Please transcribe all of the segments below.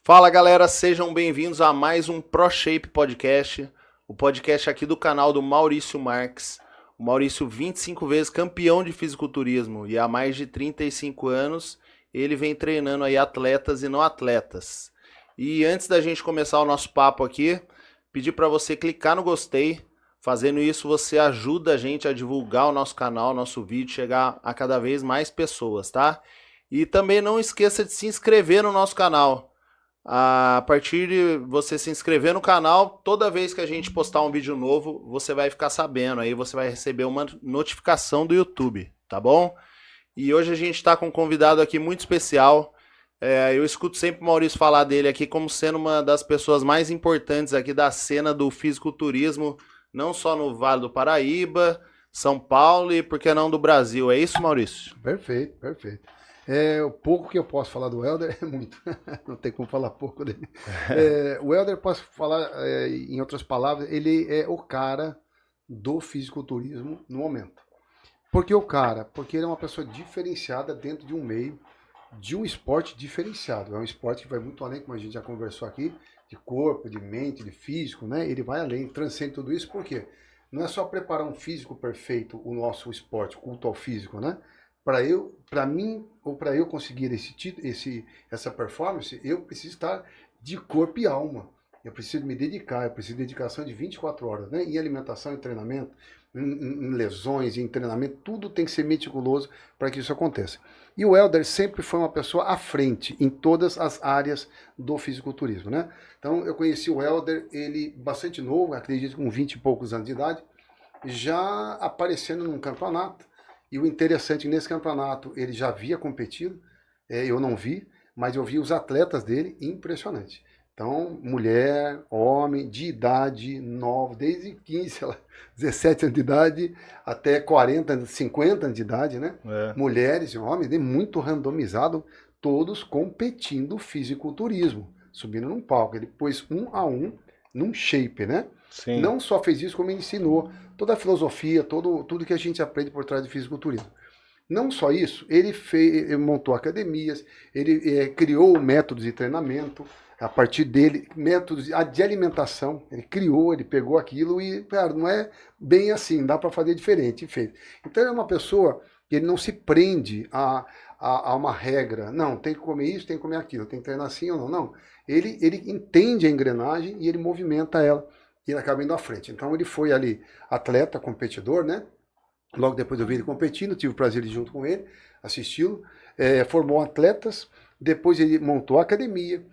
Fala galera, sejam bem-vindos a mais um ProShape Podcast, o podcast aqui do canal do Maurício Marques. O Maurício, 25 vezes campeão de fisiculturismo e há mais de 35 anos ele vem treinando aí atletas e não atletas. E antes da gente começar o nosso papo aqui, pedir para você clicar no gostei. Fazendo isso você ajuda a gente a divulgar o nosso canal, nosso vídeo, chegar a cada vez mais pessoas, tá? E também não esqueça de se inscrever no nosso canal. A partir de você se inscrever no canal, toda vez que a gente postar um vídeo novo, você vai ficar sabendo, aí você vai receber uma notificação do YouTube, tá bom? E hoje a gente está com um convidado aqui muito especial. Eu escuto sempre o Maurício falar dele aqui como sendo uma das pessoas mais importantes aqui da cena do fisiculturismo, não só no Vale do Paraíba, São Paulo e, por que não, do Brasil. É isso, Maurício? Perfeito, perfeito. O pouco que eu posso falar do Helder é muito. Não tem como falar pouco dele. O Helder, posso falar, em outras palavras, ele é o cara do fisiculturismo no momento. Por que o cara? Porque ele é uma pessoa diferenciada dentro de um meio, de um esporte diferenciado. É um esporte que vai muito além, como a gente já conversou aqui, de corpo, de mente, de físico, né? Ele vai além, transcende tudo isso. Por quê? Não é só preparar um físico perfeito, o nosso esporte, culto ao físico, né? Para mim, ou para eu conseguir essa performance, eu preciso estar de corpo e alma. Eu preciso me dedicar, eu preciso de dedicação de 24 horas, né? Em alimentação, em treinamento, em lesões, em treinamento, tudo tem que ser meticuloso para que isso aconteça. E o Helder sempre foi uma pessoa à frente em todas as áreas do fisiculturismo, né? Então eu conheci o Helder, ele bastante novo, acredito com 20 e poucos anos de idade, já aparecendo num campeonato. E o interessante, nesse campeonato, ele já havia competido, eu não vi, mas eu vi os atletas dele, impressionante. Então, mulher, homem, de idade nova, desde 15, sei lá, 17 anos de idade até 40, 50 anos de idade, né? Mulheres e homens, muito randomizado, todos competindo fisiculturismo, subindo num palco. Ele pôs 1 a 1 num shape, né? Sim. Não só fez isso, como ele ensinou toda a filosofia, tudo que a gente aprende por trás do fisiculturismo. Não só isso, ele montou academias, ele criou métodos de treinamento, a partir dele, métodos de alimentação, ele criou, ele pegou aquilo e, cara, não é bem assim, dá para fazer diferente, e fez. Então ele é uma pessoa que ele não se prende a uma regra, não, tem que comer isso, tem que comer aquilo, tem que treinar assim ou não, não. Ele entende a engrenagem e ele movimenta ela e ele acaba indo à frente. Então ele foi ali atleta, competidor, né? Logo depois eu vi ele competindo, tive o prazer de ir junto com ele, assisti-lo, formou atletas, depois ele montou a academia,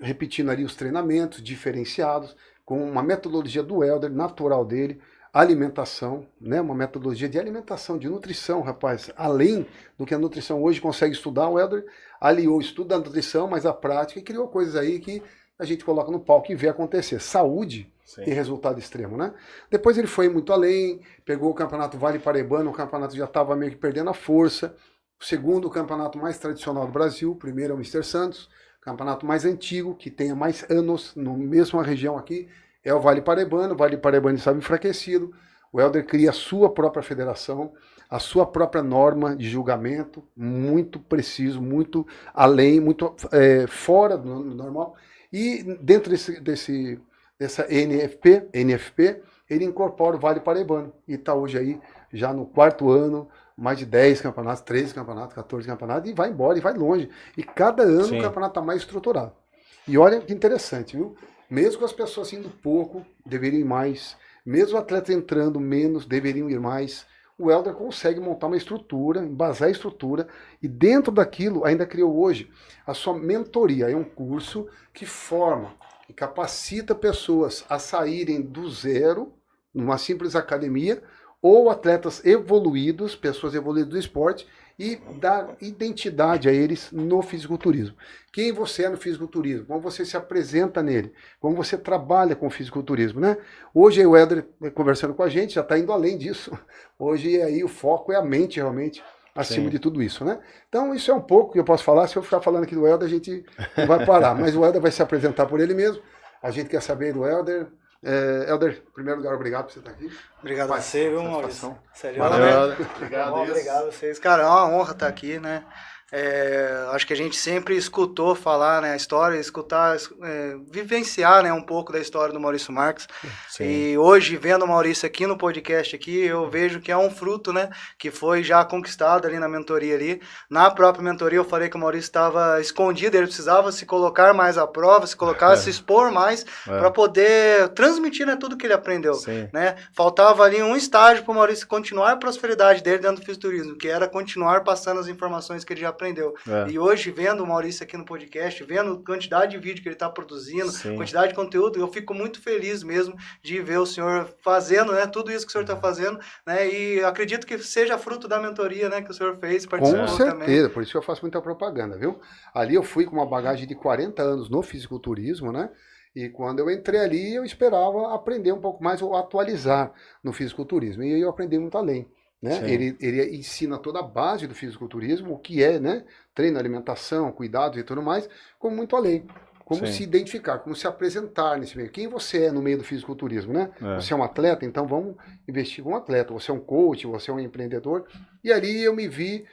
repetindo ali os treinamentos diferenciados, com uma metodologia do Helder, natural dele, alimentação, né? Uma metodologia de alimentação, de nutrição, rapaz, além do que a nutrição hoje consegue estudar, o Helder aliou o estudo da nutrição, mas a prática, e criou coisas aí que a gente coloca no palco e vê acontecer. Saúde. Sim. E resultado extremo, né? Depois ele foi muito além, pegou o campeonato Vale Paraibano, o campeonato já estava meio que perdendo a força, o segundo, o campeonato mais tradicional do Brasil, o primeiro é o Mr. Santos, campeonato mais antigo, que tenha mais anos, na mesma região aqui, é o Vale Paraibano estava enfraquecido, o Helder cria a sua própria federação, a sua própria norma de julgamento, muito preciso, muito além, muito fora do normal, e dentro dessa NFP, ele incorpora o Vale Paraibano, e está hoje aí, já no 4º ano, mais de 10 campeonatos, 13 campeonatos, 14 campeonatos, e vai embora, e vai longe. E cada ano Sim. O campeonato está mais estruturado. E olha que interessante, viu? Mesmo com as pessoas indo pouco, deveriam ir mais. Mesmo atletas entrando menos, deveriam ir mais. O Helder consegue montar uma estrutura, embasar a estrutura, e dentro daquilo ainda criou hoje a sua mentoria. É um curso que forma e capacita pessoas a saírem do zero, numa simples academia, ou atletas evoluídos, pessoas evoluídas do esporte, e dar identidade a eles no fisiculturismo. Quem você é no fisiculturismo, como você se apresenta nele, como você trabalha com o fisiculturismo, né? Hoje o Helder, conversando com a gente, já está indo além disso. Hoje aí o foco é a mente realmente, acima Sim. de tudo isso, né? Então isso é um pouco que eu posso falar. Se eu ficar falando aqui do Helder, a gente não vai parar. Mas o Helder vai se apresentar por ele mesmo. A gente quer saber do Helder. Helder, em primeiro lugar, obrigado por você estar aqui. Obrigado a você, viu, Maurício? Sério, Obrigado a vocês. Cara, é uma honra estar aqui, né? Acho que a gente sempre escutou falar, né, a história, vivenciar, né, um pouco da história do Maurício Marques. Sim. E hoje, vendo o Maurício aqui no podcast aqui, eu vejo que é um fruto, né, que foi já conquistado ali na mentoria ali. Na própria mentoria eu falei que o Maurício estava escondido, ele precisava se colocar mais à prova, se colocar, se expor mais para poder transmitir, né, tudo que ele aprendeu. Sim. Né? Faltava ali um estágio para o Maurício continuar a prosperidade dele dentro do fisiculturismo, que era continuar passando as informações que ele já aprendeu. E hoje, vendo o Maurício aqui no podcast, vendo a quantidade de vídeo que ele está produzindo, quantidade de conteúdo, eu fico muito feliz mesmo de ver o senhor fazendo, né, tudo isso que o senhor está fazendo, né, e acredito que seja fruto da mentoria, né, que o senhor fez, participou com certeza, também. por isso que eu faço muita propaganda, viu? Ali eu fui com uma bagagem de 40 anos no fisiculturismo, né? E quando eu entrei ali, eu esperava aprender um pouco mais ou atualizar no fisiculturismo. E eu aprendi muito além. Né? Ele ensina toda a base do fisiculturismo, o que é, né? Treino, alimentação, cuidados e tudo mais, como muito além. Como se identificar, como se apresentar nesse meio. Quem você é no meio do fisiculturismo, né? Você é um atleta, então vamos investir com um atleta. Você é um coach, você é um empreendedor. E ali eu me vi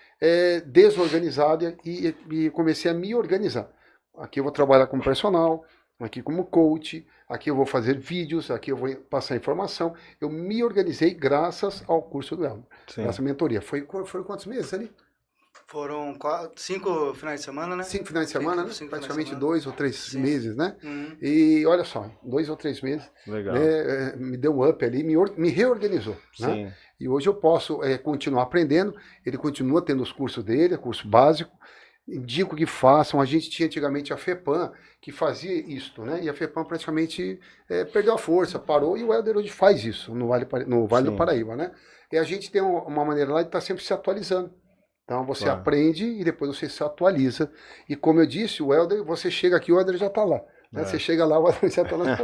desorganizado e comecei a me organizar. Aqui eu vou trabalhar como personal, aqui como coach, aqui eu vou fazer vídeos, aqui eu vou passar informação. Eu me organizei graças ao curso do Helder, essa mentoria. Foram quantos meses ali? Foram 5 finais de semana, né? 5 finais de semana, né? Praticamente 2 ou 3 meses, né? Uhum. E olha só, 2 ou 3 meses, né, me deu um up ali, me reorganizou. Né? E hoje eu posso continuar aprendendo, ele continua tendo os cursos dele, curso básico. Indico que façam. A gente tinha antigamente a FEPAM, que fazia isto, né? E a FEPAM praticamente perdeu a força, parou, e o Helder hoje faz isso no Vale do Paraíba, né? E a gente tem uma maneira lá de estar sempre se atualizando. Então você aprende e depois você se atualiza. E como eu disse, o Helder, você chega aqui, o Helder já está lá. Né? Você chega lá, o Helder já está lá.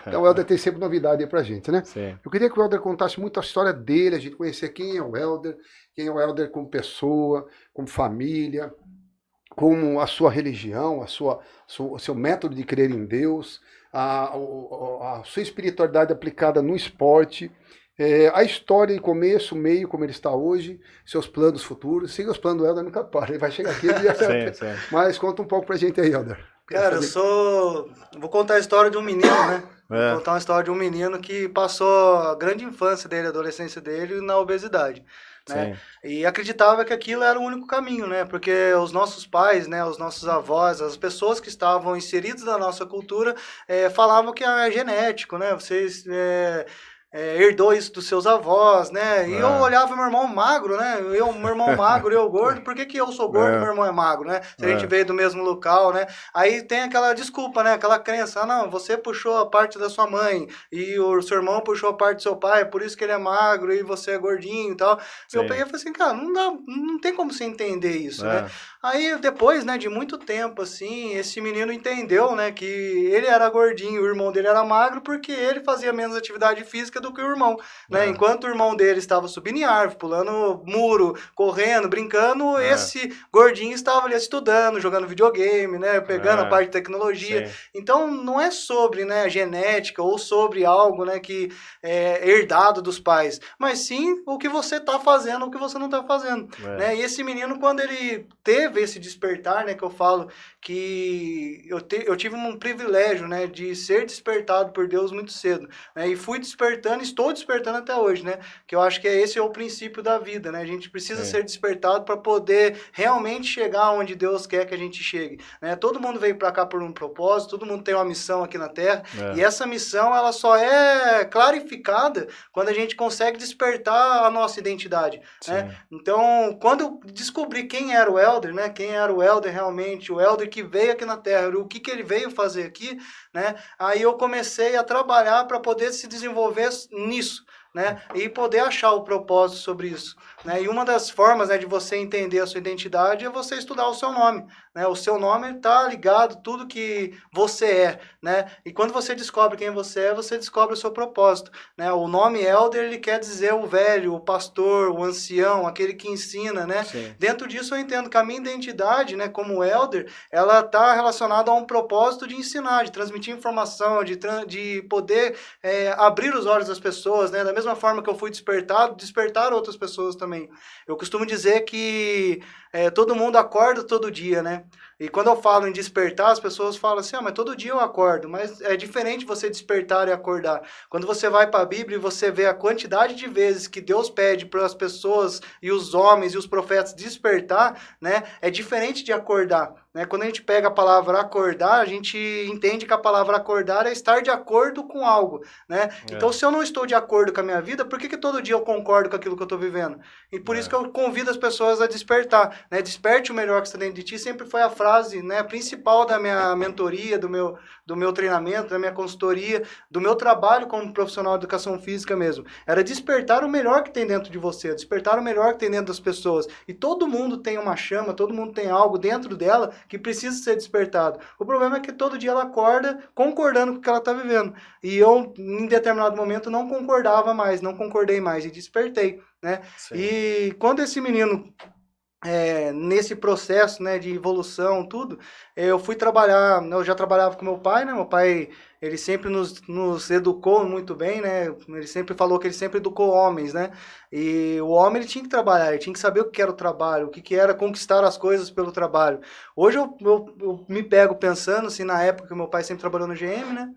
Então o Helder tem sempre novidade aí pra gente, né? Eu queria que o Helder contasse muito a história dele, a gente conhecer quem é o Helder como pessoa, como família, como a sua religião, o seu método de crer em Deus, a sua espiritualidade aplicada no esporte, a história de começo, meio, como ele está hoje, seus planos futuros. Siga os planos do Helder, nunca para, ele vai chegar aqui. Mas conta um pouco pra gente aí, Helder. Cara, vou contar a história de um menino, né? Vou contar uma história de um menino que passou a grande infância dele, a adolescência dele na obesidade. Né? E acreditava que aquilo era o único caminho, né? Porque os nossos pais, né, os nossos avós, as pessoas que estavam inseridas na nossa cultura falavam que é genético, né? Vocês herdou isso dos seus avós, né? E eu olhava meu irmão magro, né? Meu irmão magro e eu gordo, por que eu sou gordo e meu irmão é magro, né? Se a gente veio do mesmo local, né? Aí tem aquela desculpa, né? Aquela crença, não, você puxou a parte da sua mãe e o seu irmão puxou a parte do seu pai, por isso que ele é magro e você é gordinho e tal. Eu peguei e falei assim, cara, não tem como você entender isso, né? Aí depois, né, de muito tempo, assim, esse menino entendeu, né, que ele era gordinho, o irmão dele era magro, porque ele fazia menos atividade física do que o irmão, né? Enquanto o irmão dele estava subindo em árvore, pulando muro, correndo, brincando, esse gordinho estava ali estudando, jogando videogame, né, pegando a parte de tecnologia. Então, não é sobre, né, genética ou sobre algo, né, que é herdado dos pais, mas sim o que você está fazendo, o que você não está fazendo, né? E esse menino, quando ele teve esse despertar, né, que eu falo que eu tive um privilégio, né, de ser despertado por Deus muito cedo, né, e fui despertando, estou despertando até hoje, né, que eu acho que esse é o princípio da vida, né, a gente precisa ser despertado para poder realmente chegar onde Deus quer que a gente chegue, né, todo mundo veio para cá por um propósito, todo mundo tem uma missão aqui na Terra, e essa missão, ela só é clarificada quando a gente consegue despertar a nossa identidade, né, então, quando eu descobri quem era o Helder, né, quem era o Helder realmente, o Helder que veio aqui na Terra, o que ele veio fazer aqui, né? Aí eu comecei a trabalhar para poder se desenvolver nisso, né? E poder achar o propósito sobre isso, né? E uma das formas, né, de você entender a sua identidade é você estudar o seu nome, né? O seu nome está ligado tudo que você é, né? E quando você descobre quem você descobre o seu propósito, né? O nome Helder, ele quer dizer o velho, o pastor, o ancião, aquele que ensina, né? Dentro disso eu entendo que a minha identidade, né, como Helder, ela está relacionada a um propósito de ensinar, de transmitir informação, de poder abrir os olhos das pessoas, né? Da mesma forma que eu fui despertado, despertar outras pessoas também. Eu costumo dizer que todo mundo acorda todo dia, né? E quando eu falo em despertar, as pessoas falam assim, mas todo dia eu acordo. Mas é diferente você despertar e acordar. Quando você vai para a Bíblia e você vê a quantidade de vezes que Deus pede para as pessoas e os homens e os profetas despertar, né? É diferente de acordar. Né? Quando a gente pega a palavra acordar, a gente entende que a palavra acordar é estar de acordo com algo. Né? Então, se eu não estou de acordo com a minha vida, por que todo dia eu concordo com aquilo que eu estou vivendo? E por isso que eu convido as pessoas a despertar. Né? Desperte o melhor que está dentro de ti, sempre foi a frase, né, principal da minha mentoria, do meu treinamento, da minha consultoria, do meu trabalho como profissional de educação física mesmo. Era despertar o melhor que tem dentro de você, despertar o melhor que tem dentro das pessoas. E todo mundo tem uma chama, todo mundo tem algo dentro dela que precisa ser despertado. O problema é que todo dia ela acorda concordando com o que ela está vivendo. E eu, em determinado momento, não concordava mais, não concordei mais e despertei. Né? E quando esse menino... nesse processo, né, de evolução, tudo, eu fui trabalhar, eu já trabalhava com meu pai, né, meu pai, ele sempre nos educou muito bem, né, ele sempre falou que ele sempre educou homens, né, e o homem ele tinha que trabalhar, ele tinha que saber o que era o trabalho, o que era conquistar as coisas pelo trabalho. Hoje eu me pego pensando, assim, na época que meu pai sempre trabalhou no GM, né,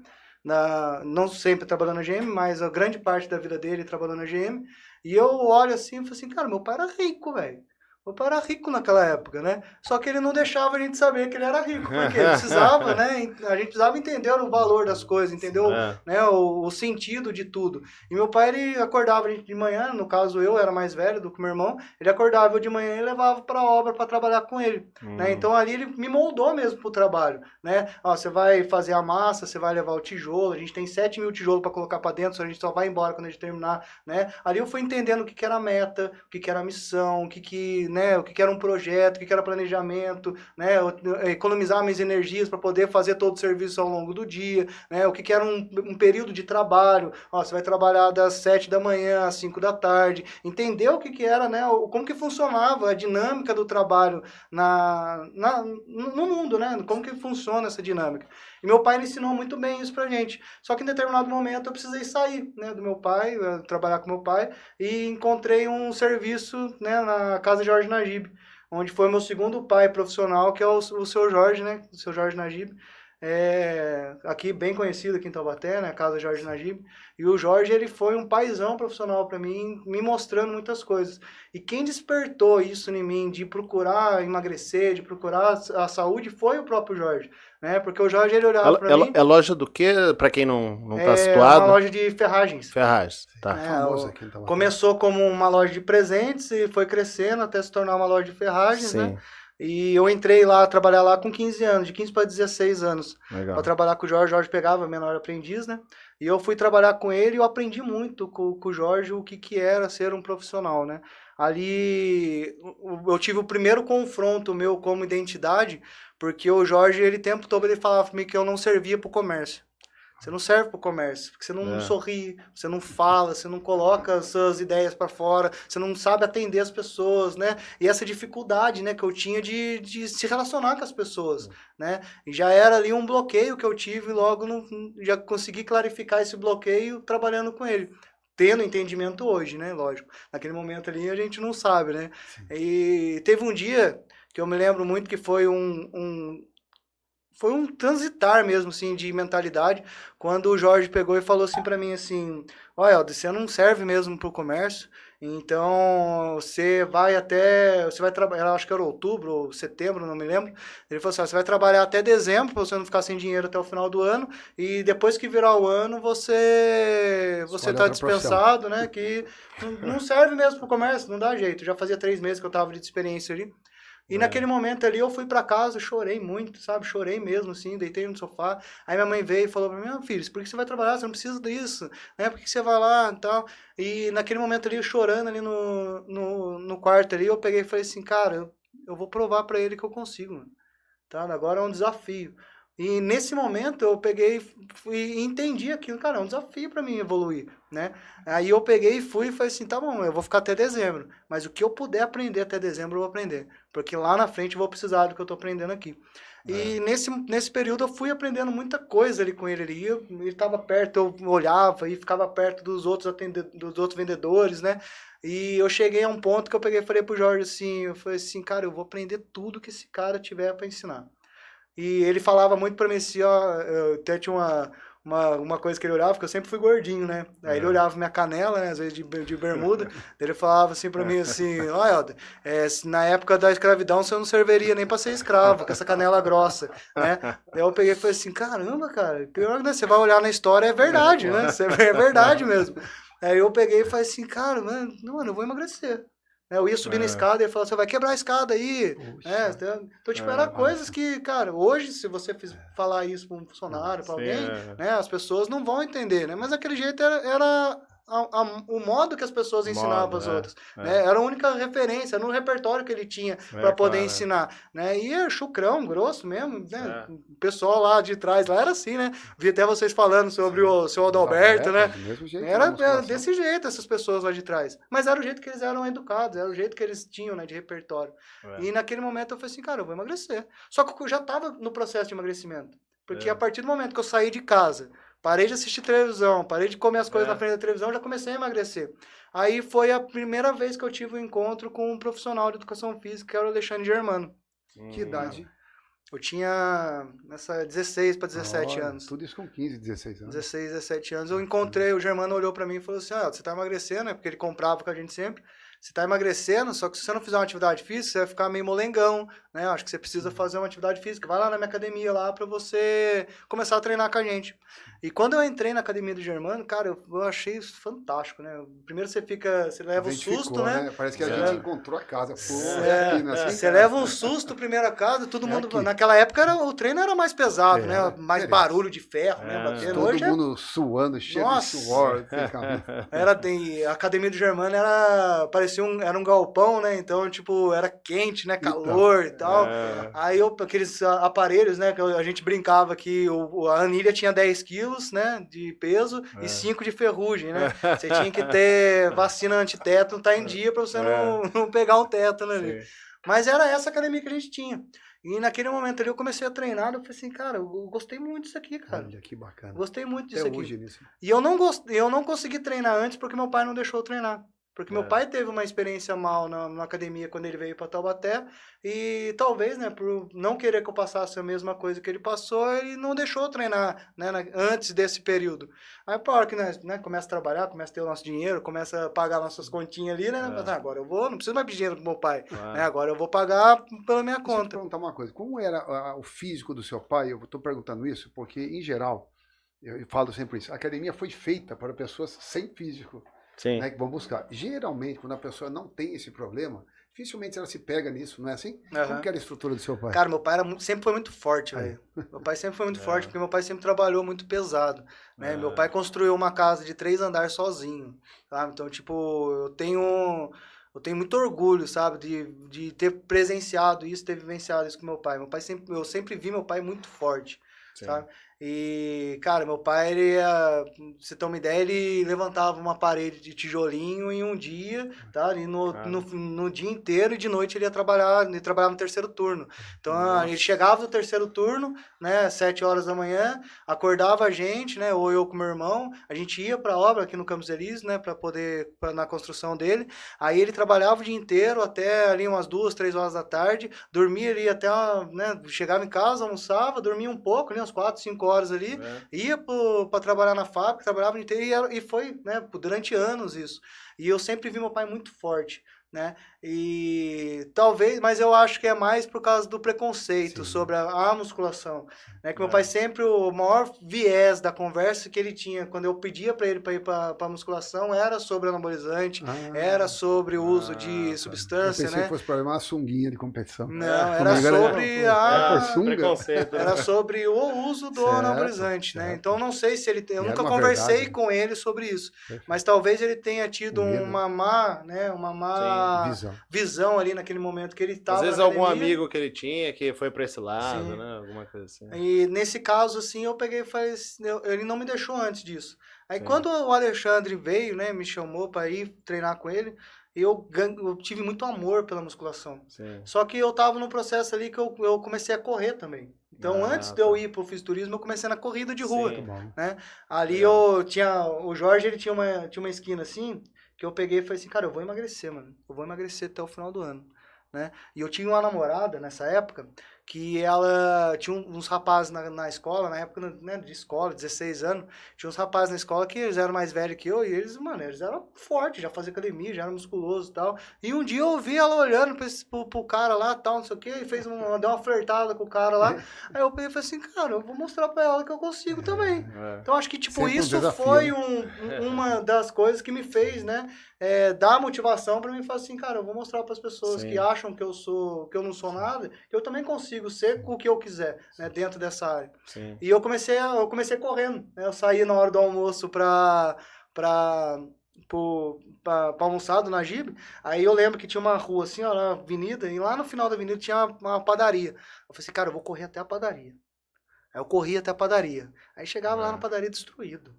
não sempre trabalhou na GM, mas a grande parte da vida dele trabalhou na GM, e eu olho assim e falo assim, cara, meu pai era rico, velho. Meu pai era rico naquela época, né? Só que ele não deixava a gente saber que ele era rico, porque precisava, né? A gente precisava entender o valor das coisas, entender né, o sentido de tudo. E meu pai, ele acordava a gente de manhã, no caso eu era mais velho do que meu irmão, ele acordava eu de manhã e levava para a obra para trabalhar com ele. Né? Então ali ele me moldou mesmo pro trabalho, né? Ó, você vai fazer a massa, você vai levar o tijolo, a gente tem 7.000 tijolos para colocar para dentro, a gente só vai embora quando a gente terminar, né? Ali eu fui entendendo o que era a meta, o que era a missão, o que era um projeto, o que era planejamento, né, economizar minhas energias para poder fazer todo o serviço ao longo do dia, né, o que era um período de trabalho, ó, você vai trabalhar das 7 da manhã às 5 da tarde, entender o que era, né, como que funcionava a dinâmica do trabalho no mundo, né, como que funciona essa dinâmica. E meu pai ensinou muito bem isso pra gente. Só que em determinado momento eu precisei sair, né, do meu pai, trabalhar com meu pai, e encontrei um serviço, né, na Casa Jorge Najib, onde foi meu segundo pai profissional, que é o seu Jorge, né, o seu Jorge Najib. Aqui bem conhecido aqui em Taubaté, né, a Casa Jorge Najib. E o Jorge, ele foi um paizão profissional para mim, me mostrando muitas coisas. E quem despertou isso em mim, de procurar emagrecer, de procurar a saúde, foi o próprio Jorge. Né? Porque o Jorge, ele olhava para mim... É loja do quê, para quem não tá situado? É uma loja de ferragens. Ferragens, tá. Começou como uma loja de presentes e foi crescendo até se tornar uma loja de ferragens, né? E eu entrei lá, trabalhar lá com 15 anos, de 15 para 16 anos. Para trabalhar com o Jorge. O Jorge pegava menor aprendiz, né? E eu fui trabalhar com ele e eu aprendi muito com o Jorge o que era ser um profissional, né? Ali eu tive o primeiro confronto meu como identidade, porque o Jorge, ele o tempo todo, ele falava para mim que eu não servia para o comércio. Você não serve para o comércio, porque você não sorri, você não fala, você não coloca as suas ideias para fora, você não sabe atender as pessoas, né? E essa dificuldade, né, que eu tinha de se relacionar com as pessoas, né? E já era ali um bloqueio que eu tive, logo já consegui clarificar esse bloqueio trabalhando com ele. Tendo entendimento hoje, né? Lógico. Naquele momento ali a gente não sabe, né? Sim. E teve um dia que eu me lembro muito que foi um transitar mesmo, assim, de mentalidade, quando o Jorge pegou e falou assim pra mim, assim, olha, Helder, você não serve mesmo pro comércio, então você vai trabalhar, acho que era outubro ou setembro, não me lembro, ele falou assim, você vai trabalhar até dezembro, pra você não ficar sem dinheiro até o final do ano, e depois que virar o ano, você tá dispensado, né, que não serve mesmo pro comércio, não dá jeito, já fazia 3 meses que eu tava de experiência ali. E naquele momento ali eu fui pra casa, chorei muito, sabe? Chorei mesmo, assim, deitei no sofá. Aí minha mãe veio e falou pra mim, meu filho, por que você vai trabalhar? Você não precisa disso, né? Por que você vai lá e tal? E naquele momento ali, eu chorando ali no quarto ali, eu peguei e falei assim, cara, eu vou provar pra ele que eu consigo, mano. Tá? Agora é um desafio. E nesse momento eu peguei e entendi aquilo, cara, é um desafio para mim evoluir, né? Aí eu peguei e fui e falei assim, tá bom, eu vou ficar até dezembro, mas o que eu puder aprender até dezembro eu vou aprender, porque lá na frente eu vou precisar do que eu tô aprendendo aqui. E nesse período eu fui aprendendo muita coisa ali com ele. Ele estava perto, eu olhava e ficava perto dos outros vendedores, né? E eu cheguei a um ponto que eu peguei e falei pro Jorge assim, eu falei assim, cara, eu vou aprender tudo que esse cara tiver para ensinar. E ele falava muito pra mim assim, ó, eu até tinha uma coisa que ele olhava, porque eu sempre fui gordinho, né? Aí ele olhava minha canela, né, às vezes de bermuda, ele falava assim pra mim assim, ó, Helder, na época da escravidão você não serviria nem pra ser escravo, com essa canela grossa, né? Daí eu peguei e falei assim, caramba, cara, pior, né? Você vai olhar na história, é verdade, né? É verdade mesmo. Aí eu peguei e falei assim, cara, mano, eu vou emagrecer. Eu ia subir na escada e ele falou, você vai quebrar a escada aí. Então, tipo, era coisas que, cara, hoje, se você falar isso para um funcionário, para alguém, né, as pessoas não vão entender, né? Mas aquele jeito era o modo que as pessoas ensinavam as outras. Né? Era a única referência, era um repertório que ele tinha para poder ensinar. Né? E é chucrão, grosso mesmo, né? O pessoal lá de trás lá era assim, né? Vi até vocês falando sobre o seu Adalberto, né? Era desse jeito essas pessoas lá de trás. Mas era o jeito que eles eram educados, era o jeito que eles tinham, né, de repertório. E naquele momento eu falei assim, cara, eu vou emagrecer. Só que eu já estava no processo de emagrecimento. Porque a partir do momento que eu saí de casa, parei de assistir televisão, parei de comer as coisas na frente da televisão, já comecei a emagrecer. Aí foi a primeira vez que eu tive um encontro com um profissional de educação física, que era o Alexandre Germano. Que idade? Eu tinha 16 para 17 anos. Tudo isso com 15, 16 anos. 16, 17 anos. Eu encontrei, o Germano olhou para mim e falou assim, você tá emagrecendo, né? Porque ele comprava com a gente sempre. Você tá emagrecendo, só que se você não fizer uma atividade física, você vai ficar meio molengão, né? Acho que você precisa fazer uma atividade física. Vai lá na minha academia lá pra você começar a treinar com a gente. E quando eu entrei na academia do Germano, cara, eu achei isso fantástico, né? Primeiro você leva um susto, né? Parece que a gente encontrou a casa. Você leva um susto, primeira casa, todo mundo... Naquela época o treino era mais pesado, né? Mais barulho de ferro, né? Batendo. Todo hoje mundo suando, cheio de suor. A academia do Germano era um galpão, né? Então, tipo, era quente, né? Calor e tal. Aí aqueles aparelhos, né? Que a gente brincava que a anilha tinha 10 quilos, né? De peso e 5 de ferrugem, né? Você tinha que ter vacina antitétano, tá em dia pra você não pegar um tétano ali. Mas era essa academia que a gente tinha. E naquele momento ali eu comecei a treinar, eu falei assim, cara, eu gostei muito disso aqui, cara. Olha, que bacana. Gostei muito disso aqui. Hoje nisso. E eu não consegui treinar antes porque meu pai não deixou eu treinar. Porque meu pai teve uma experiência mal na academia quando ele veio para Taubaté e talvez, né, por não querer que eu passasse a mesma coisa que ele passou, ele não deixou eu treinar, né, antes desse período. Aí, por hora que nós, né, começa a trabalhar, começa a ter o nosso dinheiro, começa a pagar nossas continhas ali, né, agora eu vou, não preciso mais pedir dinheiro do meu pai, né, agora eu vou pagar pela minha conta. Deixa eu te perguntar uma coisa, como era o físico do seu pai? Eu estou perguntando isso porque, em geral, eu falo sempre isso, a academia foi feita para pessoas sem físico. Sim. Né, que vão buscar. Geralmente, quando a pessoa não tem esse problema, dificilmente ela se pega nisso, não é assim? Como que era a estrutura do seu pai? Cara, meu pai sempre foi muito forte, velho. Meu pai sempre foi muito forte, porque meu pai sempre trabalhou muito pesado, né? Meu pai construiu uma casa de 3 andares sozinho, sabe? Então, tipo, eu tenho muito orgulho, sabe, de ter presenciado isso, ter vivenciado isso com meu pai. Eu sempre vi meu pai muito forte, sabe? E, cara, meu pai, pra você ter uma ideia, ele levantava uma parede de tijolinho em um dia, tá? E no dia inteiro e de noite ele trabalhava no 3º turno. Então, ele chegava no 3º turno, né, 7 horas da manhã, acordava a gente, né, ou eu com meu irmão, a gente ia pra obra aqui no Campos Elíseos, né, na construção dele. Aí ele trabalhava o dia inteiro até ali umas 2, 3 horas da tarde, dormia ali até, né, chegava em casa, almoçava, dormia um pouco, ali umas 4, 5 horas ali, ia para trabalhar na fábrica, trabalhava o dia inteiro e foi, né, durante anos isso. E eu sempre vi meu pai muito forte, né? E talvez, mas eu acho que é mais por causa do preconceito sobre a musculação, né? Que meu pai sempre, o maior viés da conversa que ele tinha quando eu pedia para ele para ir para musculação era sobre anabolizante, era sobre o uso de substância, eu pensei que fosse para uma sunguinha de competição. Não, era sobre era sobre o uso do anabolizante, né? Então não sei se eu nunca conversei com ele sobre isso, mas talvez ele tenha tido uma má visão ali naquele momento que ele estava. Às vezes algum amigo que ele tinha que foi para esse lado, né? Alguma coisa assim. E nesse caso, assim, eu peguei e falei, ele não me deixou antes disso. Aí quando o Alexandre veio, né, me chamou para ir treinar com ele, eu tive muito amor pela musculação. Sim. Só que eu tava num processo ali que eu comecei a correr também. Então, antes de eu ir pro fisiculturismo, eu comecei na corrida de rua, né? Ali eu tinha... O Jorge, ele tinha uma esquina assim, que eu peguei e falei assim, cara, eu vou emagrecer, mano. Eu vou emagrecer até o final do ano, né? E eu tinha uma namorada, nessa época, que ela tinha uns rapazes na escola, na época, né, de escola, 16 anos, tinha uns rapazes na escola que eles eram mais velhos que eu, e eles, mano, eles eram fortes, já faziam academia, já eram musculosos e tal. E um dia eu vi ela olhando pro cara lá, tal, não sei o que, e deu uma flertada com o cara lá. Aí eu peguei e falei assim, cara, eu vou mostrar pra ela que eu consigo também. Então acho que, tipo, sempre isso desafio, foi né? uma das coisas que me fez, né, dar motivação pra mim falar assim, cara, eu vou mostrar pras pessoas que acham que eu não sou nada, que eu também consigo ser o que eu quiser, né, dentro dessa área. Sim. E eu comecei correndo, né, eu saía na hora do almoço pra almoçar do Najib, aí eu lembro que tinha uma rua assim, ó, na avenida, e lá no final da avenida tinha uma padaria. Eu falei assim, cara, eu vou correr até a padaria. Aí eu corria até a padaria. Aí chegava lá na padaria destruído.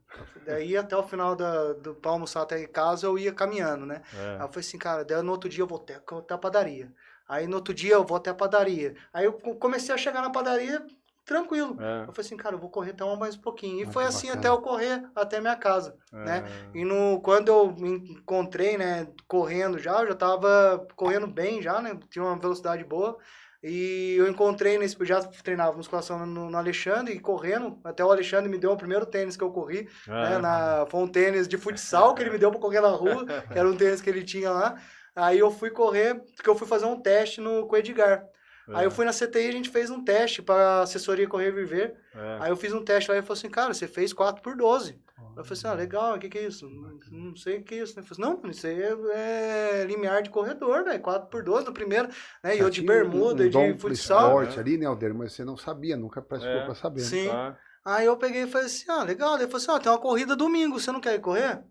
Daí até o final pra almoçar até em casa eu ia caminhando, né? Aí eu falei assim, cara, daí no outro dia eu vou até a padaria. Aí no outro dia eu vou até a padaria. Aí eu comecei a chegar na padaria tranquilo. Eu falei assim, cara, eu vou correr até mais um pouquinho. E foi assim bacana. Até eu correr até minha casa, né? E quando eu me encontrei, né, correndo eu já tava correndo bem já, né? Tinha uma velocidade boa. E eu encontrei já treinava musculação no Alexandre, e correndo, até o Alexandre me deu o primeiro tênis que eu corri, né, foi um tênis de futsal que ele me deu para correr na rua, que era um tênis que ele tinha lá. Aí eu fui correr, porque eu fui fazer um teste com o Edgar. Aí eu fui na CTI, a gente fez um teste para assessoria Correr Viver. Aí eu fiz um teste lá e ele falou assim, cara, você fez 4x12. Eu falei assim, legal, o que é isso? Não sei o que é isso. Ele falou assim, não, isso aí é limiar de corredor, velho, 4x12 no primeiro, né? E eu de bermuda, de futsal. Esporte ali, né, Alder? Mas você não sabia, nunca praticou pra saber. Sim. Tá. Aí eu peguei e falei assim, legal. Ele falou assim, tem uma corrida domingo, você não quer ir correr?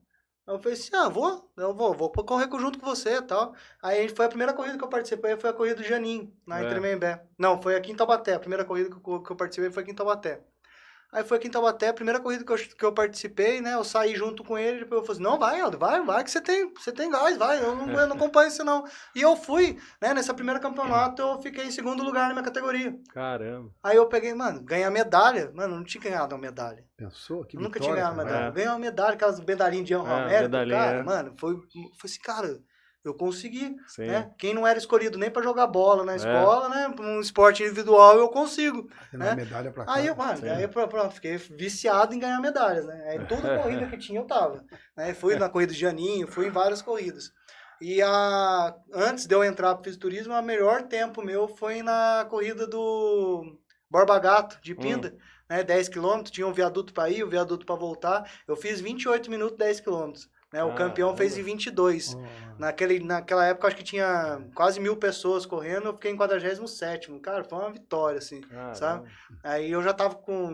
Eu falei assim, vou correr junto com você e tal. Aí foi a primeira corrida que eu participei, foi a corrida do Janin, na Tremembé. Não, foi aqui em Taubaté, a primeira corrida que eu participei foi aqui em Taubaté. Aí foi aqui em Taubaté, a primeira corrida que eu participei, né, eu saí junto com ele, depois eu falei assim, não, vai, Aldo, vai que você tem gás, vai, eu não acompanho você não. E eu fui, né, nesse primeiro campeonato eu fiquei em segundo lugar na minha categoria. Caramba. Aí eu peguei, mano, ganhar medalha, mano, eu não tinha ganhado uma medalha. Pensou? Que nunca vitória, tinha ganhado medalha. Eu ganhei uma medalha, aquelas medalhinhas de América, cara, mano, foi assim, cara, eu consegui, né? Quem não era escolhido nem pra jogar bola na escola, né? Um esporte individual, eu consigo. Né? Medalha pra cá. Aí, pronto, fiquei viciado em ganhar medalhas, né? Aí toda corrida que tinha eu tava. Né? Fui na corrida de Janinho, fui em várias corridas. E antes de eu entrar pro fisiculturismo, o melhor tempo meu foi na corrida do Borba Gato, de Pinda, né? 10 km, tinha um viaduto pra ir, um viaduto pra voltar. Eu fiz 28 minutos, 10 km. Né? O campeão fez em 22. Naquela época, acho que tinha quase 1.000 pessoas correndo, eu fiquei em 47º. Cara, foi uma vitória, assim, sabe? Aí eu já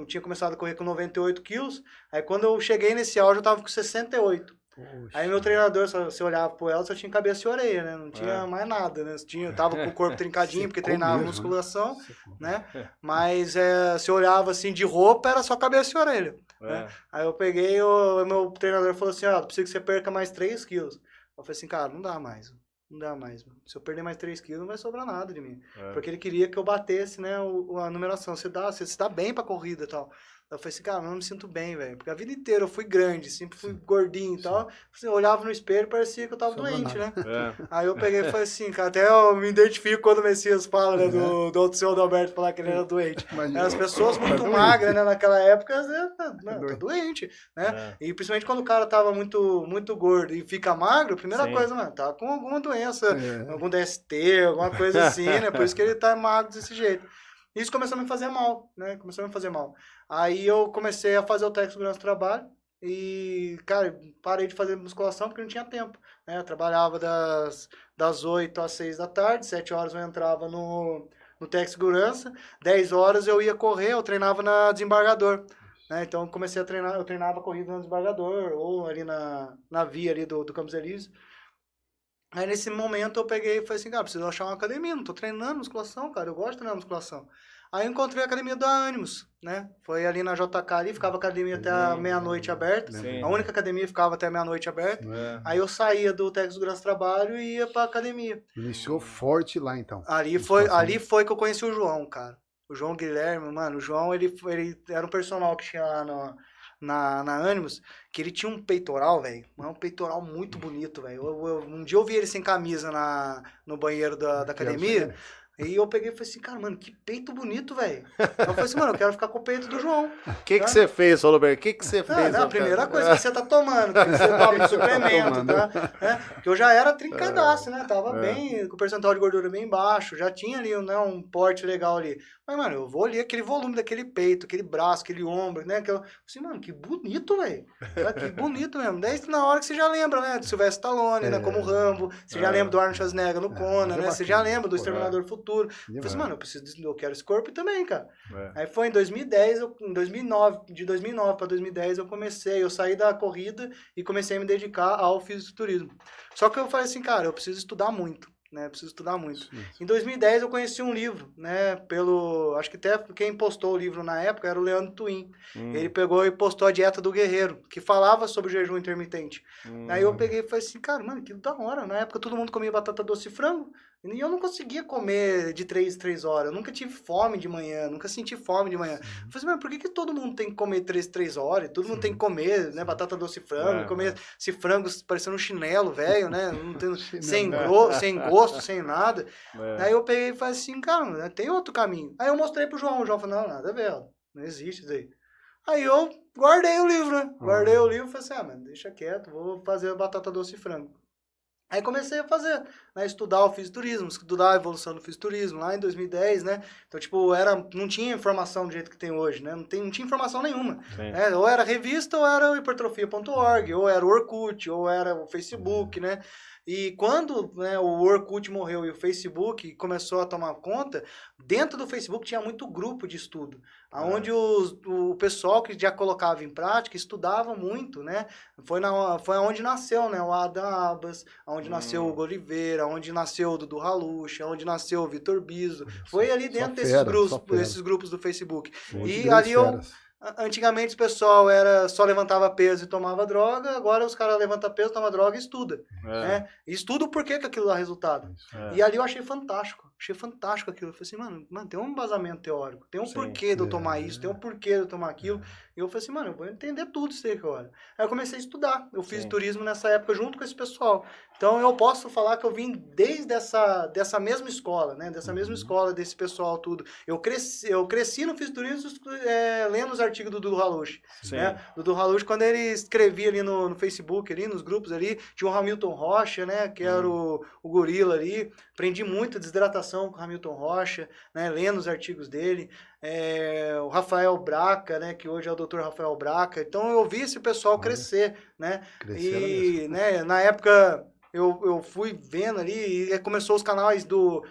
tinha começado a correr com 98 quilos, aí quando eu cheguei nesse auge, eu tava com 68. Poxa. Aí meu treinador, você olhava pro ela, só tinha cabeça e orelha, né? Não tinha mais nada, né? Eu tava com o corpo trincadinho, porque treinava musculação, né? Mas se olhava assim de roupa, era só cabeça e orelha. Né? Aí eu peguei, meu treinador falou assim, preciso que você perca mais 3 quilos. Eu falei assim, cara, não dá mais. Mano. Se eu perder mais 3 quilos, não vai sobrar nada de mim. Porque ele queria que eu batesse, né, a numeração. Você dá bem pra corrida e tal. Eu falei assim, cara, eu não me sinto bem, velho. Porque a vida inteira eu fui grande, sempre fui gordinho e tal. Assim, eu olhava no espelho e parecia que eu tava doente, né? Aí eu peguei e falei assim, cara, até eu me identifico quando o Messias fala, né, do outro senhor do Alberto falar que ele era doente. As pessoas muito magras, né, naquela época, tá doente, né? E principalmente quando o cara tava muito, muito gordo e fica magro, a primeira coisa, mano, tá com alguma doença, algum DST, alguma coisa assim, né? Por isso que ele tá magro desse jeito. Isso começou a me fazer mal, né? Aí eu comecei a fazer o técnico de segurança do trabalho e, cara, parei de fazer musculação porque não tinha tempo, né? Eu trabalhava das 8 às 6 da tarde, 7 horas eu entrava no técnico de segurança, 10 horas eu ia correr, eu treinava na Desembargador, né? Então comecei a treinar, eu treinava corrida no Desembargador ou ali na via ali do Campos Elíseos. Aí nesse momento eu peguei e falei assim, cara, preciso achar uma academia, não tô treinando musculação, cara, eu gosto de treinar musculação. Aí eu encontrei a academia da Animus, né? Foi ali na JK ali, ficava a academia até a meia-noite aberta. Sim. A única academia ficava até a meia-noite aberta. Aí eu saía do Texas Grande Trabalho e ia pra academia. Iniciou forte lá, então. Ali foi que eu conheci o João, cara. O João Guilherme, mano, o João, ele era um personal que tinha lá na Animus, que ele tinha um peitoral, velho. Um peitoral muito bonito, velho. Um dia eu vi ele sem camisa no banheiro da academia. E eu peguei e falei assim, cara, mano, que peito bonito, velho. Eu falei assim, mano, eu quero ficar com o peito do João. O que você fez, Roberto? O que você fez? A primeira coisa que você tá tomando, que você toma suplemento, tá? Porque eu já era trincadaço, né? Tava bem, com o percentual de gordura bem baixo, já tinha ali, né, um porte legal ali. Mas, mano, eu vou ali aquele volume daquele peito, aquele braço, aquele ombro, né? Eu falei assim, mano, que bonito, velho. Que bonito mesmo. Daí na hora que você já lembra, né? Do Sylvester Stallone, né? Como Rambo. Você já lembra do Arnold Schwarzenegger no Conan, né? Você já lembra do Exterminador Futuro. Eu falei assim, mano, eu quero esse corpo também, cara. Aí foi em 2010, de 2009 para 2010 eu saí da corrida e comecei a me dedicar ao fisiculturismo. Só que eu falei assim, cara, eu preciso estudar muito. Né, preciso estudar muito. Em 2010 eu conheci um livro, né, acho que até quem postou o livro na época era o Leandro Twin. Ele pegou e postou a Dieta do Guerreiro, que falava sobre o jejum intermitente. Aí eu peguei e falei assim, cara, mano, que da hora. Na época todo mundo comia batata doce e frango, e eu não conseguia comer de 3 horas. Eu nunca tive fome de manhã, nunca senti fome de manhã. Eu falei assim, mas por que todo mundo tem que comer 3 horas? Todo mundo tem que comer, né, batata doce e frango, comer esse frango parecendo um chinelo, velho, né, sem gosto, sem nada. Aí eu peguei e falei assim, cara, tem outro caminho. Aí eu mostrei pro João, o João falou, não, nada a ver, não existe isso aí. Aí eu guardei o livro, né? Guardei o livro e falei assim, mano, deixa quieto, vou fazer a batata doce e frango. Aí comecei a fazer, né, estudar o fisiculturismo, estudar a evolução do fisiculturismo lá em 2010, né? Então, tipo, não tinha informação do jeito que tem hoje, né? Não tinha informação nenhuma. Né? Ou era revista, ou era o hipertrofia.org, ou era o Orkut, ou era o Facebook, né? E quando, né, o Orkut morreu e o Facebook começou a tomar conta, dentro do Facebook tinha muito grupo de estudo, onde o pessoal que já colocava em prática estudava muito, né? Foi onde nasceu, né, o Adam Abbas, onde nasceu o Hugo Oliveira, onde nasceu o Dudu Halush, onde nasceu o Vitor Biso. Foi ali dentro desses grupos do Facebook. E ali antigamente o pessoal só levantava peso e tomava droga, agora os caras levantam peso, tomam droga e estuda. Né? E estuda o porquê que aquilo dá resultado. E ali eu achei fantástico aquilo. Eu falei assim, mano, tem um embasamento teórico, tem um porquê de eu tomar isso, tem um porquê de eu tomar aquilo. E eu falei assim, mano, eu vou entender tudo isso aí agora. Aí eu comecei a estudar. Eu fiz turismo nessa época junto com esse pessoal. Então eu posso falar que eu vim desde dessa mesma escola, né? Dessa mesma escola, desse pessoal tudo. Eu cresci no fisiculturismo lendo os artigos do Dudu Halush. Né? Dudu Halush, quando ele escrevia ali no Facebook, ali, nos grupos ali, tinha o Hamilton Rocha, né? Que era o gorila ali. Aprendi muito desidratação com o Hamilton Rocha, né? Lendo os artigos dele. O Rafael Braca, né? Que hoje é o Dr. Rafael Braca. Então eu vi esse pessoal crescer, né? E né, na época eu fui vendo ali e começou os canais no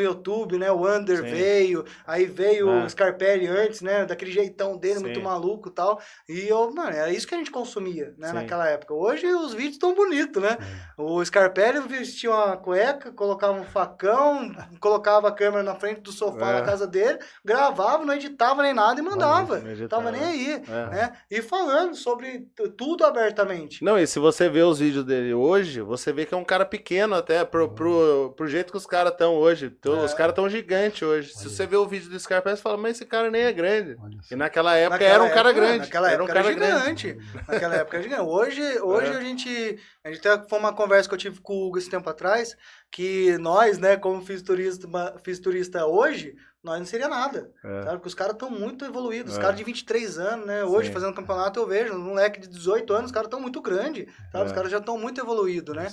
YouTube, né? O Under veio, aí veio o Scarpelli antes, né? Daquele jeitão dele, muito maluco e tal. E mano, era isso que a gente consumia, né? Naquela época. Hoje os vídeos estão bonitos, né? O Scarpelli vestia uma cueca, colocava um facão, colocava a câmera na frente do sofá na casa dele, gravava, não editava nem nada e mandava. Tava nem aí, né? E falando sobre tudo abertamente. Não, e se você vê os vídeos dele hoje, você vê que é um cara pequeno até, pro jeito que os caras estão hoje. Os caras estão gigantes hoje. Se você vê o vídeo do Scarpelli, você fala, mas esse cara nem é grande. E naquela época era um cara grande. Naquela época era gigante. Naquela época era gigante. Hoje a gente até foi uma conversa que eu tive com o Hugo esse tempo atrás, que nós, né, como fisiculturista hoje, nós não seria nada. Sabe? Porque os caras estão muito evoluídos. Os caras de 23 anos, né? Hoje, fazendo campeonato, eu vejo um moleque de 18 anos, os caras estão muito grandes. Os caras já estão muito evoluídos, né?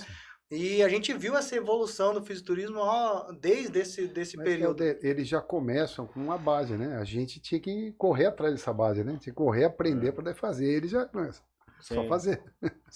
E a gente viu essa evolução do fisiculturismo desde esse período. Eles já começam com uma base, né? A gente tinha que correr atrás dessa base, né? Tinha que correr, aprender para fazer. Eles já começam. Só fazer.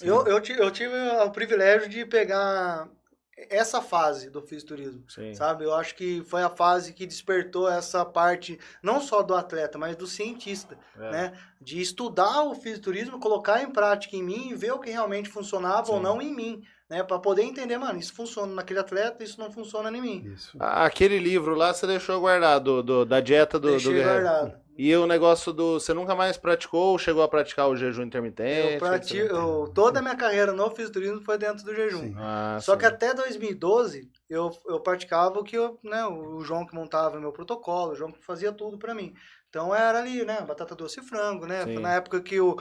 Eu tive o privilégio de pegar essa fase do fisiculturismo, sabe? Eu acho que foi a fase que despertou essa parte, não só do atleta, mas do cientista, né? De estudar o fisiculturismo, colocar em prática em mim e ver o que realmente funcionava ou não em mim, né? Para poder entender, mano, isso funciona naquele atleta, isso não funciona em mim. Isso. Aquele livro lá você deixou guardado, da dieta do Deixei guardado. E o negócio você nunca mais praticou ou chegou a praticar o jejum intermitente? Toda a minha carreira no fisiculturismo foi dentro do jejum. Só que até 2012 eu praticava o que o João que montava o meu protocolo, o João que fazia tudo pra mim. Então era ali, né, batata doce e frango, né? Foi na época que o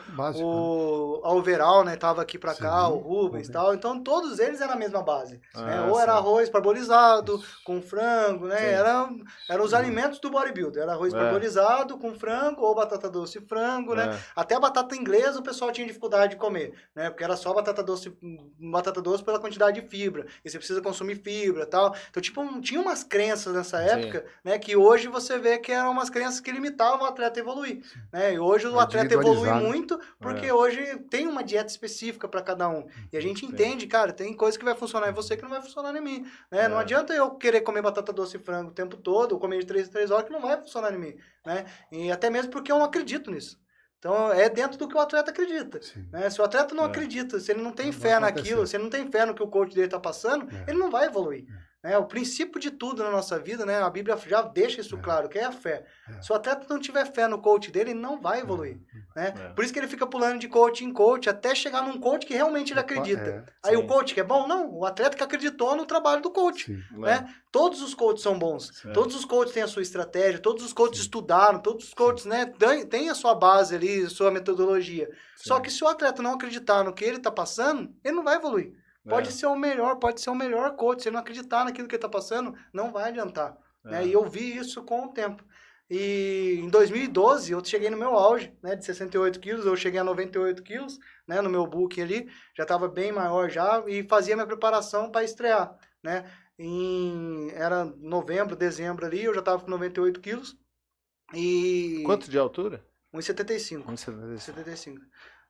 Alveral, né, tava aqui pra cá, o Rubens e tal. Então todos eles eram a mesma base, né? Ou era arroz parbolizado com frango, né? Eram os alimentos do bodybuilder. Era arroz parbolizado com frango ou batata doce e frango, né? Até a batata inglesa o pessoal tinha dificuldade de comer, né? Porque era só batata doce pela quantidade de fibra. E você precisa consumir fibra e tal. Então, tipo, tinha umas crenças nessa época, né? Que hoje você vê que eram umas crenças que limitavam o atleta a evoluir, né? E hoje o atleta evolui muito porque hoje tem uma dieta específica para cada um. E a gente entende, cara, tem coisa que vai funcionar em você que não vai funcionar em mim, né? Não adianta eu querer comer batata doce e frango o tempo todo, ou comer de 3 em 3 horas que não vai funcionar em mim, né? E até mesmo porque eu não acredito nisso. Então, é dentro do que o atleta acredita. Né? Se o atleta não acredita, se ele não tem fé naquilo, se ele não tem fé no que o coach dele está passando, ele não vai evoluir. Né? O princípio de tudo na nossa vida, né? A Bíblia já deixa isso claro, que é a fé. Se o atleta não tiver fé no coach dele, ele não vai evoluir. Né? Por isso que ele fica pulando de coach em coach, até chegar num coach que realmente ele acredita. Aí o coach que é bom? Não, o atleta que acreditou no trabalho do coach. Né? Todos os coaches são bons. Todos os coaches têm a sua estratégia, todos os coaches estudaram, todos os coaches, né, têm a sua base ali, a sua metodologia. Só que se o atleta não acreditar no que ele está passando, ele não vai evoluir. Pode ser o melhor coach. Se ele não acreditar naquilo que ele está passando, não vai adiantar. Né? E eu vi isso com o tempo. E em 2012, eu cheguei no meu auge, né, de 68 quilos, eu cheguei a 98 quilos, né, no meu book ali, já estava bem maior já, e fazia minha preparação para estrear, né. Era novembro, dezembro ali, eu já estava com 98 quilos. E... Quanto de altura? 1,75. 1,75.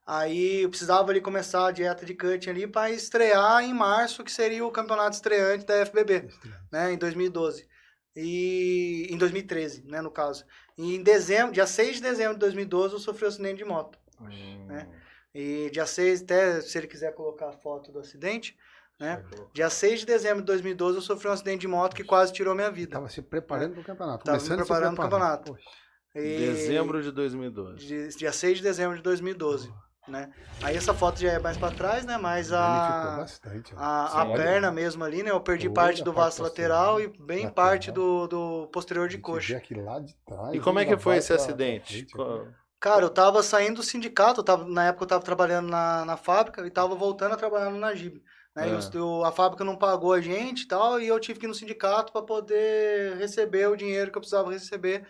Aí eu precisava ali começar a dieta de cutting ali para estrear em março, que seria o campeonato estreante da FBB, né, em 2012. E em 2013, né, no caso. E em dezembro, dia 6 de dezembro de 2012, eu sofri um acidente de moto. Né? E dia 6, até se ele quiser colocar a foto do acidente, né? Dia 6 de dezembro de 2012, eu sofri um acidente de moto que quase tirou minha vida. Estava se preparando para o campeonato. Estava me preparando para o campeonato. Dezembro de 2012. Dia 6 de dezembro de 2012. Né? Aí essa foto já é mais para trás, né? Mas a perna mesmo ali, né? Eu perdi parte do vasto lateral e bem parte do posterior de coxa. Aqui lá de trás, e como é que foi esse acidente? Cara, eu tava saindo do sindicato, na época eu tava trabalhando na fábrica e tava voltando a trabalhar no Najib. Né? A fábrica não pagou a gente e tal, e eu tive que ir no sindicato para poder receber o dinheiro que eu precisava receber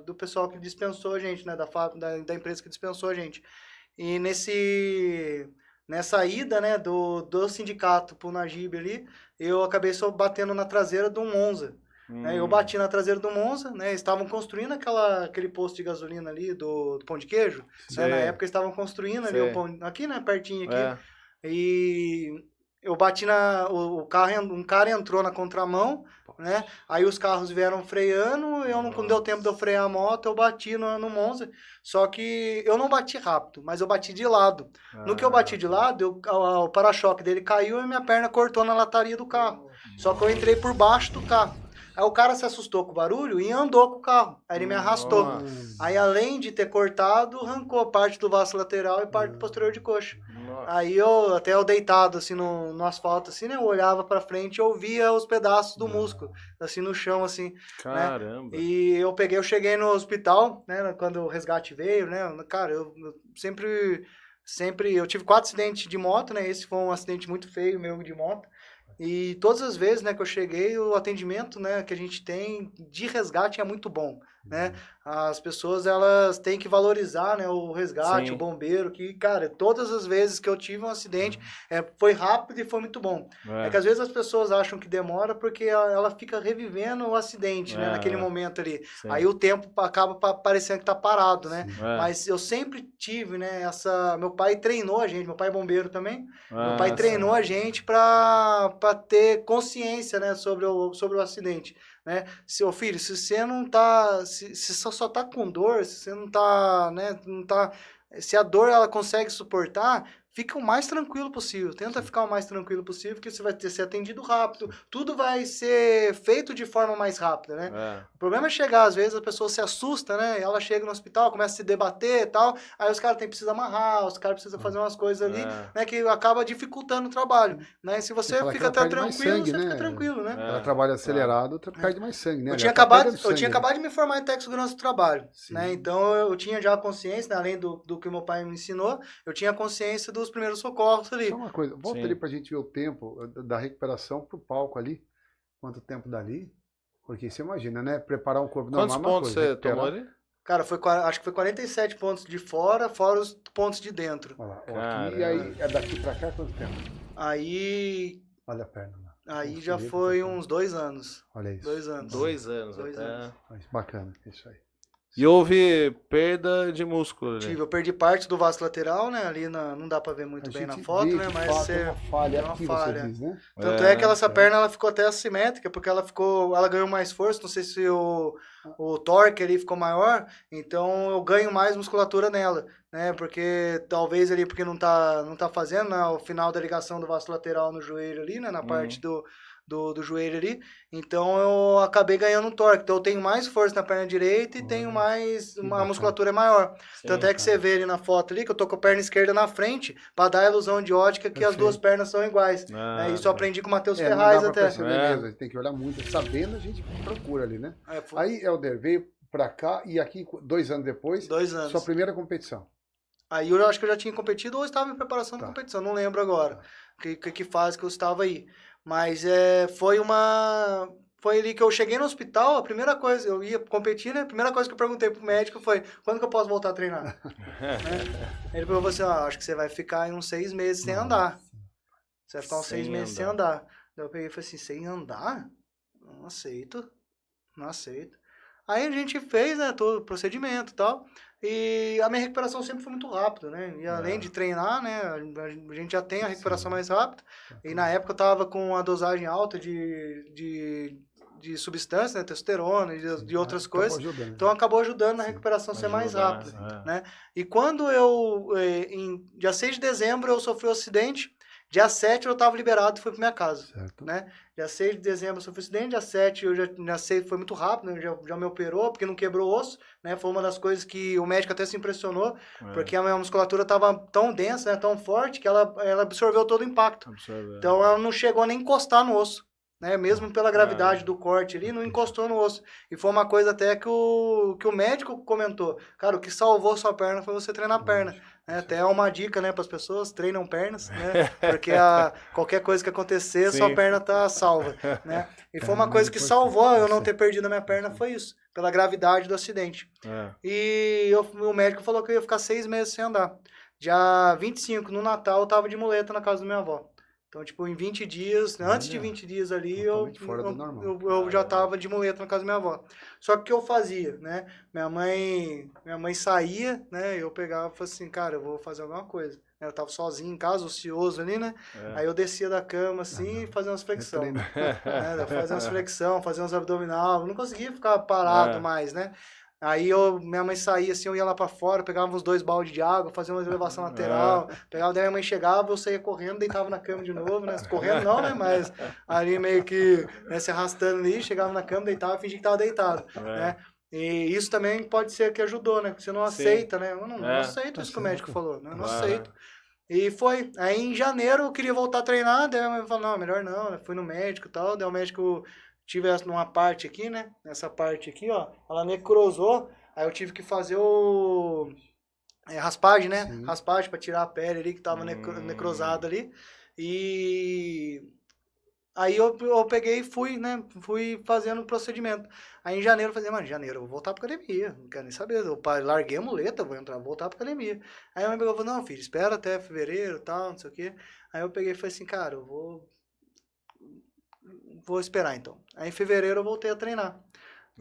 do pessoal que dispensou a gente, né? Da empresa que dispensou a gente. E nessa ida, né, do sindicato pro Najib ali, eu acabei só batendo na traseira do Monza. Né? Eu bati na traseira do Monza, né? Estavam construindo aquele posto de gasolina ali do Pão de Queijo. Né? Na época eles estavam construindo ali aqui, né, pertinho aqui. E eu bati um cara entrou na contramão, né? Aí os carros vieram freando, não deu tempo de eu frear a moto, eu bati no Monza. Só que eu não bati rápido, mas eu bati de lado. No que eu bati de lado, o para-choque dele caiu e minha perna cortou na lataria do carro. Só que eu entrei por baixo do carro. Aí o cara se assustou com o barulho e andou com o carro. Aí ele me arrastou. Aí além de ter cortado, arrancou parte do vasto lateral e parte do posterior de coxa. Aí eu deitado assim no asfalto, assim, né? Eu olhava pra frente e eu via os pedaços do músculo, assim, no chão, assim. Caramba! Né? E eu cheguei no hospital, né? Quando o resgate veio, né? Cara, eu sempre... Eu tive 4 acidentes de moto, né? Esse foi um acidente muito feio meu de moto. E todas as vezes, né, que eu cheguei, o atendimento, né, que a gente tem de resgate é muito bom. né? As pessoas, elas têm que valorizar, né, o resgate, Sim. o bombeiro, que, cara, todas as vezes que eu tive um acidente, foi rápido e foi muito bom. É que às vezes as pessoas acham que demora porque ela fica revivendo o acidente, né, naquele momento ali. Sim. Aí o tempo acaba parecendo que tá parado, né? É. Mas eu sempre tive, né, meu pai treinou a gente, meu pai é bombeiro também, meu Ah, pai treinou a gente para ter consciência, né, sobre o acidente, né? Seu filho, se você não tá, se só tá com dor, se você não tá, né, não tá, se a dor ela consegue suportar, fica o mais tranquilo possível. Tenta ficar o mais tranquilo possível, porque você vai ser atendido rápido. Tudo vai ser feito de forma mais rápida, né? O problema é chegar, às vezes a pessoa se assusta, né? Ela chega no hospital, começa a se debater e tal, aí os caras precisam amarrar, os caras precisam fazer umas coisas ali, né? Que acaba dificultando o trabalho, né? Se você fica até tranquilo, sangue, você né? fica tranquilo, né? Ela trabalha acelerado, perde mais sangue, né? Eu tinha acabado de me formar em técnico de segurança do trabalho, né? Então eu tinha já consciência, né? Além do que o meu pai me ensinou, eu tinha consciência dos primeiros socorros ali. Só uma coisa, volta ali pra gente ver o tempo da recuperação pro palco ali. Quanto tempo dali? Porque você imagina, né? Preparar um corpo normal. Quantos pontos você tomou ali? Cara, acho que foi 47 pontos de fora os pontos de dentro. Olha lá, aqui, aí é daqui pra cá quanto tempo? Aí... Olha a perna lá. Aí já foi uns 2 anos. Olha isso. 2 anos. 2 anos 2 até. anos. Bacana, isso aí. E houve perda de músculo ali. Eu perdi parte do vaso lateral, né? Ali não dá pra ver muito bem na foto, né? Mas uma falha uma aqui, falha. você diz, né? Tanto é que essa perna ela ficou até assimétrica, porque ela ganhou mais força, não sei se o torque ali ficou maior, então eu ganho mais musculatura nela, né? Porque talvez ali, porque não tá fazendo, né, o final da ligação do vaso lateral no joelho ali, né? Na parte do joelho ali, então eu acabei ganhando um torque, então eu tenho mais força na perna direita e tenho mais, a musculatura é maior. Sim, tanto é que você vê ali na foto ali, que eu tô com a perna esquerda na frente, para dar a ilusão de ótica que as duas pernas são iguais. Isso eu aprendi com o Matheus Ferraz até. Mesmo, a gente tem que olhar muito, sabendo a gente procura ali, né? Aí, Helder, veio pra cá e aqui 2 anos depois, 2 anos. Sua primeira competição. Aí eu acho que eu já tinha competido ou estava em preparação de competição, não lembro agora que fase que eu estava aí. Mas foi ali que eu cheguei no hospital, a primeira coisa, eu ia competir, né? A primeira coisa que eu perguntei pro médico foi, quando que eu posso voltar a treinar? Né? Ele falou assim, acho que você vai ficar em uns 6 meses sem andar. Você vai ficar uns 6 meses sem andar. Daí eu peguei e falei assim, sem andar? Não aceito. Aí a gente fez, né, todo o procedimento e tal. E a minha recuperação sempre foi muito rápida, né? E além de treinar, né, a gente já tem a recuperação mais rápida. E na época eu tava com a dosagem alta de substância, né, testosterona e de outras coisas. Então acabou ajudando na recuperação ser mais rápida, né? E quando em dia 6 de dezembro eu sofri um acidente, dia 7 eu tava liberado e fui pra minha casa, né? Dia 6 de dezembro eu sofri um acidente, dia 7 eu já sei, foi muito rápido, né? Já me operou, porque não quebrou o osso, né? Foi uma das coisas que o médico até se impressionou, porque a minha musculatura tava tão densa, né? Tão forte, que ela absorveu todo o impacto. Então ela não chegou a nem encostar no osso, né? Mesmo pela gravidade do corte ali, não encostou no osso. E foi uma coisa até que o médico comentou. Cara, o que salvou sua perna foi você treinar a perna. Até é uma dica, né, para as pessoas, treinam pernas, né? Porque qualquer coisa que acontecer, sua perna tá salva, né? E foi uma coisa que salvou eu não ter perdido a minha perna, foi isso, pela gravidade do acidente. E o médico falou que eu ia ficar 6 meses sem andar. Dia 25, no Natal, eu tava de muleta na casa da minha avó. Então, tipo, em 20 dias, antes de 20 dias ali, eu já tava de muleta na casa da minha avó. Só que o que eu fazia, né? Minha mãe saía, né? Eu pegava e falava assim, cara, eu vou fazer alguma coisa. Eu tava sozinho em casa, ocioso ali, né? Aí eu descia da cama, assim, e fazia umas flexão. Eu fazia umas flexão, fazia uns abdominal. Eu não conseguia ficar parado mais, né? Aí minha mãe saía assim, eu ia lá pra fora, pegava uns 2 baldes de água, fazia uma elevação lateral, pegava, daí minha mãe chegava, eu saía correndo, deitava na cama de novo, né? Correndo não, né? Mas ali meio que, né, se arrastando ali, chegava na cama, deitava, fingia que tava deitado, né? E isso também pode ser que ajudou, né? Porque você não aceita, né? Eu não aceito isso que o médico falou, né? Eu não aceito. E foi. Aí em janeiro eu queria voltar a treinar, daí a mãe falou, não, melhor não, né? Fui no médico e tal, daí o médico... Tive numa parte aqui, né? Nessa parte aqui, ó. Ela necrosou. Aí eu tive que fazer raspagem, né? Sim. Raspagem pra tirar a pele ali que tava necrosada ali. E Aí eu peguei e fui, né? Fui fazendo o procedimento. Aí em janeiro eu falei, mano, em janeiro eu vou voltar pra academia. Não quero nem saber. Eu larguei a muleta, vou voltar pra academia. Aí a minha amiga falou, não, filho, espera até fevereiro e tal, não sei o quê. Aí eu peguei e falei assim, cara, eu vou esperar então. Aí em fevereiro eu voltei a treinar.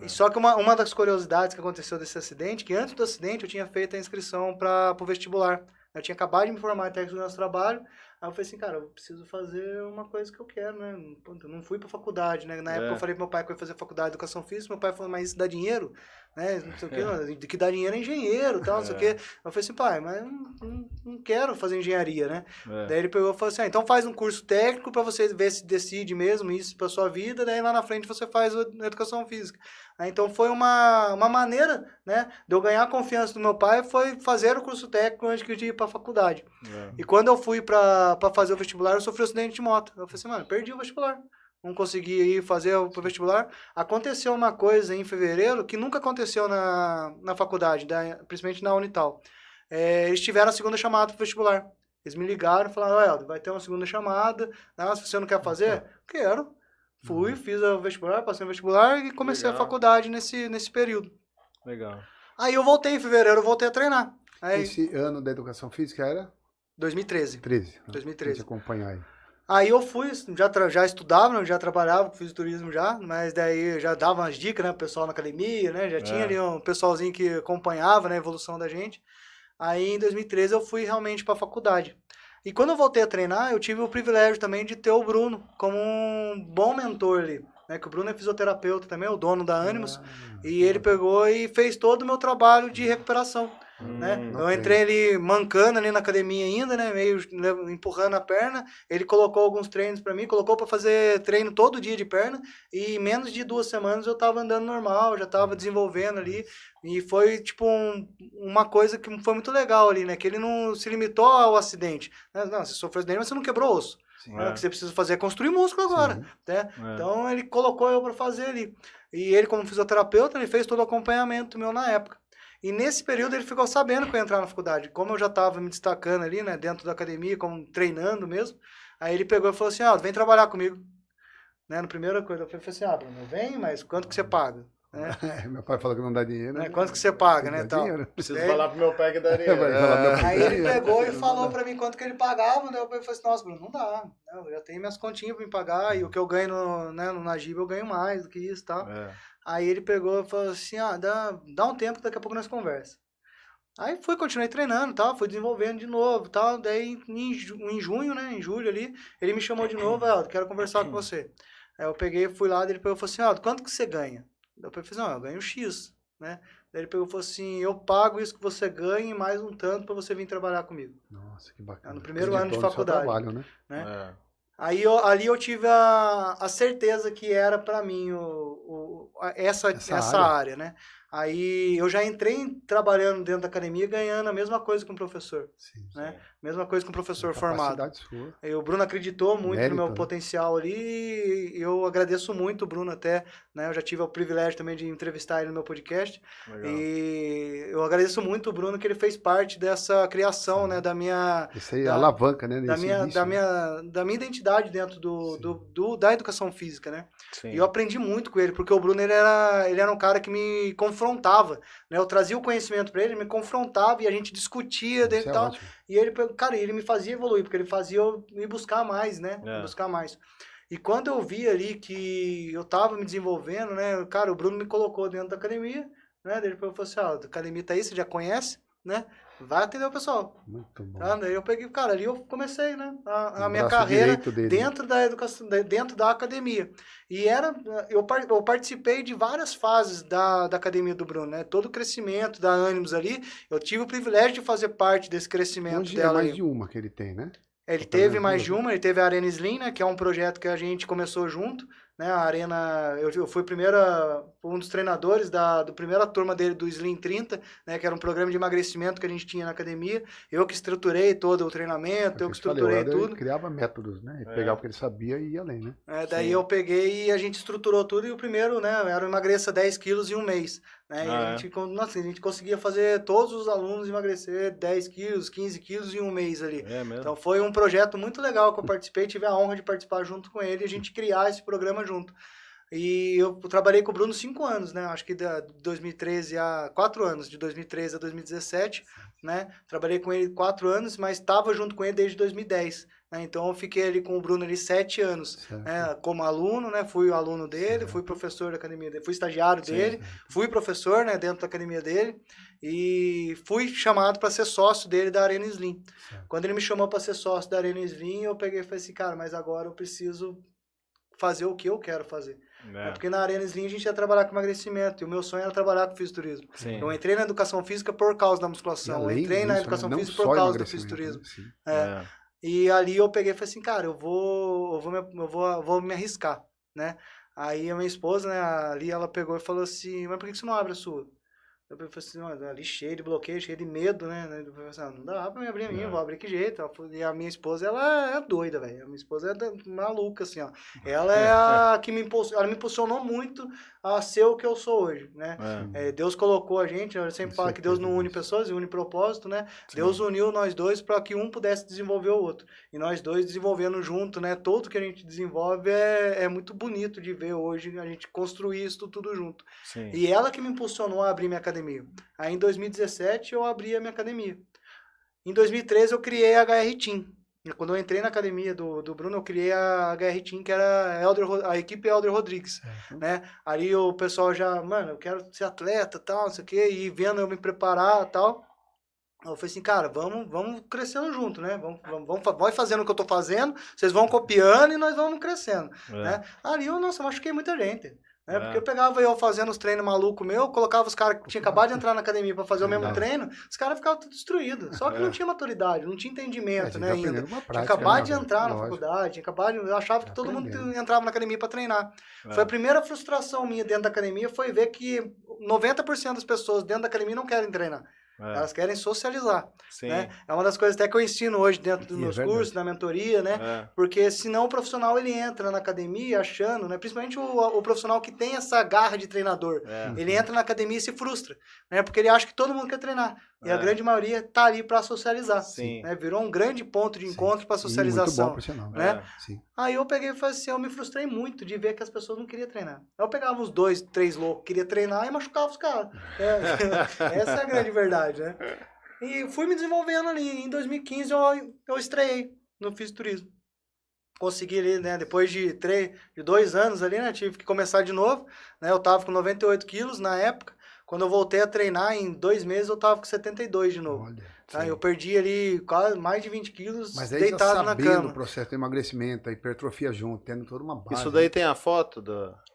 E só que uma das curiosidades que aconteceu desse acidente, que antes do acidente eu tinha feito a inscrição para o vestibular. Eu tinha acabado de me formar em técnico de trabalho. Aí eu falei assim, cara, eu preciso fazer uma coisa que eu quero, né? Eu não fui pra faculdade, né? Na época eu falei pro meu pai que eu ia fazer faculdade de educação física, meu pai falou, mas isso dá dinheiro? Né? Não sei o quê, de que dá dinheiro é engenheiro, tal, não sei o quê. Eu falei assim, pai, mas eu não quero fazer engenharia, né? Daí ele pegou e falou assim, então faz um curso técnico pra você ver se decide mesmo isso pra sua vida, daí lá na frente você faz a educação física. Então foi uma maneira, né, de eu ganhar a confiança do meu pai, foi fazer o curso técnico antes de ir para a faculdade. E quando eu fui para fazer o vestibular, eu sofri um acidente de moto. Eu falei assim, mano, perdi o vestibular. Não consegui ir fazer o vestibular. Aconteceu uma coisa em fevereiro que nunca aconteceu na faculdade, principalmente na Unital. Eles tiveram a segunda chamada para o vestibular. Eles me ligaram e falaram, Helder, vai ter uma segunda chamada. Se você não quer fazer? Quero. Fui, fiz o vestibular, passei no vestibular e comecei a faculdade nesse período. Legal. Aí eu voltei em fevereiro, eu voltei a treinar. Aí, esse ano da educação física era? 2013. 2013. Acompanhar aí. Aí eu fui, já estudava, já trabalhava com fisiculturismo já, mas daí já dava umas dicas, né, pro pessoal na academia, né, já tinha ali um pessoalzinho que acompanhava, né, a evolução da gente. Aí em 2013 eu fui realmente pra faculdade. E quando eu voltei a treinar, eu tive o privilégio também de ter o Bruno como um bom mentor ali, né? Que o Bruno é fisioterapeuta também, o dono da Animus, e ele pegou e fez todo o meu trabalho de recuperação, né? Eu entrei ali mancando ali na academia ainda, né? Meio empurrando a perna, ele colocou alguns treinos para mim, colocou para fazer treino todo dia de perna, e em menos de 2 semanas eu tava andando normal, já tava desenvolvendo ali, e foi tipo uma coisa que foi muito legal ali, né? Que ele não se limitou ao acidente. Não, você sofreu acidente, mas você não quebrou osso. O que você precisa fazer é construir músculo agora, né? Então ele colocou eu para fazer ali. E ele, como fisioterapeuta, ele fez todo o acompanhamento meu na época. E nesse período ele ficou sabendo que eu ia entrar na faculdade. Como eu já estava me destacando ali, né, dentro da academia, como treinando mesmo, aí ele pegou e falou assim, vem trabalhar comigo. Né, no primeira coisa, eu falei assim, Bruno, vem, mas quanto que você paga? Meu pai falou que não dá dinheiro. Né? Quanto que você paga, né? Tal. Preciso falar pro meu pai que daria. Aí ele pegou e falou pra mim quanto que ele pagava, né? Eu falei assim, nossa, Bruno, não dá. Eu já tenho minhas continhas pra me pagar, e o que eu ganho no Najib eu ganho mais do que isso e tal. Aí ele pegou e falou assim, dá um tempo, daqui a pouco nós conversa. Aí continuei treinando, tal, fui desenvolvendo de novo, tal. Daí em junho, né, em julho ali, ele me chamou de novo, quero conversar com você. Aí eu peguei, fui lá, ele pegou e falou assim, quanto que você ganha? Eu falei, eu ganho X, né? Daí ele pegou e falou assim, eu pago isso que você ganha e mais um tanto para você vir trabalhar comigo. Nossa, que bacana. No primeiro ano de faculdade. Trabalho, né? Aí ali eu tive a certeza que era para mim essa área, né? Aí eu já entrei trabalhando dentro da academia ganhando a mesma coisa que um professor. Sim, né? Mesma coisa que um professor formado. Sua. E o Bruno acreditou muito Mérito, no meu potencial ali e eu agradeço muito o Bruno até, né? Eu já tive o privilégio também de entrevistar ele no meu podcast. Legal. E eu agradeço muito o Bruno que ele fez parte dessa criação, né? Da minha... Isso aí é alavanca, né? Da minha identidade dentro da educação física, né? Sim. E eu aprendi muito com ele, porque o Bruno ele era um cara que me confrontava, né? Eu trazia o conhecimento para ele me confrontava e a gente discutia dentro e tal. Ótimo. E ele me fazia evoluir, porque ele fazia eu me buscar mais, né? Buscar mais. E quando eu vi ali que eu tava me desenvolvendo, né? Cara, o Bruno me colocou dentro da academia, né? Ele falou assim, a academia tá aí, você já conhece, né? Vai atender o pessoal. Muito bom. Daí eu peguei, cara, ali eu comecei, né? A minha carreira dentro da educação, dentro da academia. E eu participei de várias fases da academia do Bruno, né? Todo o crescimento da Animus ali, eu tive o privilégio de fazer parte desse crescimento hoje dela. É mais de uma que ele tem, né? Ele teve mais de uma, ele teve a Arena Slim, né? Que é um projeto que a gente começou junto. Né, a Arena, eu fui um dos treinadores da primeira turma dele do Slim 30, né, que era um programa de emagrecimento que a gente tinha na academia. Eu que estruturei todo o treinamento, eu que estruturei tudo. Ele criava métodos, né? Ele pegava o que ele sabia e ia além, né? Daí eu peguei e a gente estruturou tudo e o primeiro, né, era emagreça 10 quilos em um mês. né? E a gente conseguia fazer todos os alunos emagrecer 10 quilos, 15 quilos em um mês ali. Então foi um projeto muito legal que eu participei, tive a honra de participar junto com ele e a gente criar esse programa junto. E eu trabalhei com o Bruno 5 anos, né? Acho que de 2013 a 4 anos, de 2013 a 2017, né? Trabalhei com ele 4 anos, mas estava junto com ele desde 2010. Né? Então eu fiquei ali com o Bruno ali 7 anos, né? Como aluno, né? Fui aluno dele, fui professor da academia dele, fui estagiário dele, fui professor, né? Dentro da academia dele e fui chamado para ser sócio dele da Arena Slim. Quando ele me chamou para ser sócio da Arena Slim, eu peguei e falei assim, cara, mas agora eu preciso fazer o que eu quero fazer. Porque na Arena Slim a gente ia trabalhar com emagrecimento, e o meu sonho era trabalhar com fisiculturismo. Eu entrei na educação física por causa da musculação, eu entrei na educação física por causa do fisiculturismo. E ali eu peguei e falei assim, cara, eu vou me arriscar, né? Aí a minha esposa, né, ali ela pegou e falou assim, mas por que você não abre a sua? Eu falei assim, ali cheio de bloqueio, cheio de medo, né? Eu falei assim, não dá pra me abrir a minha, vou abrir que jeito. E a minha esposa, ela é doida, velho. A minha esposa é maluca, assim, ó. Ela é a que ela me impulsionou muito a ser o que eu sou hoje, né? Deus colocou a gente, eu sempre falo que Deus não une pessoas, une propósito, né? Deus uniu nós dois para que um pudesse desenvolver o outro. E nós dois desenvolvendo junto, né? Tudo que a gente desenvolve é muito bonito de ver hoje, a gente construir isso tudo junto. E ela que me impulsionou a abrir minha academia. Aí em 2017 eu abri a minha academia. Em 2013 eu criei a HR Team. Quando eu entrei na academia do Bruno, eu criei a HR Team, que era a equipe Elder Rodrigues, né? Ali o pessoal já, mano, eu quero ser atleta, tal, não sei o quê, e vendo eu me preparar, tal. Eu falei assim, cara, vamos crescendo junto, né? Vai fazendo o que eu tô fazendo, vocês vão copiando e nós vamos crescendo, né? Ali eu machuquei muita gente. Porque eu pegava eu fazendo os treinos malucos meu, colocava os caras que tinham acabado de entrar na academia para fazer o mesmo treino, os caras ficavam tudo destruídos. Só que não tinha maturidade, não tinha entendimento, né, ainda. Tinha acabado de entrar na faculdade, eu achava que todo mundo entrava na academia para treinar. Foi a primeira frustração minha dentro da academia, foi ver que 90% das pessoas dentro da academia não querem treinar. Elas querem socializar, né? É uma das coisas até que eu ensino hoje dentro dos meus cursos, na mentoria, né? Porque senão o profissional ele entra na academia achando, né? Principalmente o profissional que tem essa garra de treinador, ele entra na academia e se frustra, né? Porque ele acha que todo mundo quer treinar. E a grande maioria tá ali para socializar, né? Virou um grande ponto de encontro para socialização, muito bom, por sinal, né? Aí eu peguei e falei assim, eu me frustrei muito de ver que as pessoas não queriam treinar. Eu pegava uns 2, 3 loucos que queriam treinar e machucava os caras. Essa é a grande verdade, né? E fui me desenvolvendo ali. Em 2015 eu estreiei no fisiculturismo. Consegui ali, né? Depois de 2 anos ali, né? Tive que começar de novo, né? Eu tava com 98 quilos na época. Quando eu voltei a treinar, em 2 meses eu tava com 72 de novo. Olha, tá? Eu perdi ali quase mais de 20 quilos deitado na cama. O processo de emagrecimento, a hipertrofia junto, tendo toda uma base. Isso daí tem a foto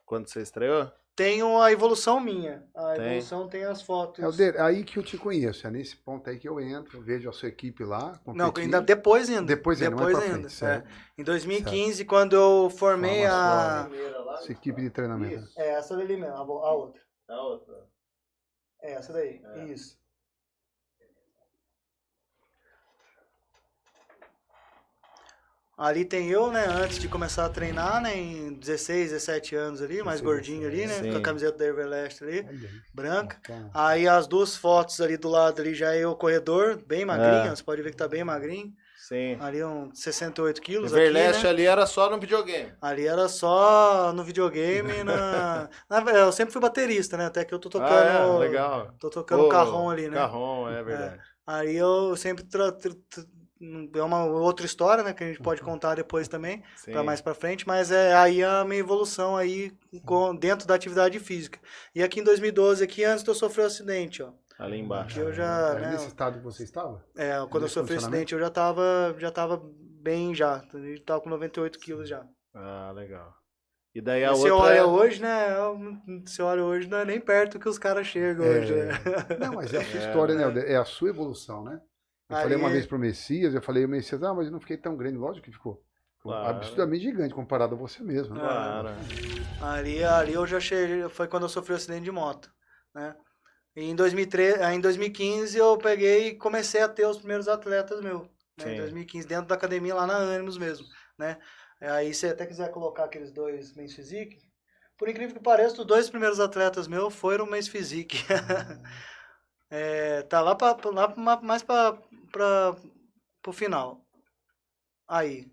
quando você estreou? Tenho a evolução minha. Evolução tem as fotos. Aí que eu te conheço. É nesse ponto aí que eu entro, vejo a sua equipe lá. Não, ainda depois ainda. Depois ainda. Em 2015, quando eu formei a essa equipe de treinamento. Isso. Essa dali mesmo, a outra. A outra. Essa daí, isso. Ali tem eu, né, antes de começar a treinar, né, em 16, 17 anos ali, mais gordinho ali, né, com a camiseta da Everlast ali, branca. Aí as 2 fotos ali do lado ali já é o corredor, bem magrinho, você pode ver que tá bem magrinho. Sim. Ali uns 68 quilos. Everlast aqui, né? ali era só no videogame. Ali era só no videogame. Eu sempre fui baterista, né? Até que eu tô tocando. Legal. Tô tocando carrom ali, né? Carrom, é verdade. Aí eu sempre. É uma outra história, né? Que a gente pode contar depois também, para mais para frente. Mas aí a minha evolução aí dentro da atividade física. E aqui em 2012, antes de eu sofrer um acidente, ó. Ali embaixo. Eu já, né, nesse estado que você estava? Quando eu sofri o acidente eu já tava bem já. Eu tava com 98 quilos já. Ah, legal. E daí a outra... Você olha hoje, não é nem perto que os caras chegam hoje. Né? Não, mas é a sua história, né? É a sua evolução, né? Eu falei uma vez pro Messias, o Messias, mas eu não fiquei tão grande. Lógico que ficou. Claro. Absurdamente gigante comparado a você mesmo. Né? Claro. Ali eu já cheguei, foi quando eu sofri o acidente de moto, né? E em 2015 eu peguei e comecei a ter os primeiros atletas meus. Né? Em 2015, dentro da academia lá na Animus mesmo, né? Aí se até quiser colocar aqueles 2 Men's Physique, Por incrível que pareça, os 2 primeiros atletas meus foram Mês Physique. Tá lá mais para o final. Aí.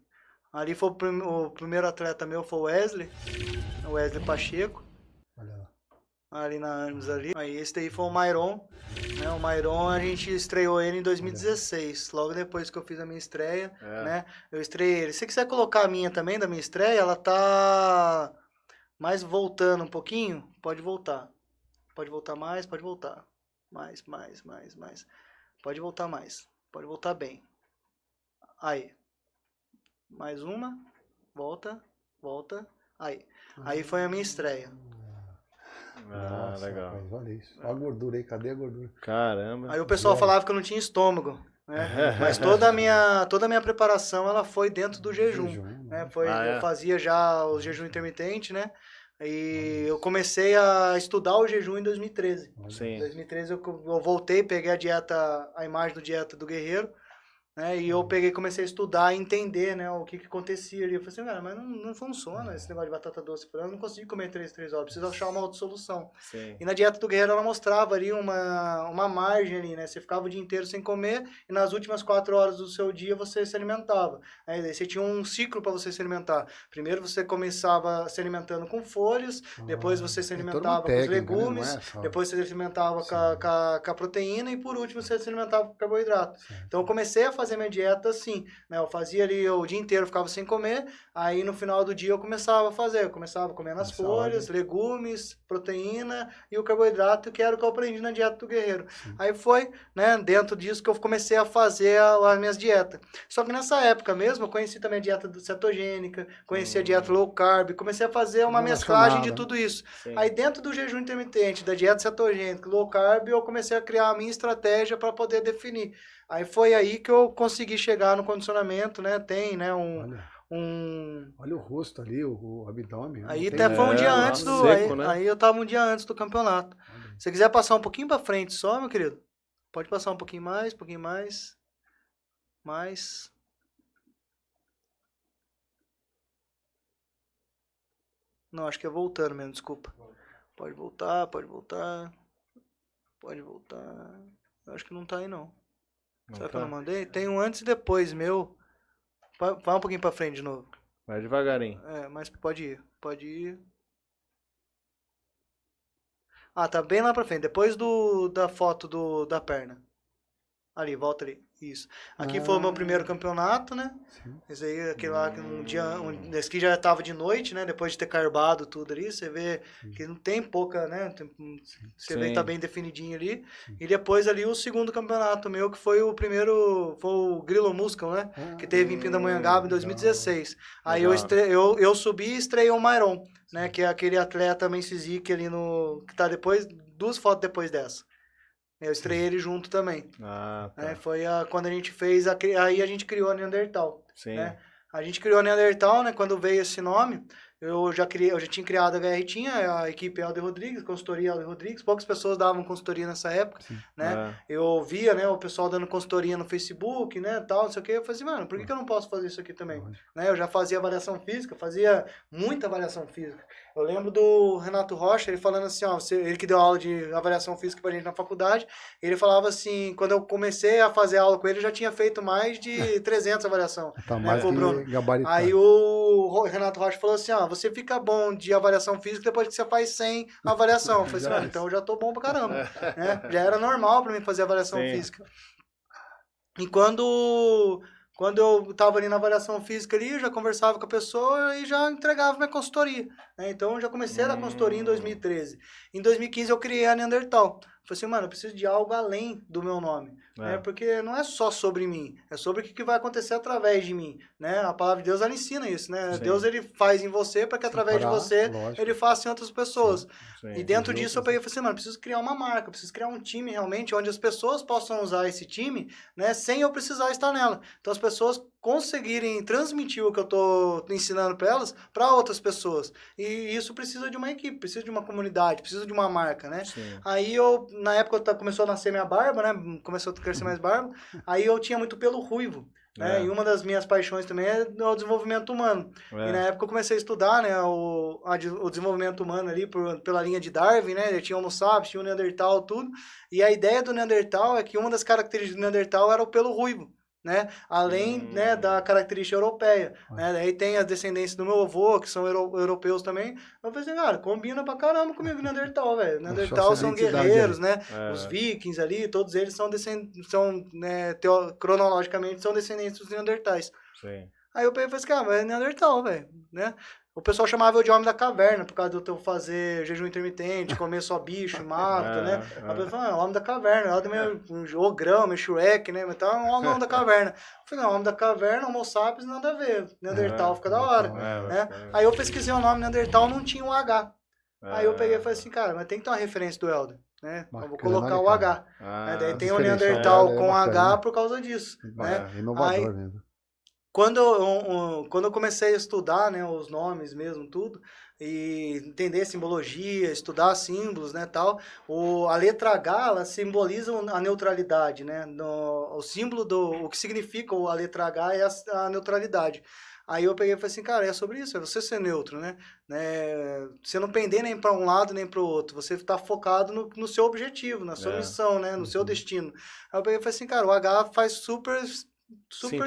Ali foi o primeiro atleta meu, foi o Wesley Pacheco. Olha lá. Ali na Hermes ali. Aí esse daí foi o Mairon. Né? O Mairon a gente estreou ele em 2016. Logo depois que eu fiz a minha estreia, né? Eu estreiei ele. Se você quiser colocar a minha também, da minha estreia, ela tá mais voltando um pouquinho, pode voltar. Pode voltar mais, pode voltar. Mais. Pode voltar mais. Pode voltar bem. Aí. Mais uma. Volta. Aí. Aí foi a minha estreia. Nossa, legal. Rapaz, olha isso. Olha a gordura aí, cadê a gordura? Caramba. Aí o pessoal falava que eu não tinha estômago. Né? Mas toda a minha preparação ela foi dentro do jejum. Né? Eu fazia já o jejum intermitente, né? E eu comecei a estudar o jejum em 2013. Sim. Em 2013 eu voltei, peguei a imagem do dieta do guerreiro, né? E eu comecei a estudar e entender, né, o que acontecia ali. Eu falei assim, cara, mas não funciona esse negócio de batata doce. Eu não consigo comer 3 horas, preciso achar uma outra solução. Sim. E na dieta do guerreiro ela mostrava ali uma margem ali, né? Você ficava o dia inteiro sem comer e nas últimas 4 horas do seu dia você se alimentava. Aí você tinha um ciclo para você se alimentar. Primeiro você começava se alimentando com folhas, depois você se alimentava com os legumes, né? Depois você se alimentava com a proteína e por último você se alimentava com carboidrato. Então eu comecei a fazer minha dieta assim, né? Eu fazia ali o dia inteiro, ficava sem comer, aí no final do dia eu começava comendo as folhas, legumes, proteína e o carboidrato, que era o que eu aprendi na dieta do guerreiro. Sim. Aí foi, né, dentro disso que eu comecei a fazer as minhas dietas. Só que nessa época mesmo, eu conheci também a dieta cetogênica, conheci a dieta low carb, comecei a fazer uma mesclagem de tudo isso. Sim. Aí dentro do jejum intermitente, da dieta cetogênica, low carb, eu comecei a criar a minha estratégia para poder definir. Aí foi aí que eu consegui chegar no condicionamento, né? Tem, né, Olha o rosto ali, o abdômen. Aí até foi um dia antes do... Seco, né? Aí eu tava um dia antes do campeonato. Se você quiser passar um pouquinho pra frente só, meu querido, pode passar um pouquinho mais. Não, acho que é voltando mesmo, desculpa. Pode voltar. Eu acho que não tá aí, não. Será que eu não mandei? Tem um antes e depois, meu. Vai um pouquinho pra frente de novo. Vai devagarinho. Mas pode ir. Ah, tá bem lá pra frente. Depois da foto da perna. Ali, volta ali. Isso. Aqui foi o meu primeiro campeonato, né? Sim. Esse aí, aquele lá, esse aqui já tava de noite, né? Depois de ter carbado tudo ali, você vê que não tem pouca, né? Você vê que tá bem definidinho ali. Sim. E depois ali o segundo campeonato meu, que foi o primeiro, foi o Grilo Muscle, né? Que teve em Pindamonhangaba em 2016. Aí eu subi e estreiei o Mairon, né? Que é aquele atleta Mensizic ali que tá depois, 2 fotos depois dessa. Eu estreiei ele junto também. Tá. Foi quando a gente fez, aí a gente criou a Neandertal. Sim. Né? A gente criou a Neandertal, né? Quando veio esse nome, eu já tinha criado a HR, tinha a equipe Helder Rodrigues, consultoria Helder Rodrigues, poucas pessoas davam consultoria nessa época, né? Eu via, né, o pessoal dando consultoria no Facebook, né, tal, não sei o que, eu falei assim, mano, por que eu não posso fazer isso aqui também? Né? Eu já fazia avaliação física, fazia muita avaliação física. Eu lembro do Renato Rocha, ele falando assim, ó, ele que deu aula de avaliação física pra gente na faculdade, ele falava assim, quando eu comecei a fazer aula com ele, eu já tinha feito mais de 300 avaliação. Tá, né, mais gabaritado. Aí o Renato Rocha falou assim, ó, você fica bom de avaliação física depois que você faz 100 avaliação. Eu falei assim, então eu já tô bom pra caramba. Né? Já era normal pra mim fazer avaliação física. E quando eu tava ali na avaliação física ali, eu já conversava com a pessoa e já entregava minha consultoria. Né? Então eu já comecei a dar consultoria em 2013. Em 2015 eu criei a Neandertal. Falei assim, mano, eu preciso de algo além do meu nome. Né? Porque não é só sobre mim, é sobre o que vai acontecer através de mim. Né? A palavra de Deus, ela ensina isso. Né? Deus, ele faz em você para que através de você, ele faça em outras pessoas. Sim. E dentro disso eu peguei e falei assim, mano, eu preciso criar uma marca, eu preciso criar um time realmente onde as pessoas possam usar esse time, né, sem eu precisar estar nela. Então as pessoas conseguirem transmitir o que eu estou ensinando para elas para outras pessoas. E isso precisa de uma equipe, precisa de uma comunidade, precisa de uma marca, né? Sim. Aí na época começou a nascer minha barba, né? Começou a crescer mais barba. Aí eu tinha muito pelo ruivo. né? E uma das minhas paixões também é o desenvolvimento humano. E na época eu comecei a estudar, né, o desenvolvimento humano ali pela linha de Darwin, né? Ele tinha Homo sapiens, tinha o Neandertal, tudo. E a ideia do Neandertal é que uma das características do Neandertal era o pelo ruivo, né? Além, né, da característica europeia, né? Daí tem a descendência do meu avô, que são europeus também. Eu falei assim, cara, combina pra caramba comigo o Neandertal, velho. Neandertal são guerreiros, né? Os vikings ali, todos eles são né, cronologicamente são descendentes dos Neandertais. Sim. Aí eu peguei e falei assim, cara, mas é Neandertal, velho, né? O pessoal chamava eu de homem da caverna, por causa de eu fazer jejum intermitente, comer só bicho, mato, né? Aí eu falei, homem da caverna, eu meio ogrão, meio Shrek, né? Então, homem da caverna. Eu falei, não, homem da caverna, Homo sapiens, nada a ver. Neandertal fica da hora, né? Aí eu pesquisei o nome Neandertal, não tinha um H. Aí eu peguei e falei assim, cara, mas tem que ter uma referência do Elder, né? Eu vou colocar o H. Daí tem o Neandertal com H por causa disso, né? Inovador mesmo. Quando eu comecei a estudar, né, os nomes mesmo, tudo, e entender simbologia, estudar símbolos, né, tal, a letra H, ela simboliza a neutralidade, né, o símbolo o que significa a letra H é a neutralidade. Aí eu peguei e falei assim, cara, é sobre isso, é você ser neutro, né, você não pender nem para um lado nem para o outro, você tá focado no seu objetivo, na sua missão, né, no seu destino. Aí eu peguei e falei assim, cara, o H faz super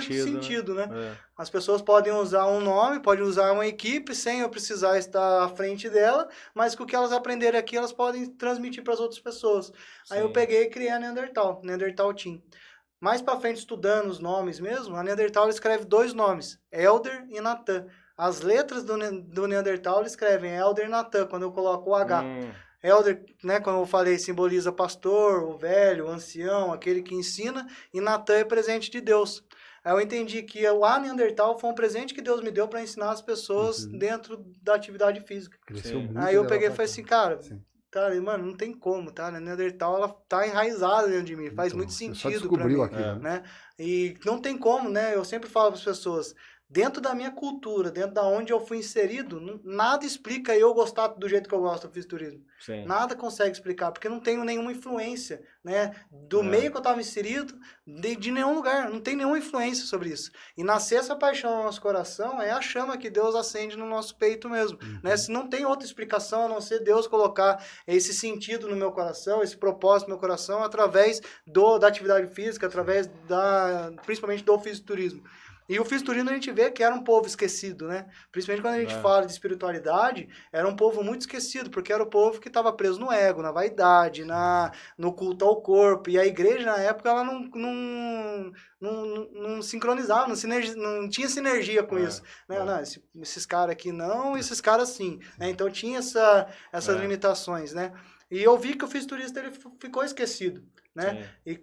sentido, né? As pessoas podem usar um nome, podem usar uma equipe sem eu precisar estar à frente dela, mas com o que elas aprenderem aqui, elas podem transmitir para as outras pessoas. Aí eu peguei e criei a Neandertal Team. Mais para frente, estudando os nomes mesmo, a Neandertal escreve 2 nomes, Elder e Natan. As letras do Neandertal escrevem Elder e Natan, quando eu coloco o H. Elder, né, como eu falei, simboliza pastor, o velho, o ancião, aquele que ensina, e Natan é presente de Deus. Aí eu entendi que o Neandertal foi um presente que Deus me deu para ensinar as pessoas dentro da atividade física. Aí eu peguei e falei assim, cara, mano, não tem como, tá? A Neandertal, ela tá enraizada dentro de mim, faz muito sentido para mim, né? E não tem como, né? Eu sempre falo para as pessoas, dentro da minha cultura, dentro da onde eu fui inserido, nada explica eu gostar do jeito que eu gosto do fisiculturismo. Nada consegue explicar, porque não tenho nenhuma influência, né? Do meio que eu estava inserido, de nenhum lugar, não tem nenhuma influência sobre isso. E nascer essa paixão no nosso coração é a chama que Deus acende no nosso peito mesmo, né? Se não tem outra explicação a não ser Deus colocar esse sentido no meu coração, esse propósito no meu coração, através da atividade física, através principalmente do fisiculturismo. E o fisiculturismo a gente vê que era um povo esquecido, né? Principalmente quando a gente fala de espiritualidade, era um povo muito esquecido, porque era o povo que estava preso no ego, na vaidade, no culto ao corpo. E a igreja, na época, ela não sincronizava, não tinha sinergia com isso. Né? Não, esses caras aqui não, esses caras sim. Né? Então tinha essas limitações, né? E eu vi que o fisiculturista ele ficou esquecido, né? E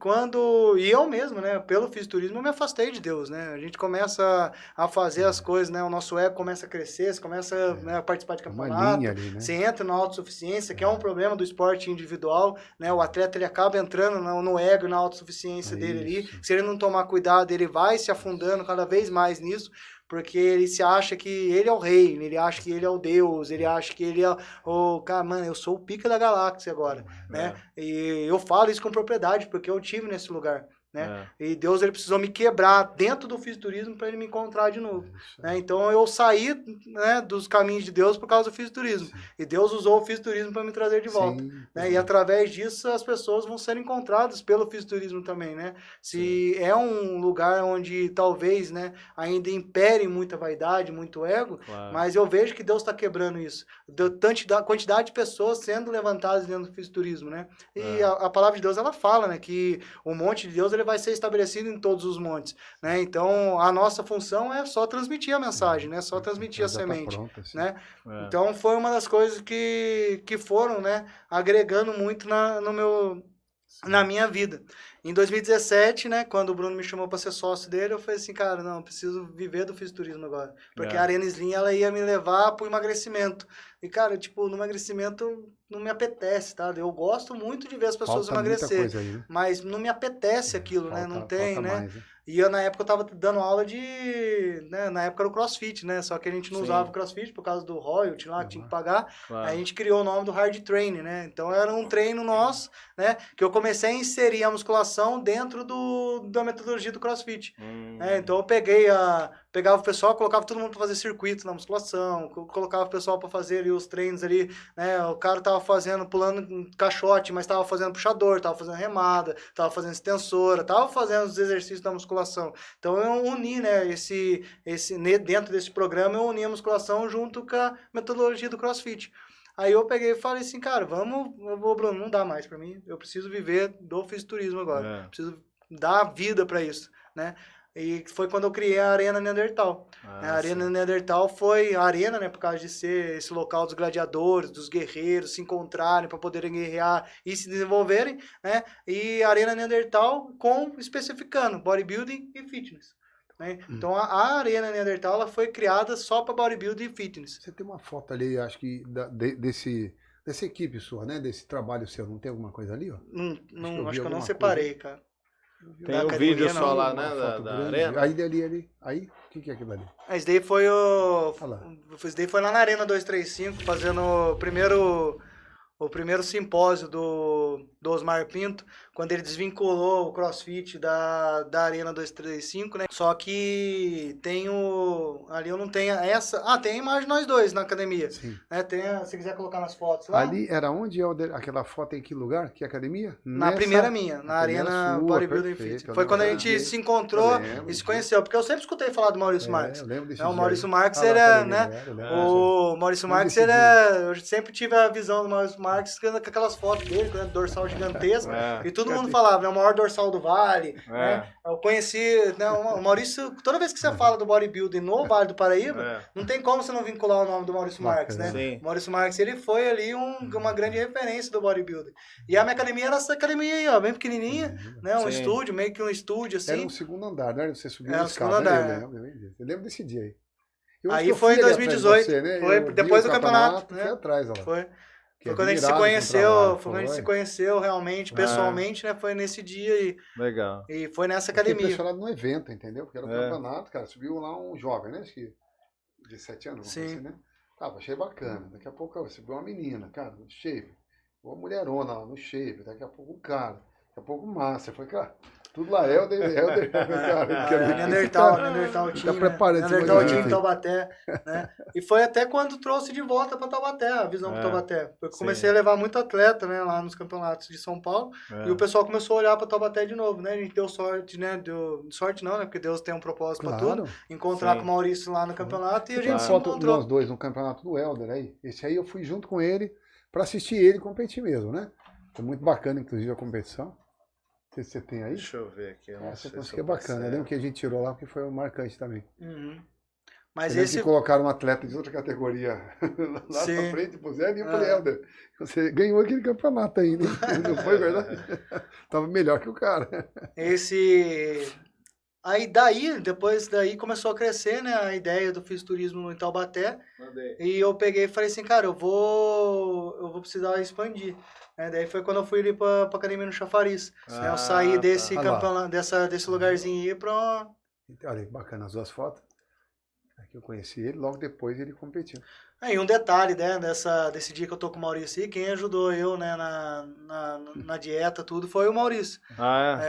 eu mesmo, né, pelo fisiculturismo, eu me afastei de Deus, né? A gente começa a fazer as coisas, né? O nosso ego começa a crescer, você começa a participar de campeonato, ali, né? Você entra na autossuficiência, que é um problema do esporte individual, né? O atleta ele acaba entrando no ego e na autossuficiência dele ali. Se ele não tomar cuidado, ele vai se afundando cada vez mais nisso. Porque ele se acha que ele é o rei, ele acha que ele é o Deus, ele acha que ele é o... Cara, mano, eu sou o pica da galáxia agora, né? E eu falo isso com propriedade, porque eu tive nesse lugar, né? E Deus, ele precisou me quebrar dentro do fisiculturismo para ele me encontrar de novo, né? Então, eu saí, né, dos caminhos de Deus por causa do fisiculturismo. E Deus usou o fisiculturismo para me trazer de volta, né? E através disso, as pessoas vão ser encontradas pelo fisiculturismo também, né? Se é um lugar onde talvez, né, ainda impere muita vaidade, muito ego, mas eu vejo que Deus está quebrando isso. A quantidade de pessoas sendo levantadas dentro do fisiculturismo, né? E a palavra de Deus, ela fala, né, que o monte de Deus, ele vai ser estabelecido em todos os montes, né? Então, a nossa função é só transmitir a mensagem, né? Só transmitir a semente, né? Então, foi uma das coisas que foram, né, agregando muito na minha vida. Em 2017, né, quando o Bruno me chamou para ser sócio dele, eu falei assim, cara, não, eu preciso viver do fisiculturismo agora. Porque a Arena Slim, ela ia me levar para o emagrecimento, E, cara, tipo, no emagrecimento não me apetece, tá? Eu gosto muito de ver as pessoas Falta muita emagrecer. coisa aí, né? Mas não me apetece aquilo, né? Não tem, falta né? mais, né? E eu, na época, eu tava dando aula de... Né? Na época era o CrossFit, né? Só que a gente não Sim. usava o CrossFit por causa do royalty lá, que tinha que pagar. Claro. Aí a gente criou o nome do Hard Training, né? Então era um treino nosso, né? Que eu comecei a inserir a musculação dentro da metodologia do CrossFit. Então eu pegava o pessoal, colocava todo mundo para fazer circuito na musculação, colocava o pessoal para fazer ali os treinos ali, né? O cara tava pulando um caixote, mas tava fazendo puxador, tava fazendo remada, tava fazendo extensora, tava fazendo os exercícios da musculação. Então eu uni, né, dentro desse programa eu uni a musculação junto com a metodologia do CrossFit. Aí eu peguei e falei assim, cara, Bruno, não dá mais para mim, eu preciso viver do fisiculturismo agora, preciso dar vida para isso, né? E foi quando eu criei a Arena Neandertal. A Arena Neandertal foi a arena, né, por causa de ser esse local dos gladiadores, dos guerreiros se encontrarem para poderem guerrear e se desenvolverem, né? E a Arena Neandertal especificando bodybuilding e fitness. Né? Então a Arena Neandertal ela foi criada só para bodybuilding e fitness. Você tem uma foto ali, acho que dessa equipe sua, né? Desse trabalho seu, não tem alguma coisa ali, ó? Acho que eu não separei, cara. Tem um vídeo só lá, né, da Arena. Aí, o que é aquilo ali? Esse daí foi Esse daí foi lá na Arena 235, fazendo o primeiro simpósio do Osmar Pinto, quando ele desvinculou o CrossFit da Arena 235, né? Só que ali eu não tenho essa... tem a imagem de nós dois na academia. Sim. Né? Se quiser colocar nas fotos lá. Ali era onde aquela foto em que lugar? Que academia? Na primeira minha, na Arena Bodybuilding Fitness. Foi quando a gente se encontrou e se conheceu, porque eu sempre escutei falar do Maurício Marques. Eu lembro desse O Maurício Marques era, né? O Maurício Marques eu sempre tive a visão do Maurício Marques com aquelas fotos dele, com dorsal gigantesco, e todo mundo falava, né, o maior dorsal do Vale, né? Eu conheci, né, o Maurício, toda vez que você fala do bodybuilding no Vale do Paraíba, não tem como você não vincular o nome do Maurício Marques, né? Sim. O Maurício Marques, ele foi ali uma grande referência do bodybuilding. E a minha academia era essa academia aí, ó, bem pequenininha, né, um estúdio, meio que um estúdio, assim. Era um segundo andar, né? Você subiu no segundo andar. Eu lembro desse dia aí. Aí foi em 2018, você, né? foi depois do campeonato, né? Foi atrás, ó. Foi quando a gente se conheceu, foi quando a gente se conheceu realmente, pessoalmente, né? Foi nesse dia aí. Legal. E foi nessa Eu fiquei academia. impressionado no evento, entendeu? Porque era um campeonato, cara. Subiu lá um jovem, né? Acho que de 7 anos, Sim. assim, né? Achei bacana. Daqui a pouco subiu uma menina, cara, no shape. Uma mulherona lá no shape. Daqui a pouco um cara. Daqui a pouco o Márcia. Foi, cara, tudo lá, Helder, cara. Neandertal Team, Neandertal Team Taubaté, né? E foi até quando trouxe de volta para Taubaté, a visão para Taubaté. Eu comecei a levar muito atleta, né, lá nos campeonatos de São Paulo, e o pessoal começou a olhar para Taubaté de novo, né? A gente deu sorte, né? Sorte não, né? Porque Deus tem um propósito para tudo. Encontrar com o Maurício lá no campeonato e a gente se encontrou. Nós dois no campeonato do Helder aí. Esse aí eu fui junto com ele para assistir ele competir mesmo, né? Foi muito bacana, inclusive, a competição. Não sei se você tem aí. Deixa eu ver aqui. Essa é bacana. Eu lembro que a gente tirou lá porque foi marcante também. Mas esse que colocaram um atleta de outra categoria lá na frente, puseram e eu falei, Helder, você ganhou aquele campeonato aí, né? Não foi verdade? Tava melhor que o cara. Aí depois daí começou a crescer, né, a ideia do fisiculturismo em Taubaté. E eu peguei e falei assim, cara, eu vou precisar expandir. Daí foi quando eu fui ali pra academia no Chafariz. Eu saí desse campeonato, desse lugarzinho aí pra... Olha que bacana as duas fotos. Aqui eu conheci ele, logo depois ele competiu. E um detalhe, né, desse dia que eu tô com o Maurício aí, quem ajudou eu, né, na dieta, tudo, foi o Maurício.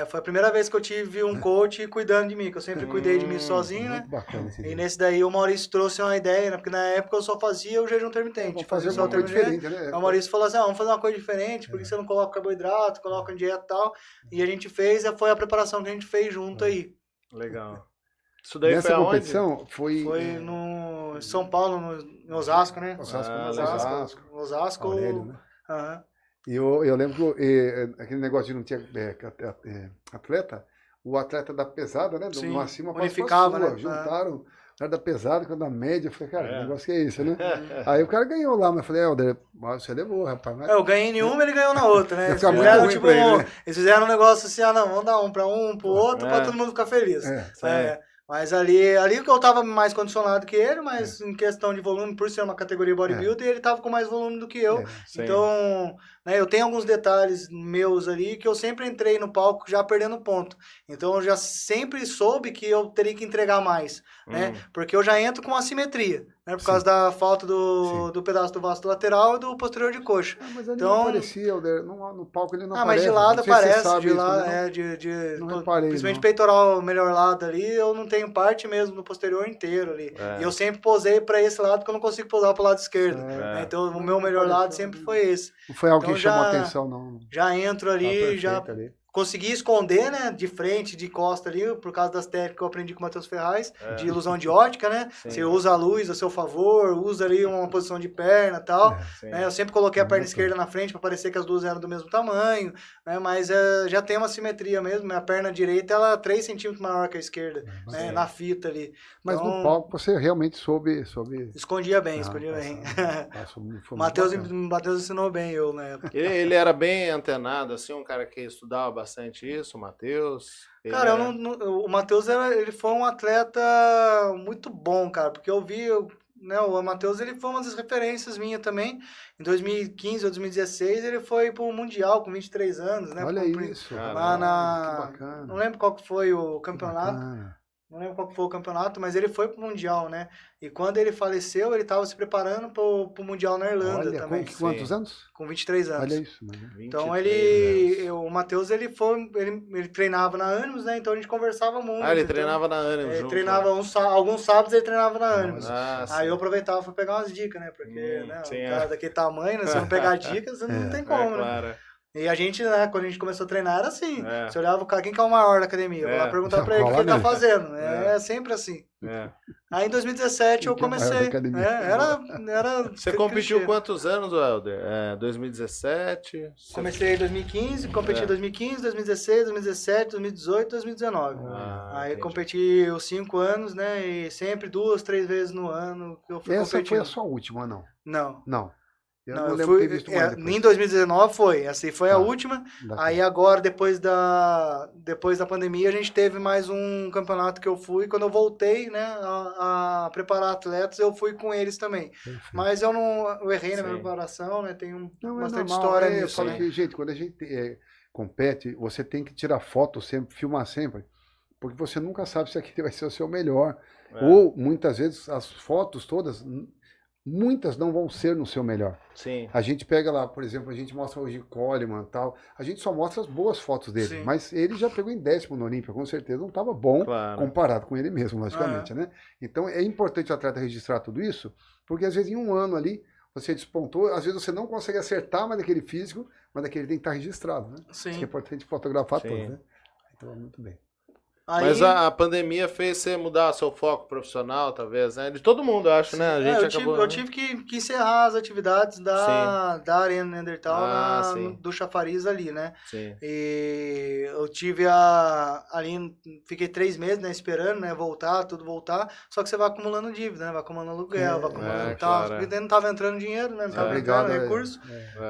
Foi a primeira vez que eu tive um coach cuidando de mim, que eu sempre cuidei de mim sozinho, né? Bacana esse dia. E nesse daí o Maurício trouxe uma ideia, né, porque na época eu só fazia o jejum intermitente. Vamos fazer uma coisa diferente, né? O Maurício falou assim, vamos fazer uma coisa diferente, por que você não coloca carboidrato, coloca em dieta e tal. E a gente fez, foi a preparação que a gente fez junto aí. Legal. Isso daí nessa foi aonde? competição foi no São Paulo, em Osasco, né? Osasco. Aurélio, né? E eu lembro que aquele negócio de não ter atleta, o atleta da pesada, né? Sim, do acima unificava, né? Juntaram o cara da pesada com o da média. Eu falei, cara, que negócio que é isso, né? Aí o cara ganhou lá, mas eu falei, Helder, você levou, rapaz. Mas... eu ganhei em uma, ele ganhou na outra, né? Eles fizeram um negócio assim, não, vamos dar um para um, pro outro, para todo mundo ficar feliz. Mas ali que eu tava mais condicionado que ele, mas em questão de volume, por ser uma categoria bodybuilder, ele tava com mais volume do que eu. Então, né, eu tenho alguns detalhes meus ali que eu sempre entrei no palco já perdendo ponto. Então, eu já sempre soube que eu teria que entregar mais, né? Porque eu já entro com assimetria, né? Por causa da falta do pedaço do vasto lateral e do posterior de coxa. Mas ele então, não aparecia, no palco ele não aparece. Mas de lado aparece, de isso, lado, não reparei, principalmente não. peitoral melhor lado ali, eu não tenho parte mesmo no posterior inteiro ali. E eu sempre posei para esse lado porque eu não consigo posar pro lado esquerdo. Né? Então, o meu melhor lado sempre foi esse. Não foi algo então, que chamou atenção, não. Já entro ali, já ali. Consegui esconder, né, de frente, de costa ali, por causa das técnicas que eu aprendi com o Matheus Ferraz, de ilusão de ótica, né? Sim. Você usa a luz a seu favor, usa ali uma posição de perna e tal. Né? Eu sempre coloquei a perna esquerda na frente para parecer que as duas eram do mesmo tamanho, né? Mas já tem uma simetria mesmo. Minha perna direita, ela é 3 centímetros maior que a esquerda, né? Na fita ali. Mas então, no palco você realmente soube... Escondia bem. O Matheus ensinou bem eu na época. Ele era bem antenado, assim, um cara que estudava bastante isso, o Matheus. Cara, o Matheus ele foi um atleta muito bom, cara, porque eu vi, né, o Matheus ele foi uma das referências minhas também. Em 2015 ou 2016 ele foi pro Mundial com 23 anos, né? Olha isso. Lá que bacana. Não lembro qual que foi o campeonato. Não lembro qual foi o campeonato, mas ele foi pro Mundial, né? E quando ele faleceu, ele estava se preparando pro Mundial na Irlanda também. Com quantos anos? Com 23 anos. Olha isso, mano. Então o Matheus, ele treinava na Animus, né? Então a gente conversava muito. Ele treinava na Animus junto. Treinava alguns sábados ele treinava na Animus. Aí eu aproveitava para pegar umas dicas, né? Porque um cara daquele tamanho, né? Se não pegar dicas, você não tem como, né? Claro. E a gente, né, quando a gente começou a treinar, era assim. Você olhava o cara, quem que é o maior da academia? Vou lá perguntar pra ele o que ele tá fazendo. É sempre assim. Aí em 2017 eu comecei. Era Você competiu quantos anos, Helder? 2017? Comecei em 2015, competi em 2015, 2016, 2017, 2018, 2019. Aí competi os 5 anos, né? E sempre 2, 3 vezes no ano que eu fui competindo. Essa foi a sua última, não? Não. Eu não lembro de ter visto mais depois. Em 2019 foi, essa foi a última. Aí agora, depois da pandemia, a gente teve mais um campeonato que eu fui. Quando eu voltei, né, a preparar atletas, eu fui com eles também. Perfeito. Mas eu errei na minha preparação, né? Tem bastante história nisso. Eu falo que, gente, quando a gente compete, você tem que tirar foto sempre, filmar sempre, porque você nunca sabe se aquele vai ser o seu melhor. Ou, muitas vezes, as fotos todas... Muitas não vão ser no seu melhor. Sim. A gente pega lá, por exemplo, a gente mostra hoje Coleman e tal, a gente só mostra as boas fotos dele, Sim. Mas ele já pegou em 10º no Olímpia, com certeza não estava bom comparado com ele mesmo, logicamente, né? Então é importante o atleta registrar tudo isso, porque às vezes em um ano ali, você despontou, às vezes você não consegue acertar mais daquele físico, mas daquele tem que estar registrado, né? Sim. Isso é importante fotografar todos, né? Então, muito bem. Aí... Mas a pandemia fez você mudar seu foco profissional, talvez, né? De todo mundo, eu acho, né? A gente eu tive que encerrar as atividades da Arena Neandertal do chafariz ali, né? Sim. E eu tive ali, fiquei 3 meses, né, esperando, né, voltar, só que você vai acumulando dívida, né? Vai acumulando aluguel, vai acumulando tal, porque não tava entrando dinheiro, né? Não tava entrando recurso.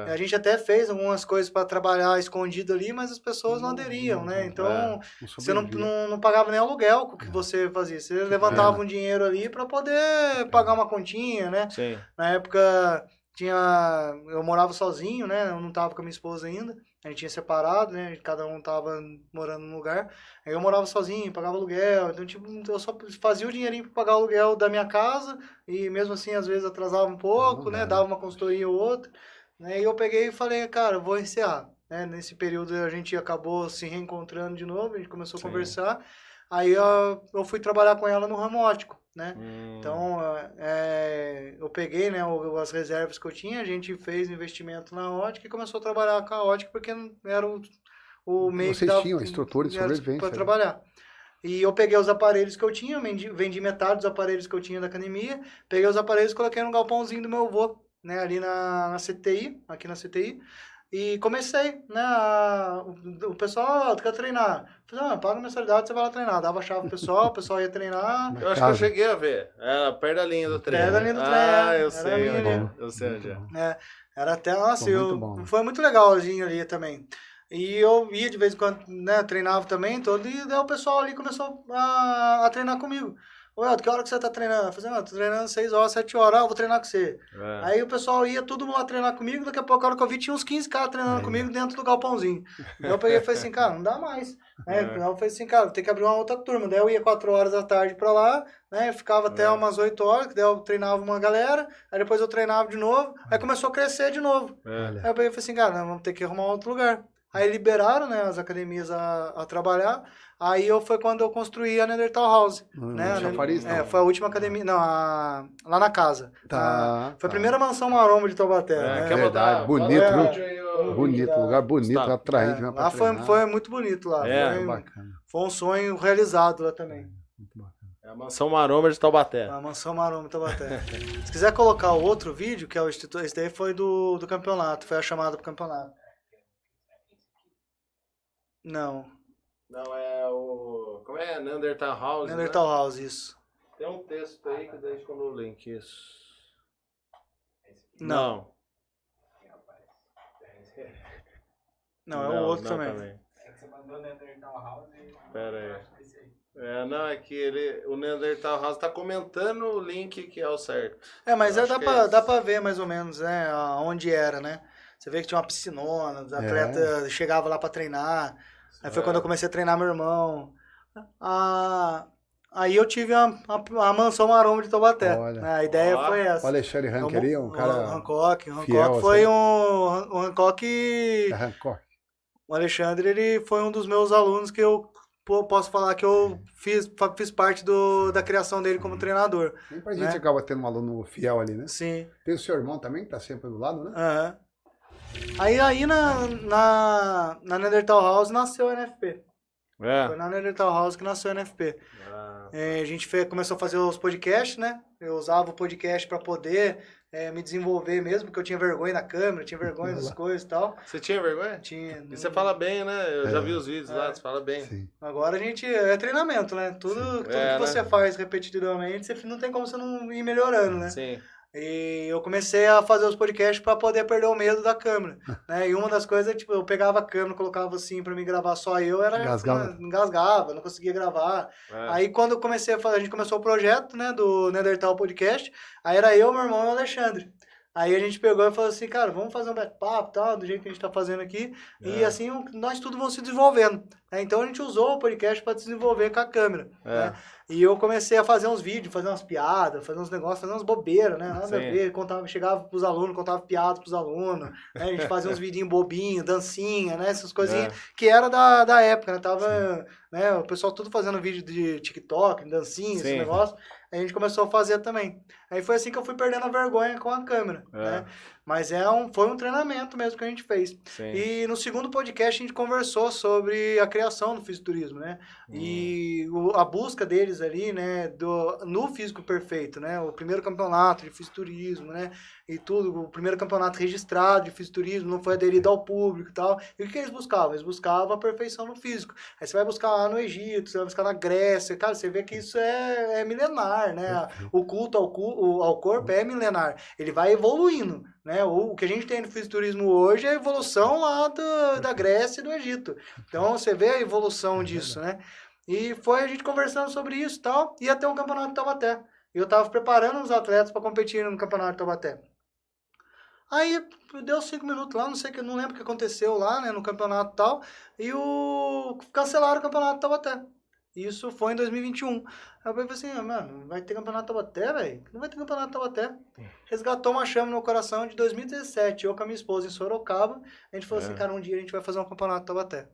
A gente até fez algumas coisas para trabalhar escondido ali, mas as pessoas não aderiam, né? Então, você não pagava nem aluguel com o que você fazia. Você levantava um dinheiro ali para poder pagar uma continha, né? Sim. Na época, eu morava sozinho, né? Eu não tava com a minha esposa ainda. A gente tinha separado, né? Cada um tava morando num lugar. Aí eu morava sozinho, pagava aluguel. Então, tipo, eu só fazia o dinheirinho para pagar o aluguel da minha casa. E mesmo assim, às vezes, atrasava um pouco, né? Dava uma consultoria ou outra. Né? E eu peguei e falei, cara, eu vou encerrar. Nesse período a gente acabou se reencontrando de novo, a gente começou a conversar, aí eu fui trabalhar com ela no ramo óptico, né? Então, eu peguei, né, as reservas que eu tinha, a gente fez investimento na óptica e começou a trabalhar com a óptica porque era o meio que dava... Vocês tinham a estrutura de sobrevivência. Para trabalhar. E eu peguei os aparelhos que eu tinha, vendi metade dos aparelhos que eu tinha da academia, peguei os aparelhos e coloquei no galpãozinho do meu avô, né, ali na CTI, aqui na CTI, e comecei, né, o pessoal, tu quer treinar? Eu falei, paga a mensalidade, você vai lá treinar. Dava a chave pro pessoal, o pessoal ia treinar. Eu acho que eu cheguei a ver. Era perto da linha do treino. Perto da linha do treino. Eu sei, eu sei onde é. Era até, nossa, foi muito legalzinho ali também. E eu ia de vez em quando, né, treinava também, e daí o pessoal ali começou a treinar comigo. Ô, Elton, que hora que você tá treinando? Eu falei, não, tô treinando 6 horas, 7 horas, eu vou treinar com você. Aí o pessoal ia todo mundo lá treinar comigo, daqui a pouco, a hora que eu vi, tinha uns 15 caras treinando comigo dentro do galpãozinho. Daí eu peguei e falei assim, cara, não dá mais. Aí eu falei assim, cara, tem que abrir uma outra turma. Daí eu ia 4 horas da tarde pra lá, né, ficava até umas 8 horas, daí eu treinava uma galera, aí depois eu treinava de novo, aí começou a crescer de novo. Aí eu peguei e falei assim, cara, nós vamos ter que arrumar outro lugar. Aí liberaram, né, as academias a trabalhar. Aí foi quando eu construí a Neanderthal House. Né? Foi a última academia. Não, lá na casa. Foi a primeira mansão maromba de Taubaté. É verdade, bonito, viu? Bonito, lugar bonito, atraente. Lá foi muito bonito lá. Foi um sonho realizado lá também. Muito bacana. É a mansão maromba de Taubaté. A mansão maromba de Taubaté. Se quiser colocar o outro vídeo, que é o Instituto, esse daí foi do campeonato, foi a chamada pro campeonato. Não, é o... Como é? Neanderthal House, Neanderthal House, isso. Tem um texto aí que deixa no link, isso. Não, é o outro também. É que você mandou Neanderthal House e... Pera aí. Não, é que o Neanderthal House tá comentando o link que é o certo. Mas dá pra ver mais ou menos, né, onde era, né? Você vê que tinha uma piscinona, os atletas chegavam lá pra treinar. Aí foi quando eu comecei a treinar meu irmão. Aí eu tive a mansão maromba de Taubaté. A ideia foi essa. O Alexandre Rank ali, um cara Hancock fiel, foi o Hancock... O Alexandre, ele foi um dos meus alunos que eu posso falar que eu fiz parte da criação dele como treinador. Sempre a gente acaba tendo um aluno fiel ali, né? Sim. Tem o seu irmão também, que tá sempre do lado, né? Aí na Neanderthal House nasceu a NFP. Foi na Neanderthal House que nasceu a NFP. A gente começou a fazer os podcasts, né? Eu usava o podcast para poder me desenvolver mesmo, porque eu tinha vergonha na câmera, tinha vergonha das coisas e tal. Você tinha vergonha? Tinha. E você fala bem, né? Eu já vi os vídeos lá, você fala bem. Sim. Agora a gente... É treinamento, né? Tudo que você faz repetidamente, você não tem como você não ir melhorando, né? Sim. E eu comecei a fazer os podcasts para poder perder o medo da câmera, né? E uma das coisas, tipo, eu pegava a câmera, colocava assim para me gravar só eu, engasgava, não conseguia gravar. Aí quando eu comecei a fazer, a gente começou o projeto, né, do Neanderthal Podcast, aí era eu, meu irmão e o Alexandre. Aí a gente pegou e falou assim, cara, vamos fazer um bate-papo, tal, do jeito que a gente tá fazendo aqui. E assim, nós tudo vamos se desenvolvendo. Então a gente usou o podcast para desenvolver com a câmera. Né? E eu comecei a fazer uns vídeos, fazer umas piadas, fazer uns negócios, fazer umas bobeiras, né? Nada a ver. Chegava pros alunos, contava piadas pros alunos. Né? A gente fazia uns vidinhos bobinhos, dancinha, né? Essas coisinhas que era da época, né? Tava, né? O pessoal tudo fazendo vídeo de TikTok, dancinha, esse negócio. Aí a gente começou a fazer também. Aí foi assim que eu fui perdendo a vergonha com a câmera, né? Mas foi um treinamento mesmo que a gente fez. Sim. E no segundo podcast a gente conversou sobre a criação do fisiculturismo, né? E a busca deles ali, né? No físico perfeito, né? O primeiro campeonato de fisiculturismo, né? E tudo, o primeiro campeonato registrado de fisiculturismo, não foi aderido ao público e tal. E o que eles buscavam? Eles buscavam a perfeição no físico. Aí você vai buscar lá no Egito, você vai buscar na Grécia, cara, você vê que isso é milenar, né? O culto ao corpo é milenar. Ele vai evoluindo, né? O que a gente tem no fisiculturismo hoje é a evolução lá da Grécia e do Egito. Então você vê a evolução disso, né? E foi a gente conversando sobre isso e tal, e ia ter um campeonato de Taubaté. E eu tava preparando os atletas para competir no campeonato de Taubaté. Aí deu 5 minutos lá, não lembro o que aconteceu lá, né, no campeonato e tal, e cancelaram o campeonato de Taubaté. Isso foi em 2021. Aí eu falei assim, mano, vai ter campeonato de Taubaté, velho? Não vai ter campeonato de Taubaté. Resgatou uma chama no meu coração de 2017, eu com a minha esposa em Sorocaba, a gente falou assim, cara, um dia a gente vai fazer um campeonato de Taubaté.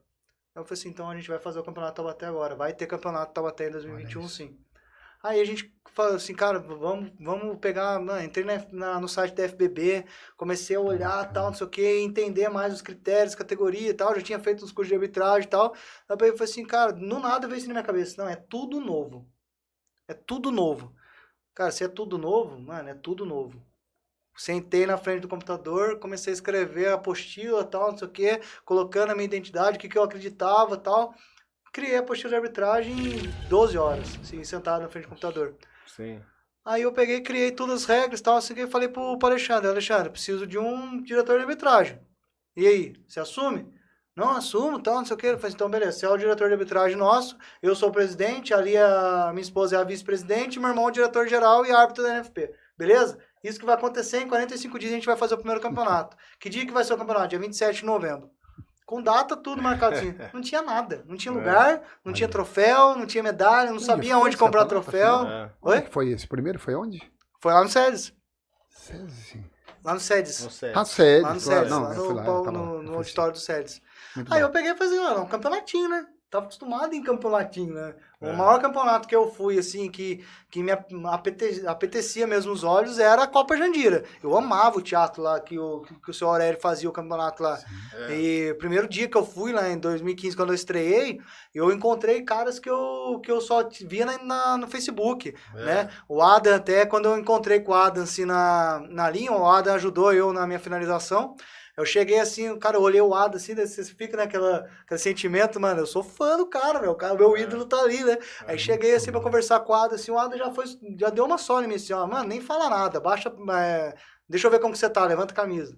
Eu falei assim, então a gente vai fazer o campeonato de Taubaté agora, vai ter campeonato de Taubaté em 2021 sim. Aí a gente falou assim, cara, vamos pegar, entrei no site da FBB, comecei a olhar, tal, não sei o que, entender mais os critérios, categoria e tal, já tinha feito uns cursos de arbitragem e tal. Aí eu falei assim, cara, no nada veio isso na minha cabeça, não, é tudo novo. É tudo novo. Cara, se é tudo novo, mano, é tudo novo. Sentei na frente do computador, comecei a escrever a apostila, tal, não sei o que, colocando a minha identidade, o que eu acreditava, tal. Criei a apostila de arbitragem em 12 horas, assim, sentado na frente do computador. Sim. Aí eu peguei, criei todas as regras e tal, assim, e falei pro Alexandre, preciso de um diretor de arbitragem. E aí, você assume? Não, assumo, tal, não sei o que. Eu falei, então, beleza, você é o diretor de arbitragem nosso, eu sou o presidente, ali a minha esposa é a vice-presidente, meu irmão é o diretor-geral e árbitro da NFP. Beleza? Isso que vai acontecer, em 45 dias a gente vai fazer o primeiro campeonato. Que dia que vai ser o campeonato? Dia 27 de novembro. Com data, tudo marcado assim. Não tinha nada. Não tinha lugar, não tinha troféu, não tinha medalha, não sabia onde comprar troféu. Oi? Que foi esse? Primeiro foi onde? Foi lá no SEDES. SEDES? Lá no SEDES. Ah, SEDES. Lá no SEDES, Não, lá no auditório do SEDES. Aí eu peguei e falei, um campeonatinho, né? Tava acostumado em campeonatinho, né? O maior campeonato que eu fui, assim, que me apetecia mesmo os olhos, era a Copa Jandira. Eu amava o teatro lá, que o senhor Aurélio fazia o campeonato lá. E primeiro dia que eu fui lá, em 2015, quando eu estreiei, eu encontrei caras que eu só via no Facebook, né? O Adam, até quando eu encontrei com o Adam, assim, na linha, o Adam ajudou eu na minha finalização. Eu cheguei assim, cara, eu olhei o Adam assim, você fica naquele sentimento, mano, eu sou fã do cara, meu ídolo tá ali, né? Aí cheguei assim pra conversar com o Adam, assim, o Adam já deu uma só em mim, assim, ó, mano, nem fala nada, baixa, deixa eu ver como que você tá, levanta a camisa.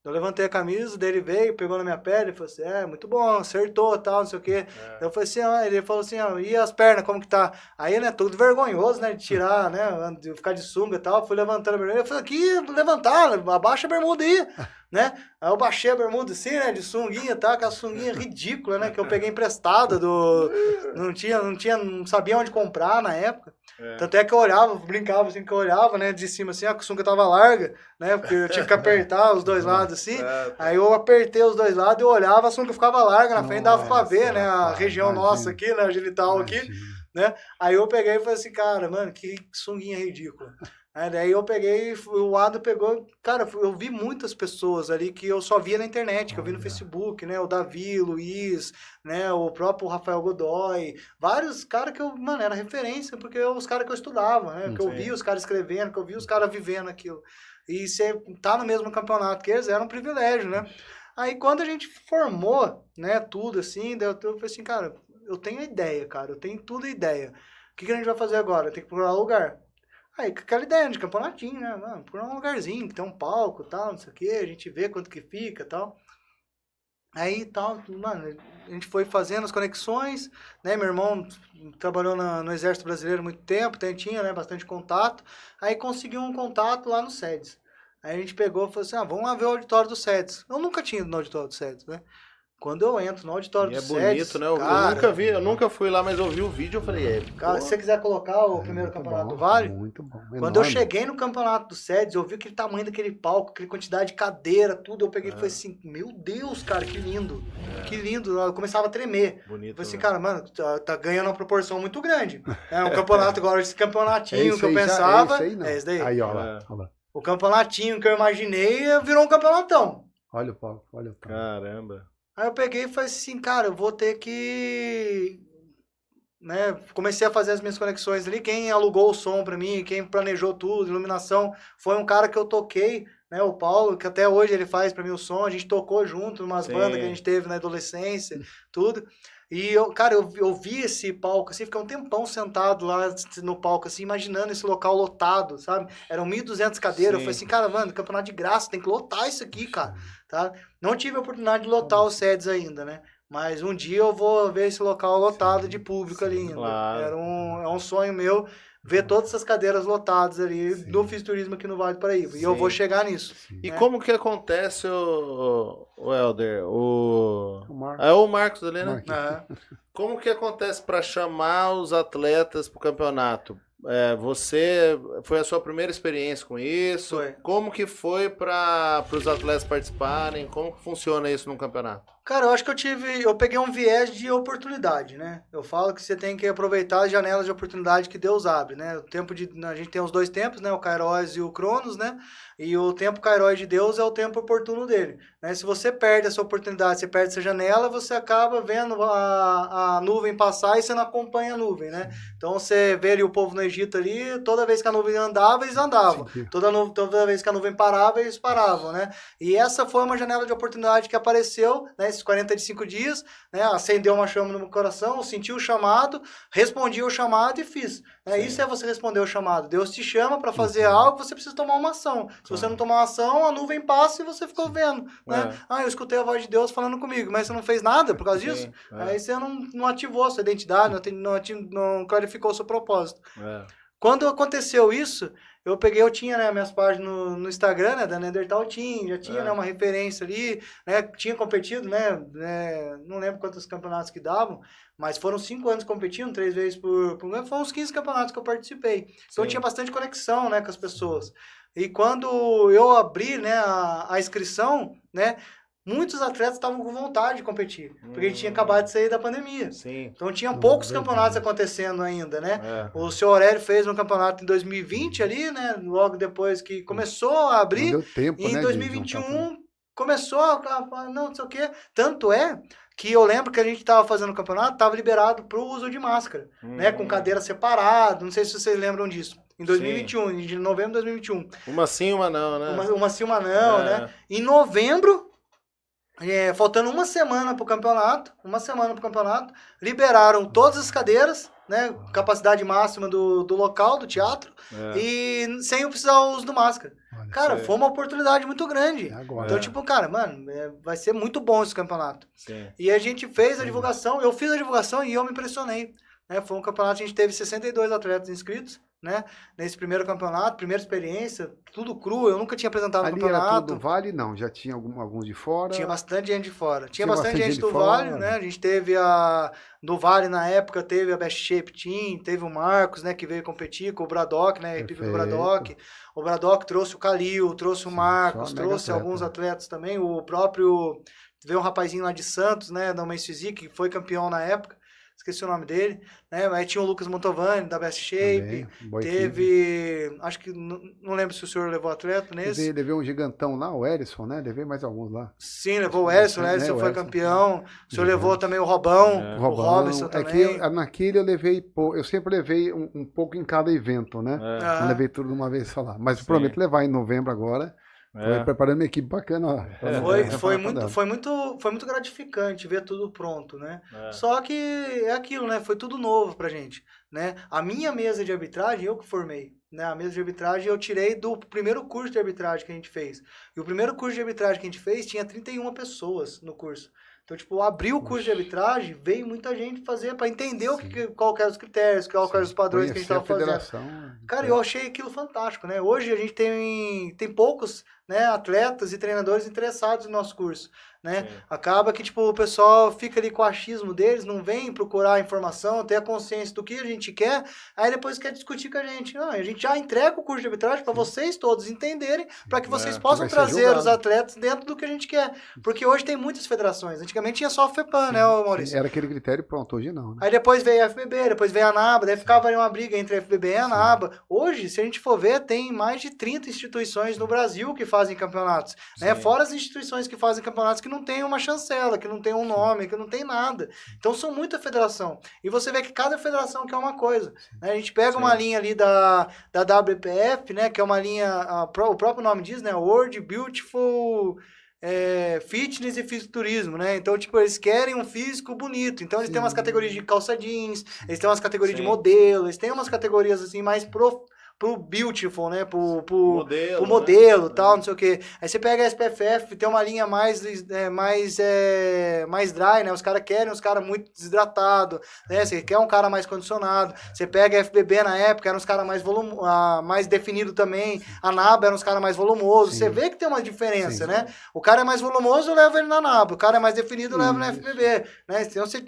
Eu levantei a camisa, dele veio, pegou na minha pele, falou assim, muito bom, acertou, tal, não sei o quê. Eu falei assim, ele falou assim, e as pernas, como que tá? Aí, né, tudo vergonhoso, né, de tirar, né, de ficar de sunga e tal, fui levantando a bermuda, eu falei, aqui, levantar, abaixa a bermuda aí, né? Aí eu baixei a bermuda assim, né, de sunguinha, tá, aquela sunguinha ridícula, né, que eu peguei emprestada não sabia onde comprar na época. Tanto é que eu olhava, brincava assim, que eu olhava, né, de cima assim, a sunga tava larga, né, porque eu tinha que apertar os dois lados assim, aí eu apertei os dois lados e eu olhava, a sunga ficava larga na frente, dava pra ver, né, a região nossa aqui, né, a genital aqui, né, aí eu peguei e falei assim, cara, mano, que sunguinha ridícula. Daí eu peguei, o Adam pegou, cara, eu vi muitas pessoas ali que eu só via na internet, que eu vi no Facebook, né, o Davi, Luiz, né, o próprio Rafael Godoy, vários caras que mano, era referência, porque os caras que eu estudava, né, que eu vi os caras escrevendo, que eu vi os caras vivendo aquilo. E você tá no mesmo campeonato que eles, era um privilégio, né. Aí quando a gente formou, né, tudo assim, eu falei assim, cara, eu tenho ideia, cara, eu tenho tudo ideia. O que a gente vai fazer agora? Tem que procurar lugar. Aí, com aquela ideia de campeonatinho, né, mano, por um lugarzinho, que tem um palco e tal, não sei o que, a gente vê quanto que fica e tal. Aí, tal, mano, a gente foi fazendo as conexões, né, meu irmão trabalhou no Exército Brasileiro há muito tempo, então tinha, né, bastante contato, aí conseguiu um contato lá no SEDES. Aí a gente pegou e falou assim, vamos lá ver o auditório do SEDES. Eu nunca tinha ido no auditório do SEDES, né. Quando eu entro no auditório do SEDES... É bonito, né? Cara, eu nunca fui lá, mas eu vi o vídeo e falei... Cara, se você quiser colocar o primeiro campeonato do Vale... Muito bom. Quando eu cheguei no campeonato do SEDES, eu vi aquele tamanho daquele palco, aquela quantidade de cadeira, tudo. Eu peguei e falei assim, meu Deus, cara, que lindo. Que lindo. Eu começava a tremer. Bonito, eu falei assim, cara, mano, tá ganhando uma proporção muito grande. Um campeonato agora, esse campeonatinho que eu pensava... É esse daí. Aí, ó lá. O campeonatinho que eu imaginei virou um campeonatão. Olha o palco, olha o palco. Caramba. Aí eu peguei e falei assim, cara, eu vou ter que... Né, comecei a fazer as minhas conexões ali, quem alugou o som pra mim, quem planejou tudo, iluminação, foi um cara que eu toquei, né, o Paulo, que até hoje ele faz pra mim o som, a gente tocou junto, umas bandas que a gente teve na adolescência, tudo, e eu vi esse palco, assim, fiquei um tempão sentado lá no palco, assim, imaginando esse local lotado, sabe, eram 1.200 cadeiras, eu falei assim, cara, mano, campeonato de graça, tem que lotar isso aqui, cara, tá, não tive a oportunidade de lotar os SEDES ainda, né, mas um dia eu vou ver esse local lotado de público ali ainda. Claro. É um sonho meu ver todas essas cadeiras lotadas ali do fisiculturismo aqui no Vale do Paraíba. E eu vou chegar nisso. E como que acontece, o Helder? O Marcos ali, né? Como que acontece para chamar os atletas para o campeonato? Foi a sua primeira experiência com isso? Foi. Como que foi para os atletas participarem? Como que funciona isso no campeonato? Cara, eu acho que eu peguei um viés de oportunidade, né? Eu falo que você tem que aproveitar as janelas de oportunidade que Deus abre, né? A gente tem os dois tempos, né? O Kairos e o Cronos, né? E o tempo Kairos de Deus é o tempo oportuno dele, né? Se você perde essa oportunidade, você perde essa janela, você acaba vendo a nuvem passar e você não acompanha a nuvem, né? Então você vê ali o povo no Egito ali, toda vez que a nuvem andava, eles andavam. Toda vez que a nuvem parava, eles paravam, né? E essa foi uma janela de oportunidade que apareceu, né? Esse esses 45 dias, né? Acendeu uma chama no meu coração, senti o chamado, respondi o chamado e fiz. Né? Isso é você responder o chamado. Deus te chama para fazer algo, você precisa tomar uma ação. Se você não tomar uma ação, a nuvem passa e você ficou vendo. Né? Eu escutei a voz de Deus falando comigo, mas você não fez nada por causa disso? Aí você não ativou a sua identidade, não clarificou o seu propósito. Quando aconteceu isso, eu tinha, né, minhas páginas no Instagram, né, da Neandertal Team, já tinha, né, uma referência ali, né, tinha competido, né, não lembro quantos campeonatos que davam, mas foram 5 anos competindo, 3 vezes por mês, foram uns 15 campeonatos que eu participei. Então eu tinha bastante conexão, né, com as pessoas. E quando eu abri, né, a inscrição, né, muitos atletas estavam com vontade de competir, porque a gente tinha acabado de sair da pandemia. Então tinha poucos campeonatos acontecendo ainda, né? O seu Aurélio fez um campeonato em 2020 ali, né? Logo depois que começou a abrir. Não deu tempo, e em né, 2021 começou a não sei o quê. Tanto é que eu lembro que a gente estava fazendo o campeonato, estava liberado para o uso de máscara, né? Com cadeira separada, não sei se vocês lembram disso. Em 2021, em novembro de 2021. Uma sim, uma não, né? Uma sim, uma não, né? Em novembro, faltando uma semana pro campeonato, liberaram todas as cadeiras, né, capacidade máxima do local, do teatro, e sem eu precisar o uso do máscara. Cara, foi uma oportunidade muito grande. Então, tipo, cara, mano, vai ser muito bom esse campeonato. E a gente fez a divulgação, eu fiz a divulgação e eu me impressionei. Né? Foi um campeonato, a gente teve 62 atletas inscritos, né? Nesse primeiro campeonato, primeira experiência, tudo cru, eu nunca tinha apresentado no campeonato. Era tudo do Vale, não, já tinha alguns de fora? Tinha bastante gente de fora. Tinha bastante gente do Vale, né? A gente teve do Vale na época, teve a Best Shape Team, teve o Marcos, né, que veio competir com o Braddock, né, a equipe do Braddock. O Braddock trouxe o Calil, trouxe o Marcos, trouxe alguns atletas também, o próprio, veio um rapazinho lá de Santos, né, da Men's Physique, que foi campeão na época. Esqueci o nome dele, né? Mas tinha o Lucas Montovani, da Best Shape. Teve. Acho que. Não lembro se o senhor levou atleta nesse. Levou um gigantão lá, o Erison, né? Levei mais alguns lá. Sim, levou o Erison, né? O Erison foi campeão. O senhor levou também o Robão, o Robinson também. Naquele eu levei. Eu sempre levei um pouco em cada evento, né? Não levei tudo de uma vez só lá. Mas eu prometo levar em novembro agora. Foi preparando uma equipe bacana. Foi muito gratificante ver tudo pronto, né? Só que é aquilo, né? Foi tudo novo pra gente, né? A minha mesa de arbitragem, eu que formei, né? A mesa de arbitragem eu tirei do primeiro curso de arbitragem que a gente fez. E o primeiro curso de arbitragem que a gente fez tinha 31 pessoas no curso. Então, tipo, abriu o curso de arbitragem, veio muita gente fazer para entender qual que eram os critérios, qual que eram os padrões que a gente estava fazendo. Cara, eu achei aquilo fantástico, né? Hoje a gente tem poucos, né, atletas e treinadores interessados no nosso curso, né? Acaba que, tipo, o pessoal fica ali com o achismo deles, não vem procurar informação, ter a consciência do que a gente quer, aí depois quer discutir com a gente. Não, a gente já entrega o curso de arbitragem para vocês todos entenderem, para que vocês possam trazer os atletas dentro do que a gente quer. Porque hoje tem muitas federações. Antigamente tinha só a FEPAM, né, Maurício? Era aquele critério pronto, hoje não. Né? Aí depois veio a FBB, depois veio a ANABA, daí ficava ali uma briga entre a FBB e a ANABA. Hoje, se a gente for ver, tem mais de 30 instituições no Brasil que fazem campeonatos. Né? Fora as instituições que fazem campeonatos que não tem uma chancela, que não tem um nome, que não tem nada. Então são muita federação. E você vê que cada federação quer uma coisa. Né? A gente pega uma linha ali da WPF, né? Que é uma linha, o próprio nome diz, né? World Beautiful Fitness e Fisiculturismo, né? Então, tipo, eles querem um físico bonito. Então, eles têm umas categorias de calça jeans, eles têm umas categorias de modelo, eles têm umas categorias, assim, mais pro beautiful, né? Pro modelo, né? Tal, não sei o quê. Aí você pega a SPFF, tem uma linha mais dry, né? Os caras querem os caras muito desidratados, né? Você quer um cara mais condicionado. Você pega a FBB na época, eram os caras mais definidos também. A NABA eram os caras mais volumosos. Você vê que tem uma diferença, né? O cara é mais volumoso, eu levo ele na NABA. O cara é mais definido, eu levo na FBB. Né? Então você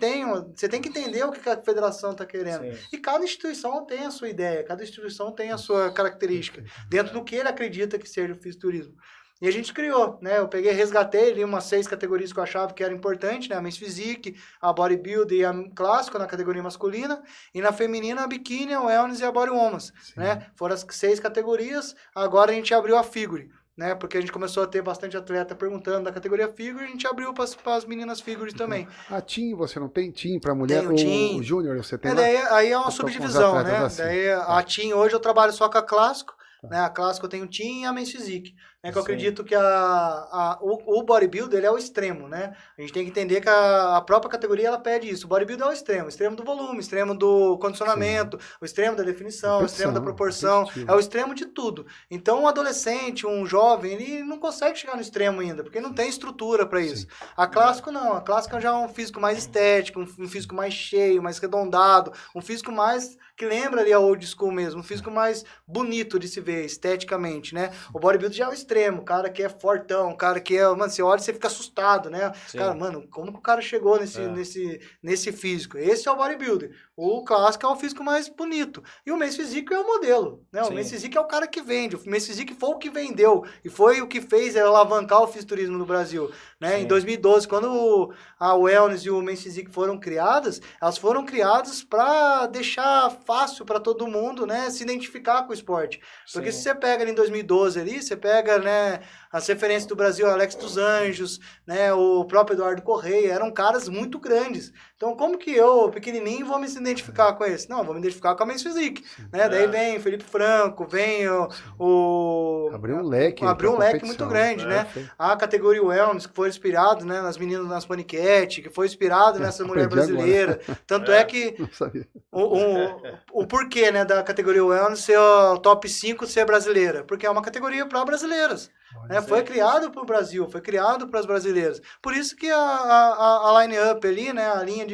tem que entender o que a federação tá querendo. E cada instituição tem a sua ideia, cada instituição tem a sua característica, dentro do que ele acredita que seja o fisiculturismo. E a gente criou, né? Eu resgatei ali umas 6 categorias que eu achava que era importante, né? A Men's Physique, a Bodybuilder e a Clássico na categoria masculina, e na feminina a Bikini, a Wellness e a Body Women's, né? Foram as 6 categorias, agora a gente abriu a Figure, né? Porque a gente começou a ter bastante atleta perguntando da categoria Figure, a gente abriu para as meninas Figures também. A Team, você não tem Team para mulher? Tem o Júnior, você tem aí é uma subdivisão, né? Assim. Daí a Team, hoje eu trabalho só com a Clássico, né? A Clássico eu tenho Team e a Men's Physique. né? Que eu acredito que o bodybuilder ele é o extremo, né? A gente tem que entender que a própria categoria ela pede isso. O bodybuilder é o extremo do volume, extremo do condicionamento, o extremo da definição, o extremo da proporção, é o extremo de tudo. Então, um adolescente, um jovem, ele não consegue chegar no extremo ainda, porque não tem estrutura para isso. A clássico não, a clássica já é um físico mais estético, um físico mais cheio, mais arredondado, um físico mais que lembra ali a old school mesmo, um físico mais bonito de se ver esteticamente, né? O bodybuilder já é o extremo, o cara que é fortão, o cara que é, mano, você olha e você fica assustado, né? Sim. Cara, mano, como que o cara chegou nesse físico? Esse é o bodybuilder. O clássico é o físico mais bonito. E o Men's Physique é o modelo, né? O Men's Physique é o cara que vende, o Men's Physique foi o que vendeu e foi o que fez alavancar o fisiculturismo no Brasil, né? Sim. Em 2012, quando a Wellness e o Men's Physique foram criadas, elas foram criadas para deixar fácil para todo mundo, né, se identificar com o esporte. Porque se você pega ali em 2012 ali, você pega, né, as referências do Brasil, Alex dos Anjos, né, o próprio Eduardo Correia, eram caras muito grandes. Então, como que eu, pequenininho, vou me identificar com esse? Não, vou me identificar com a Men's Physique, né? Daí vem o Felipe Franco, vem o abriu um leque muito grande, né? A categoria Wellness, que foi inspirado, né, nas meninas nas paniquete, que foi inspirado nessa mulher brasileira. Tanto é que o porquê, né, da categoria Wellness ser o top 5 ser brasileira, porque é uma categoria para brasileiras. Né? Foi criado para o Brasil, foi criado para as brasileiras. Por isso que a line-up ali, né, a linha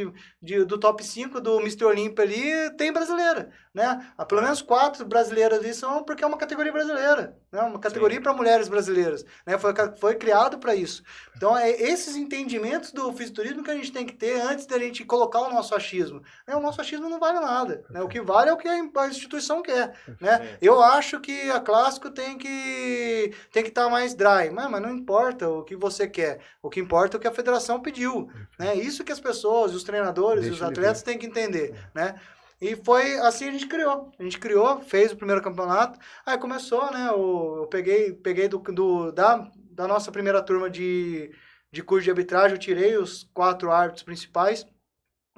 do top 5 do Mr. Olympia ali tem brasileira. Né? Pelo menos 4 brasileiras ali são porque é uma categoria brasileira, né? Uma categoria para mulheres brasileiras. Né? Foi criado para isso. Então, é esses entendimentos do fisiculturismo que a gente tem que ter antes da gente colocar o nosso achismo. Né? O nosso achismo não vale nada. Né? O que vale é o que a instituição quer. Né? Eu acho que a clássico tem que estar mais dry, mas não importa o que você quer. O que importa é o que a federação pediu. Né? Isso que as pessoas, os treinadores e os atletas têm que entender. Né? E foi assim a gente criou, fez o primeiro campeonato, aí começou, né, eu peguei da nossa primeira turma de curso de arbitragem, eu tirei os 4 árbitros principais,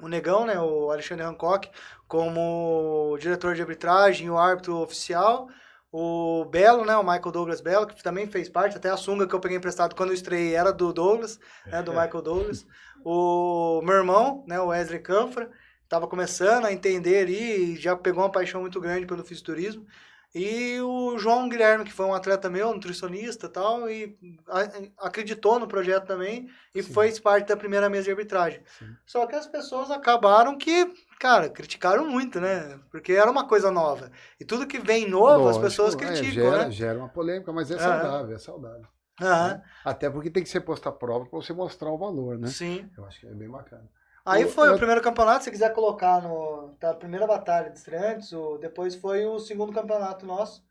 o Negão, né, o Alexandre Hancock, como diretor de arbitragem e o árbitro oficial, o Belo, né, o Michael Douglas Belo, que também fez parte, até a sunga que eu peguei emprestado quando eu estreiei era do Douglas, né, do Michael Douglas, o meu irmão, né, o Wesley Canfra, estava começando a entender ali, já pegou uma paixão muito grande pelo fisiculturismo. E o João Guilherme, que foi um atleta meu, nutricionista e tal, e acreditou no projeto também e fez parte da primeira mesa de arbitragem. Sim. Só que as pessoas acabaram que, cara, criticaram muito, né? Porque era uma coisa nova. E tudo que vem novo, as pessoas criticam, né? Gera uma polêmica, mas é saudável, é saudável. Né? Até porque tem que ser posto à prova para você mostrar o valor, né? Sim. Eu acho que é bem bacana. Aí foi o primeiro campeonato, se quiser colocar a primeira batalha de estreantes, depois foi o segundo campeonato nosso,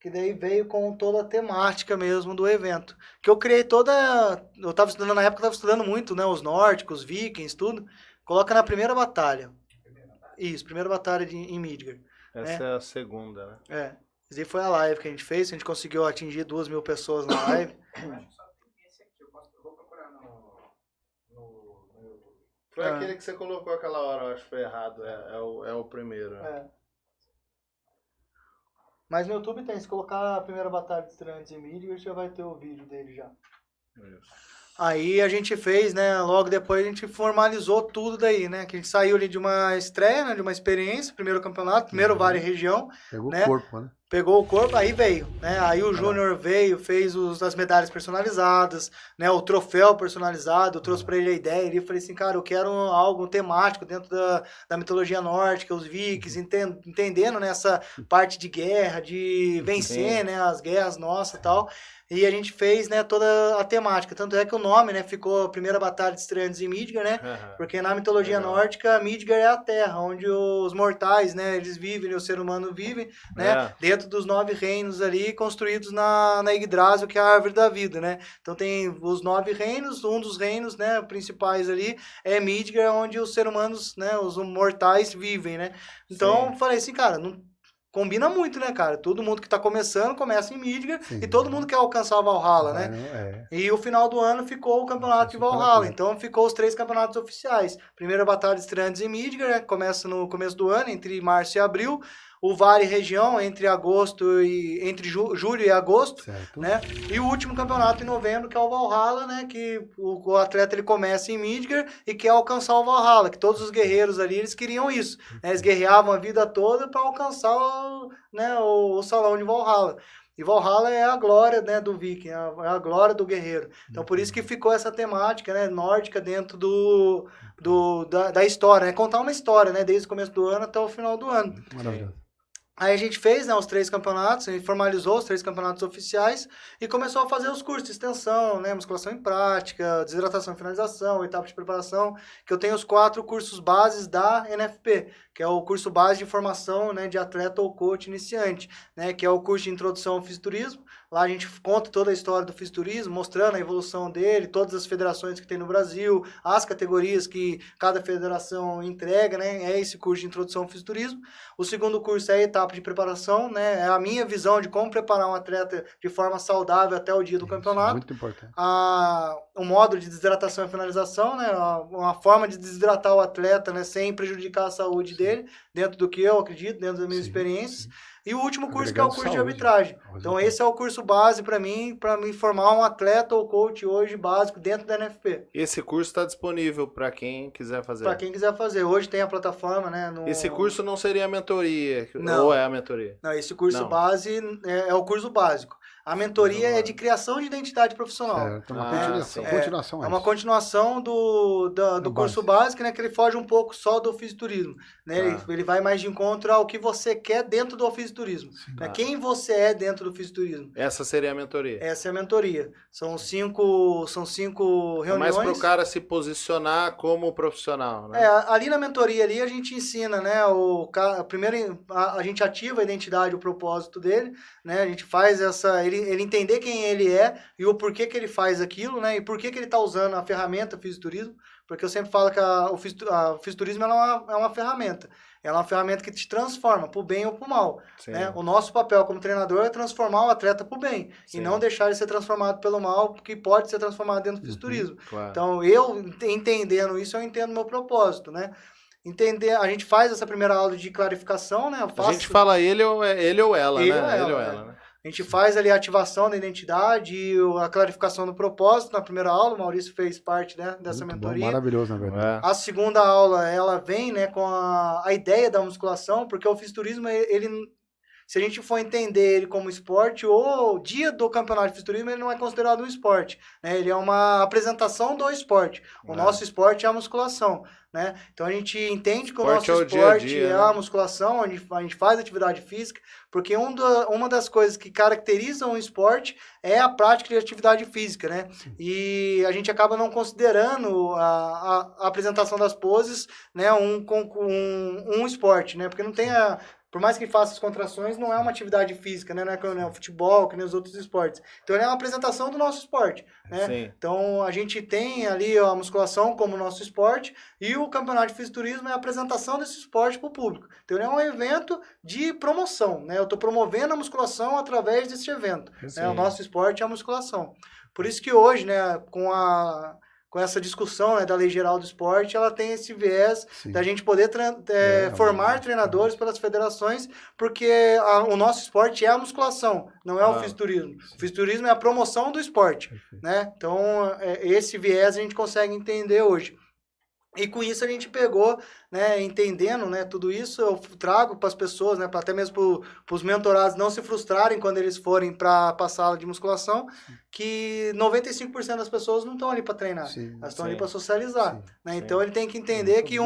que daí veio com toda a temática mesmo do evento. Que eu criei eu estava estudando, na época eu estava estudando muito, né, os nórdicos, os vikings, tudo. Coloca na primeira batalha. Isso, primeira batalha em Midgard. Essa é a segunda, né? É. Esse aí foi a live que a gente fez, a gente conseguiu atingir 2.000 pessoas na live. Foi aquele que você colocou aquela hora, eu acho que foi errado. É o primeiro. É. Mas no YouTube tem, se colocar a primeira batalha de estreantes em Midgard, já vai ter o vídeo dele já. Isso. Aí a gente fez, né, logo depois a gente formalizou tudo daí, né, que a gente saiu ali de uma estreia, né, de uma experiência, primeiro campeonato, primeiro Vale Região. Pegou né? O corpo, né? Pegou o corpo, aí veio, né, aí o Júnior veio, fez as medalhas personalizadas, né, o troféu personalizado, eu trouxe pra ele a ideia, e eu falei assim, cara, eu quero algo temático dentro da mitologia nórdica, os vikings, entendendo nessa parte de guerra, de vencer, né, as guerras nossas e tal. E a gente fez, né, toda a temática. Tanto é que o nome, né, ficou a primeira batalha de estreantes em Midgard, né? Porque na mitologia nórdica, Midgard é a terra onde os mortais, né, eles vivem, o ser humano vive, né? Dentro dos 9 reinos ali, construídos na Yggdrasil, que é a árvore da vida, né? Então tem os 9 reinos, um dos reinos, né, principais ali é Midgard, onde os seres humanos, né, os mortais vivem, né? Então, falei assim, cara, não combina muito, né, cara? Todo mundo que tá começando, começa em Midgard, e todo mundo quer alcançar o Valhalla, né? E o final do ano ficou o campeonato de Valhalla, então ficou os 3 campeonatos oficiais. Primeira batalha de estreantes em Midgard, né? Começa no começo do ano, entre março e abril. o Vale Região entre julho e agosto, Certo. né? E o último campeonato em novembro, que é o Valhalla, né? Que o atleta ele começa em Midgard e quer alcançar o Valhalla, que todos os guerreiros ali eles queriam isso, né? Eles guerreavam a vida toda para alcançar o salão de Valhalla. E Valhalla é a glória, né, do viking, é a glória do guerreiro. Então, por isso que ficou essa temática, né, nórdica dentro da história, né? Contar uma história, né, desde o começo do ano até o final do ano. Maravilhoso. Aí a gente fez, né, os 3 campeonatos, a gente formalizou os 3 campeonatos oficiais e começou a fazer os cursos de extensão, né, musculação em prática, desidratação e finalização, etapa de preparação, que eu tenho os 4 cursos bases da NFP, que é o curso base de formação, né, de atleta ou coach iniciante, né, que é o curso de introdução ao fisiculturismo. Lá a gente conta toda a história do fisiculturismo, mostrando a evolução dele, todas as federações que tem no Brasil, as categorias que cada federação entrega, né, é esse curso de introdução ao fisiculturismo. O segundo curso é a etapa de preparação, né, é a minha visão de como preparar um atleta de forma saudável até o dia do campeonato. Muito importante. O módulo de desidratação e finalização, né, uma forma de desidratar o atleta, né, sem prejudicar a saúde dele, dentro do que eu acredito, dentro das minhas experiências. E o último curso que é o curso de arbitragem. Então esse é o curso base para mim formar um atleta ou coach hoje básico dentro da NFP. Esse curso está disponível para quem quiser fazer. Para quem quiser fazer. Hoje tem a plataforma, né? Esse curso não seria a mentoria? Não. Ou é a mentoria? Não, esse curso não. base é o curso básico. A mentoria é de criação de identidade profissional. Certo, uma continuação. É uma continuação do curso básico, né? Que ele foge um pouco só do fisiculturismo. Né? Ele vai mais de encontro ao que você quer dentro do fisiculturismo. Né? Quem você é dentro do fisiculturismo. Essa seria a mentoria? Essa é a mentoria. São cinco reuniões. É mais para o cara se posicionar como profissional, né? Ali na mentoria ali a gente ensina, né? Primeiro a gente ativa a identidade, o propósito dele, né? A gente faz ele entender quem ele é e o porquê que ele faz aquilo, né? E por que ele está usando a ferramenta fisiculturismo, porque eu sempre falo que o fisiculturismo é uma ferramenta. Ela é uma ferramenta que te transforma para o bem ou para o mal. Né? O nosso papel como treinador é transformar o atleta para o bem. Sim. E não deixar ele ser transformado pelo mal, porque pode ser transformado dentro do fisiculturismo. Claro. Então, eu entendendo isso, eu entendo o meu propósito, né? A gente faz essa primeira aula de clarificação, né? A gente fala ele ou ela, né? Ele ou ela, né? A gente faz ali a ativação da identidade e a clarificação do propósito na primeira aula. O Maurício fez parte, né, dessa mentoria. Bom, maravilhoso, na verdade. A segunda aula, ela vem, né, com a ideia da musculação, porque o fisiculturismo, se a gente for entender ele como esporte, o dia do campeonato de fisiculturismo, ele não é considerado um esporte. Né? Ele é uma apresentação do esporte. O nosso esporte é a musculação. Né? Então a gente entende que o nosso esporte é a musculação, onde a gente faz atividade física, porque uma das coisas que caracterizam o esporte é a prática de atividade física, né? E a gente acaba não considerando a apresentação das poses, né, um esporte, né? Porque não tem por mais que faça as contrações, não é uma atividade física, né? Não é que o futebol, que nem os outros esportes. Então, ele é uma apresentação do nosso esporte, né? Sim. Então, a gente tem ali a musculação como nosso esporte e o campeonato de fisiculturismo é a apresentação desse esporte para o público. Então, ele é um evento de promoção, né? Eu estou promovendo a musculação através desse evento. Né? O nosso esporte é a musculação. Por isso que hoje, né, com essa discussão, né, da Lei Geral do Esporte, ela tem esse viés da gente poder formar treinadores pelas federações, porque o nosso esporte é a musculação, não é o fisiculturismo. O fisiculturismo é a promoção do esporte. Né? Então, esse viés a gente consegue entender hoje. E com isso a gente pegou, né, entendendo, né, tudo isso, eu trago para as pessoas, né, até mesmo para os mentorados não se frustrarem quando eles forem para a sala de musculação, que 95% das pessoas não estão ali para treinar, elas estão ali para socializar. Né? Então ele tem que entender que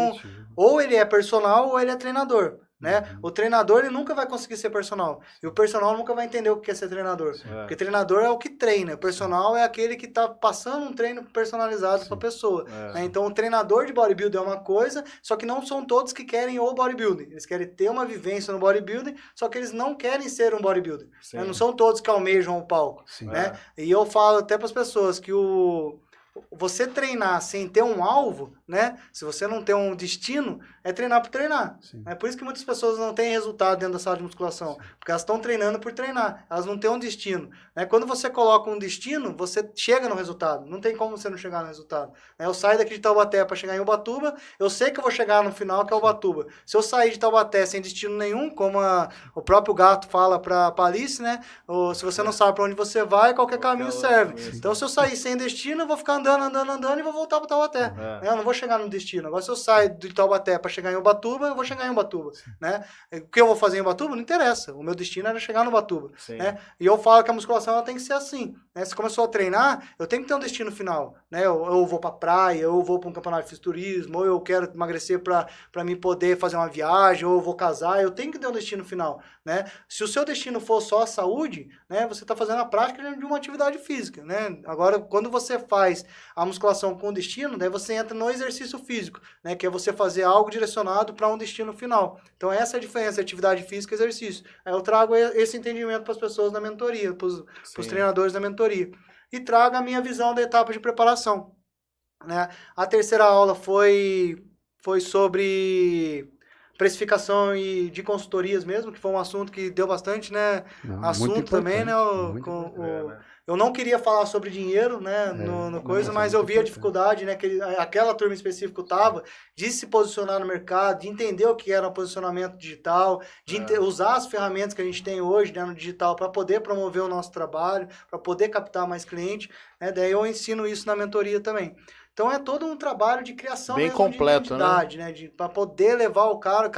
ou ele é personal ou ele é treinador. Né? O treinador ele nunca vai conseguir ser personal. E o personal nunca vai entender o que é ser treinador. Porque treinador é o que treina. O personal é aquele que está passando um treino personalizado para a pessoa. Né? Então o treinador de bodybuilding é uma coisa, só que não são todos que querem o bodybuilding. Eles querem ter uma vivência no bodybuilding, só que eles não querem ser um bodybuilder. Né? Não são todos que almejam o palco. Né? E eu falo até para as pessoas que você treinar sem ter um alvo né? Se você não tem um destino, é treinar por treinar. Sim. É por isso que muitas pessoas não têm resultado dentro da sala de musculação, porque elas estão treinando por treinar, elas não têm um destino. Né? Quando você coloca um destino, você chega no resultado. Não tem como você não chegar no resultado. Né? Eu saio daqui de Taubaté para chegar em Ubatuba, eu sei que eu vou chegar no final, que é Ubatuba. Se eu sair de Taubaté sem destino nenhum, como o próprio Gato fala para Alice, né? Ou se você não sabe para onde você vai, qualquer caminho serve. Então, se eu sair sem destino, eu vou ficar andando e vou voltar para Taubaté. Eu não vou chegar no destino. Agora, se eu sair de Taubaté para chegar em Ubatuba, eu vou chegar em Ubatuba. Né? O que eu vou fazer em Ubatuba não interessa. O meu destino era chegar no Ubatuba. Né? E eu falo que a musculação ela tem que ser assim. Né? Se começou a treinar, eu tenho que ter um destino final. Né? Eu vou para praia, eu vou para um campeonato de fisiculturismo, ou eu quero emagrecer para mim poder fazer uma viagem, ou eu vou casar. Eu tenho que ter um destino final. Né? Se o seu destino for só a saúde, né, você está fazendo a prática de uma atividade física. Né? Agora, quando você faz a musculação com destino, daí você entra no exercício físico, né, que é você fazer algo direcionado para um destino final. Então, essa é a diferença, atividade física e exercício. Aí eu trago esse entendimento para as pessoas da mentoria, para os treinadores da mentoria. E trago a minha visão da etapa de preparação. Né? A terceira aula foi sobre precificação e de consultorias mesmo, que foi um assunto que deu bastante, né? Assunto também, né? Eu não queria falar sobre dinheiro, né? No coisa, mas eu vi a dificuldade, né? Que aquela turma específica tava de se posicionar no mercado, de entender o que era um posicionamento digital, de usar as ferramentas que a gente tem hoje, né, no digital para poder promover o nosso trabalho, para poder captar mais cliente. Né? Daí eu ensino isso na mentoria também. Então é todo um trabalho de criação bem mesmo completo, de identidade, né? Para poder levar o cara,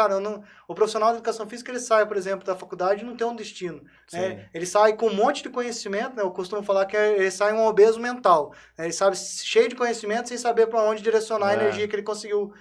o profissional de educação física, ele sai, por exemplo, da faculdade e não tem um destino. Né? Ele sai com um monte de conhecimento, né? Eu costumo falar que ele sai um obeso mental. Né? Ele sabe cheio de conhecimento sem saber para onde direcionar a energia que ele conseguiu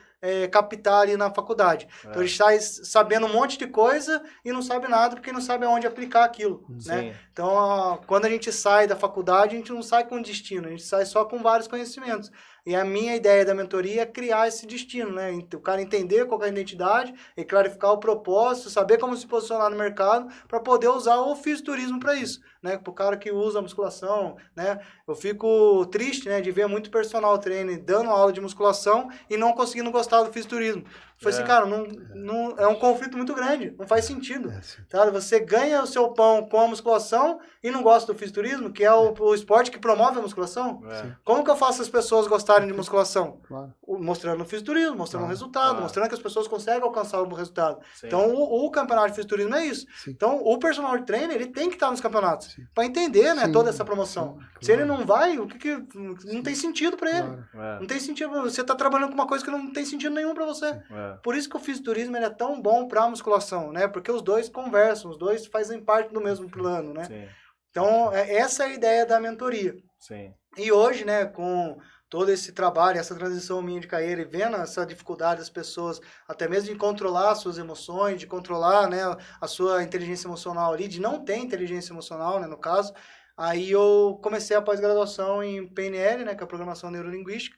captar ali na faculdade. Então ele sai sabendo um monte de coisa e não sabe nada porque não sabe aonde aplicar aquilo. Né? Então, quando a gente sai da faculdade, a gente não sai com destino, a gente sai só com vários conhecimentos. E a minha ideia da mentoria é criar esse destino, né? O cara entender qual é a identidade e clarificar o propósito, saber como se posicionar no mercado para poder usar o fisiculturismo para isso, né? Para o cara que usa a musculação, né? Eu fico triste, né, de ver muito personal trainer dando aula de musculação e não conseguindo gostar do fisiculturismo. Foi assim, cara, não, é um conflito muito grande, não faz sentido. Tá? Você ganha o seu pão com a musculação e não gosta do fisiculturismo, que é o esporte que promove a musculação. Como que eu faço as pessoas gostarem de musculação? Claro. Mostrando o fisiculturismo, mostrando o resultado, mostrando que as pessoas conseguem alcançar o resultado. Sim. Então, o campeonato de fisiculturismo é isso. Sim. Então, o personal trainer, ele tem que estar nos campeonatos para entender, né, toda essa promoção. Claro. Se ele não vai, não tem sentido para ele. Claro. Não tem sentido. Você está trabalhando com uma coisa que não tem sentido nenhum para você. Por isso que o fisiculturismo ele é tão bom para a musculação, né? Porque os dois conversam, os dois fazem parte do mesmo plano, né? Sim. Então, essa é a ideia da mentoria. Sim. E hoje, né, com todo esse trabalho, essa transição minha de carreira e vendo essa dificuldade das pessoas, até mesmo de controlar as suas emoções, de controlar, né, a sua inteligência emocional ali, de não ter inteligência emocional, né, no caso, aí eu comecei a pós-graduação em PNL, né, que é a Programação Neurolinguística,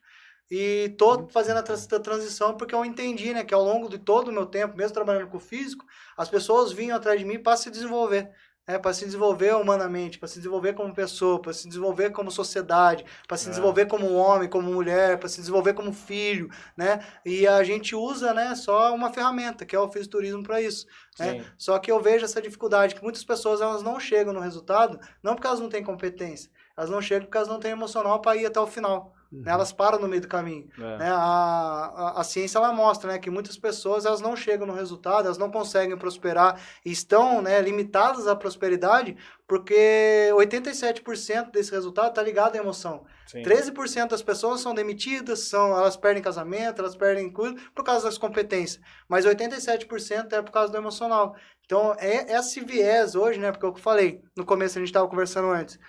e tô fazendo a transição porque eu entendi, né, que ao longo de todo o meu tempo, mesmo trabalhando com o físico, as pessoas vinham atrás de mim para se desenvolver. Para se desenvolver humanamente, para se desenvolver como pessoa, para se desenvolver como sociedade, para se desenvolver como homem, como mulher, para se desenvolver como filho, né? E a gente usa, né, só uma ferramenta, que é o fisiculturismo para isso. Né? Só que eu vejo essa dificuldade, que muitas pessoas elas não chegam no resultado, não porque elas não têm competência, elas não chegam porque elas não têm emocional para ir até o final. Né? Elas param no meio do caminho. Né? A ciência ela mostra, né, que muitas pessoas elas não chegam no resultado, elas não conseguem prosperar e estão, né, limitadas à prosperidade porque 87% desse resultado está ligado à emoção. 13% das pessoas são demitidas, elas perdem casamento, elas perdem coisa por causa das competências, mas 87% é por causa do emocional. Então, esse viés hoje, né, porque é o que eu falei no começo, a gente estava conversando antes,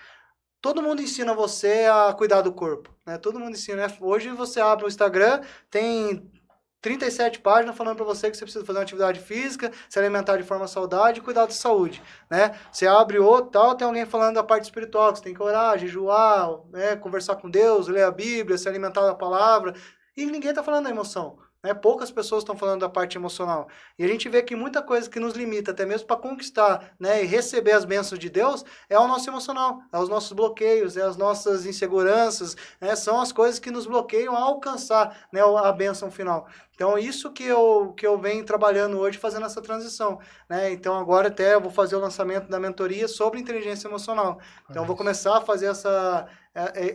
todo mundo ensina você a cuidar do corpo, né? Todo mundo ensina. Né? Hoje você abre o Instagram, tem 37 páginas falando para você que você precisa fazer uma atividade física, se alimentar de forma saudável e cuidar da saúde, né? Você abre outro, tal, tem alguém falando da parte espiritual, que você tem que orar, jejuar, né? Conversar com Deus, ler a Bíblia, se alimentar da palavra, e ninguém tá falando da emoção. né? Poucas pessoas estão falando da parte emocional. E a gente vê que muita coisa que nos limita, até mesmo para conquistar, né, e receber as bênçãos de Deus, é o nosso emocional, é os nossos bloqueios, é as nossas inseguranças, né? São as coisas que nos bloqueiam a alcançar, né, a bênção final. Então, isso que eu venho trabalhando hoje, fazendo essa transição, né? Então, agora até eu vou fazer o lançamento da mentoria sobre inteligência emocional. Então, eu vou começar a fazer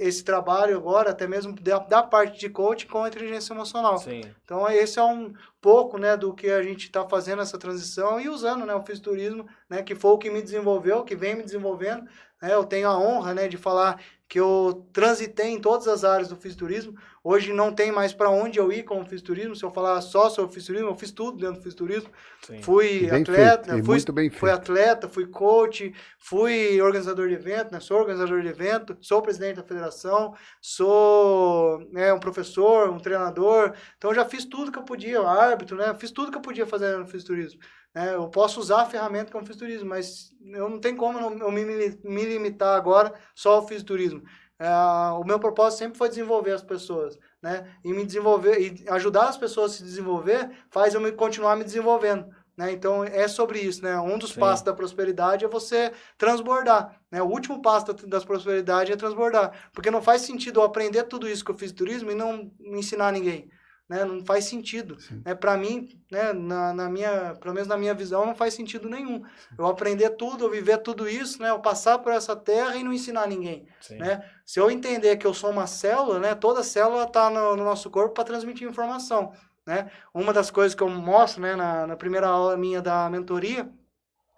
esse trabalho agora, até mesmo da parte de coaching com a inteligência emocional. Sim. Então, esse é um pouco, né, do que a gente está fazendo essa transição e usando, né, o fisiculturismo, né, que foi o que me desenvolveu, que vem me desenvolvendo. Né? Eu tenho a honra, né, de falar que eu transitei em todas as áreas do fisiculturismo. Hoje não tem mais para onde eu ir com o fisiculturismo. Se eu falar só sobre o fisiculturismo, eu fiz tudo dentro do fisiculturismo. Fui atleta, fui atleta, fui coach, fui organizador de evento, né? Sou organizador de evento, sou presidente da federação, sou, né, um professor, um treinador. Então, eu já fiz tudo que eu podia, árbitro, né? Fiz tudo que eu podia fazer no fisiculturismo. Eu posso usar a ferramenta como fisiculturismo, mas eu não tenho como eu me limitar agora só ao fisiculturismo. O meu propósito sempre foi desenvolver as pessoas, né? E me desenvolver e ajudar as pessoas a se desenvolver faz eu continuar me desenvolvendo, né? Então é sobre isso, né? Um dos passos da prosperidade é você transbordar, né? O último passo da prosperidade é transbordar, porque não faz sentido eu aprender tudo isso que eu fiz turismo e não ensinar ninguém. Né? Não faz sentido. Né? Para mim, né, pelo menos na minha visão, não faz sentido nenhum. Eu aprender tudo, eu viver tudo isso, né? Eu passar por essa terra e não ensinar ninguém. Né? Se eu entender que eu sou uma célula, né? Toda célula está no nosso corpo para transmitir informação. Né? Uma das coisas que eu mostro, né, na primeira aula minha da mentoria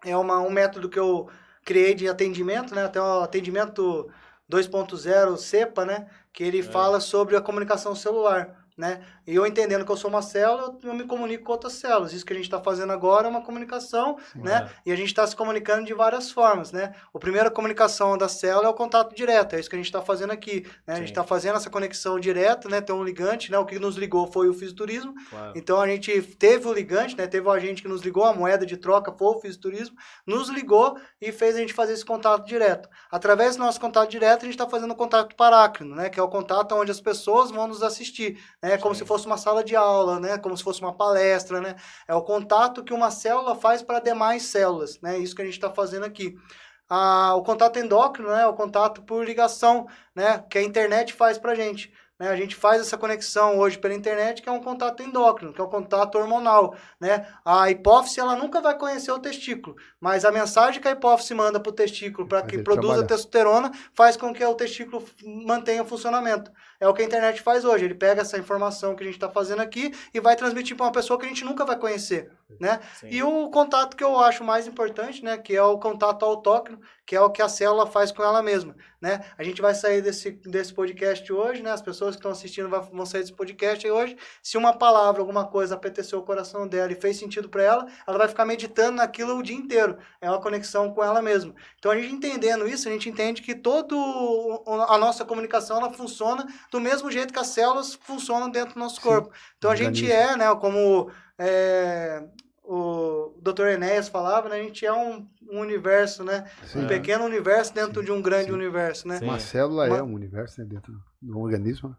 é um método que eu criei de atendimento, né? Até o atendimento 2.0 CEPA, né? Que ele fala sobre a comunicação celular. Né? E eu entendendo que eu sou uma célula, eu me comunico com outras células. Isso que a gente está fazendo agora é uma comunicação, né? E a gente está se comunicando de várias formas, né? A primeira comunicação da célula é o contato direto, é isso que a gente está fazendo aqui, né? A gente está fazendo essa conexão direta, né? Tem um ligante, né? O que nos ligou foi o fisiculturismo. Então a gente teve o ligante, né? Teve o agente que nos ligou, a moeda de troca foi o fisiculturismo, nos ligou e fez a gente fazer esse contato direto. Através do nosso contato direto, a gente está fazendo o contato parácrino, né? Que é o contato onde as pessoas vão nos assistir, né? Como se fosse uma sala de aula, né? Como se fosse uma palestra, né? É o contato que uma célula faz para demais células, né? Isso que a gente está fazendo aqui. O contato endócrino, né? É o contato por ligação, né? Que a internet faz para a gente. Né? A gente faz essa conexão hoje pela internet, que é um contato endócrino, que é um contato hormonal. Né? A hipófise ela nunca vai conhecer o testículo, mas a mensagem que a hipófise manda para o testículo para que produza testosterona faz com que o testículo mantenha o funcionamento. É o que a internet faz hoje. Ele pega essa informação que a gente está fazendo aqui e vai transmitir para uma pessoa que a gente nunca vai conhecer. Né? E o contato que eu acho mais importante, né, que é o contato autóctono, que é o que a célula faz com ela mesma. Né? A gente vai sair desse podcast hoje, né? As pessoas que estão assistindo vão sair desse podcast hoje. Se uma palavra, alguma coisa apeteceu o coração dela e fez sentido para ela, ela vai ficar meditando naquilo o dia inteiro. É uma conexão com ela mesma. Então, a gente entendendo isso, a gente entende que toda a nossa comunicação ela funciona do mesmo jeito que as células funcionam dentro do nosso corpo. Então, a gente né, como o Dr. Enéas falava, né, a gente é um universo, né? Um pequeno universo dentro de um grande universo, né? Uma célula é um universo, né, dentro do organismo.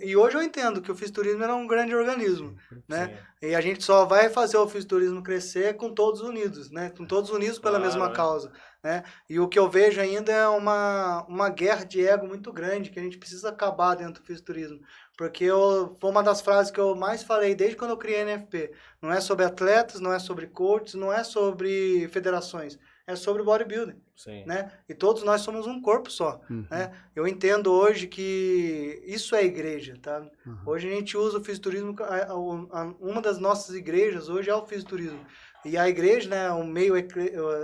E hoje eu entendo que o fisiculturismo era um grande organismo, né? E a gente só vai fazer o fisiculturismo crescer com todos unidos, né? Com todos unidos pela mesma causa, né? E o que eu vejo ainda é uma guerra de ego muito grande que a gente precisa acabar dentro do fisiculturismo. Porque foi uma das frases que eu mais falei desde quando eu criei a NFP. Não é sobre atletas, não é sobre coaches, não é sobre federações. É sobre bodybuilding, né? E todos nós somos um corpo só, né? Eu entendo hoje que isso é igreja, tá? Hoje a gente usa o fisiculturismo, uma das nossas igrejas hoje é o fisiculturismo. E a igreja, né,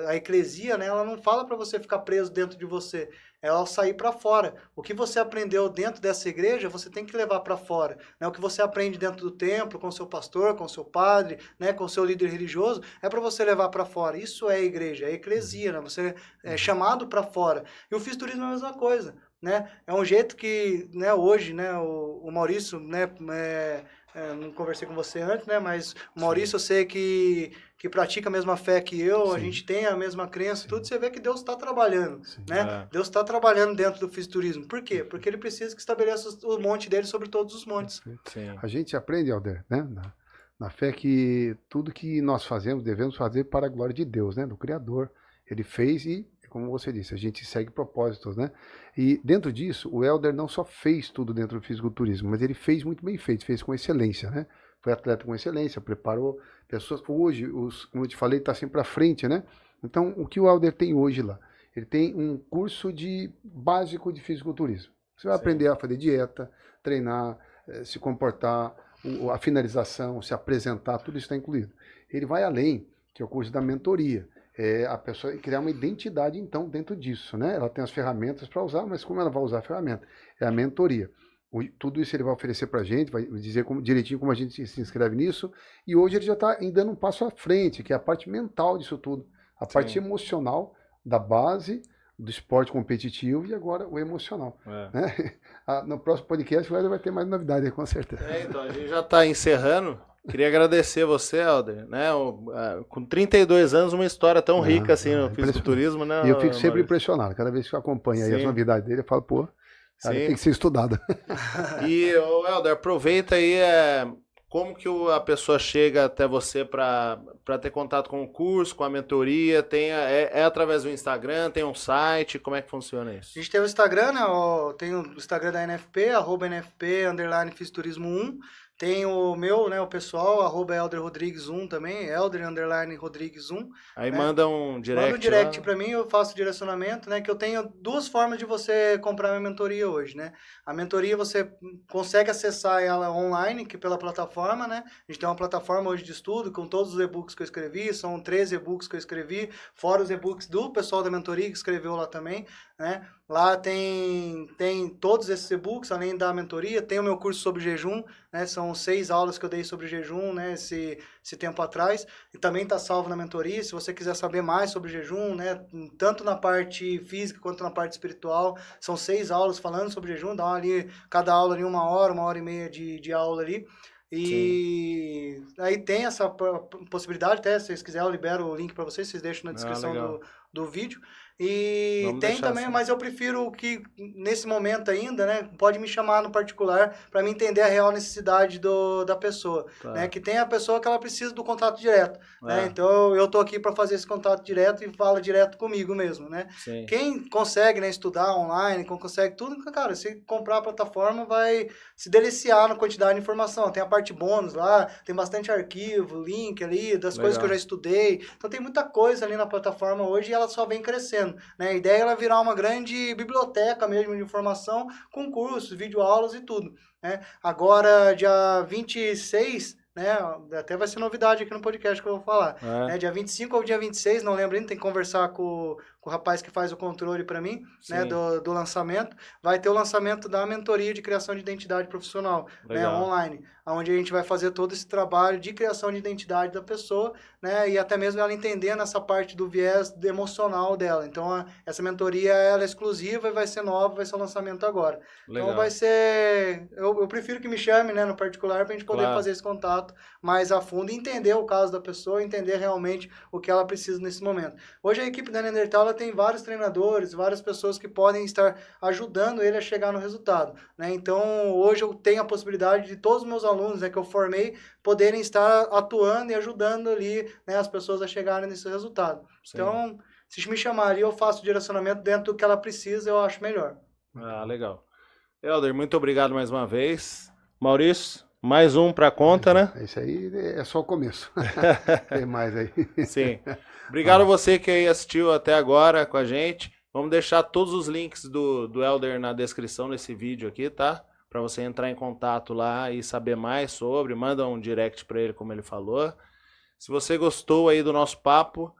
a eclesia, né, ela não fala para você ficar preso dentro de você, ela sair para fora. O que você aprendeu dentro dessa igreja, você tem que levar para fora. Né? O que você aprende dentro do templo, com o seu pastor, com o seu padre, né, com o seu líder religioso, é para você levar para fora. Isso é a igreja, é a eclesia, né? Você é chamado para fora. E o fisiculturismo é a mesma coisa. Né? É um jeito que, né, hoje, né, o Maurício, né, não conversei com você antes, né? Mas o Maurício, eu sei que pratica a mesma fé que eu, Sim. a gente tem a mesma crença, tudo, você vê que Deus está trabalhando, né? É. Deus está trabalhando dentro do fisiculturismo. Por quê? Porque ele precisa que estabeleça o monte dele sobre todos os montes. Sim. A gente aprende, Helder, né? Na fé que tudo que nós fazemos, devemos fazer para a glória de Deus, né? Do Criador. Ele fez e, como você disse, a gente segue propósitos, né? E dentro disso, o Helder não só fez tudo dentro do fisiculturismo, mas ele fez muito bem feito, fez com excelência, né? Foi atleta com excelência, preparou pessoas. Hoje, como eu te falei, está sempre à frente, né? Então, o que o Helder tem hoje lá? Ele tem um curso básico de fisiculturismo. Você vai aprender a fazer dieta, treinar, se comportar, a finalização, se apresentar, tudo isso está incluído. Ele vai além, que é o curso da mentoria. A pessoa criar uma identidade, então, dentro disso, né? Ela tem as ferramentas para usar, mas como ela vai usar a ferramenta? É a mentoria. Tudo isso ele vai oferecer para a gente, vai dizer direitinho como a gente se inscreve nisso, e hoje ele já está dando um passo à frente, que é a parte mental disso tudo, a parte emocional da base do esporte competitivo e agora o emocional. Né? No próximo podcast vai ter mais novidade, com certeza. Então, a gente já está encerrando. Queria agradecer você, Helder, né? Com 32 anos, uma história tão rica assim no fisiculturismo, né? E eu fico sempre impressionado, cada vez que eu acompanho aí as novidades dele, eu falo, pô, cara, tem que ser estudado. E, Helder, aproveita aí como que a pessoa chega até você para ter contato com o curso, com a mentoria, é através do Instagram, tem um site, como é que funciona isso? A gente tem o Instagram, né? Tem o Instagram da NFP, @NFP_Fisisturismo1. Tem o meu, né, o pessoal, @ElderRodrigues1 também, Elder_Rodrigues1. Aí né? manda um direct. Manda um direct para mim, eu faço direcionamento, né? Que eu tenho duas formas de você comprar minha mentoria hoje, né? A mentoria você consegue acessar ela online, que pela plataforma, né? A gente tem uma plataforma hoje de estudo com todos os e-books que eu escrevi, são 13 e-books que eu escrevi, fora os e-books do pessoal da mentoria que escreveu lá também, né? Lá tem todos esses e-books, além da mentoria, tem o meu curso sobre jejum, né? São 6 aulas que eu dei sobre jejum, né? Esse tempo atrás, e também está salvo na mentoria. Se você quiser saber mais sobre jejum, né? Tanto na parte física quanto na parte espiritual, são 6 aulas falando sobre jejum, dá ali, cada aula ali 1 hora e meia de aula ali. E aí tem essa possibilidade, até se vocês quiserem eu libero o link para vocês deixam na descrição do vídeo. E Vamos tem também, assim. Mas eu prefiro que nesse momento ainda, né, pode me chamar no particular para me entender a real necessidade da pessoa, né, que tem a pessoa que ela precisa do contato direto, né, então eu tô aqui para fazer esse contato direto e fala direto comigo mesmo, né. Sim. Quem consegue, né, estudar online, quem consegue tudo, cara, se comprar a plataforma vai se deliciar na quantidade de informação, tem a parte bônus lá, tem bastante arquivo, link ali, das coisas que eu já estudei, então tem muita coisa ali na plataforma hoje e ela só vem crescendo. Né? A ideia é ela virar uma grande biblioteca mesmo de informação, com cursos, videoaulas e tudo. Né? Agora, dia 26, né? Até vai ser novidade aqui no podcast que eu vou falar. Né? Dia 25 ou dia 26, não lembro ainda, tem que conversar com o rapaz que faz o controle para mim, né? do lançamento. Vai ter o lançamento da mentoria de criação de identidade profissional, né? Online, onde a gente vai fazer todo esse trabalho de criação de identidade da pessoa, né? E até mesmo ela entendendo essa parte do viés emocional dela. Então, essa mentoria ela é exclusiva e vai ser nova, vai ser o lançamento agora. Legal. Então, vai ser... Eu prefiro que me chame, né, no particular, para a gente poder fazer esse contato mais a fundo e entender o caso da pessoa, entender realmente o que ela precisa nesse momento. Hoje, a equipe da Neandertal tem vários treinadores, várias pessoas que podem estar ajudando ele a chegar no resultado, né? Então, hoje eu tenho a possibilidade de todos os meus alunos, né, que eu formei, poderem estar atuando e ajudando ali, né, as pessoas a chegarem nesse resultado. Sim. Então, se me chamarem, eu faço o direcionamento dentro do que ela precisa, eu acho melhor. Legal. Helder, muito obrigado mais uma vez. Maurício, mais um para conta, né? Isso aí é só o começo. Tem mais aí. Sim. Obrigado a você que aí assistiu até agora com a gente. Vamos deixar todos os links do Helder na descrição desse vídeo aqui, tá? Para você entrar em contato lá e saber mais sobre. Manda um direct para ele, como ele falou. Se você gostou aí do nosso papo,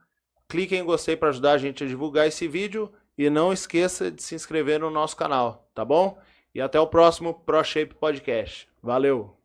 clique em gostei para ajudar a gente a divulgar esse vídeo. E não esqueça de se inscrever no nosso canal, tá bom? E até o próximo ProShape Podcast. Valeu!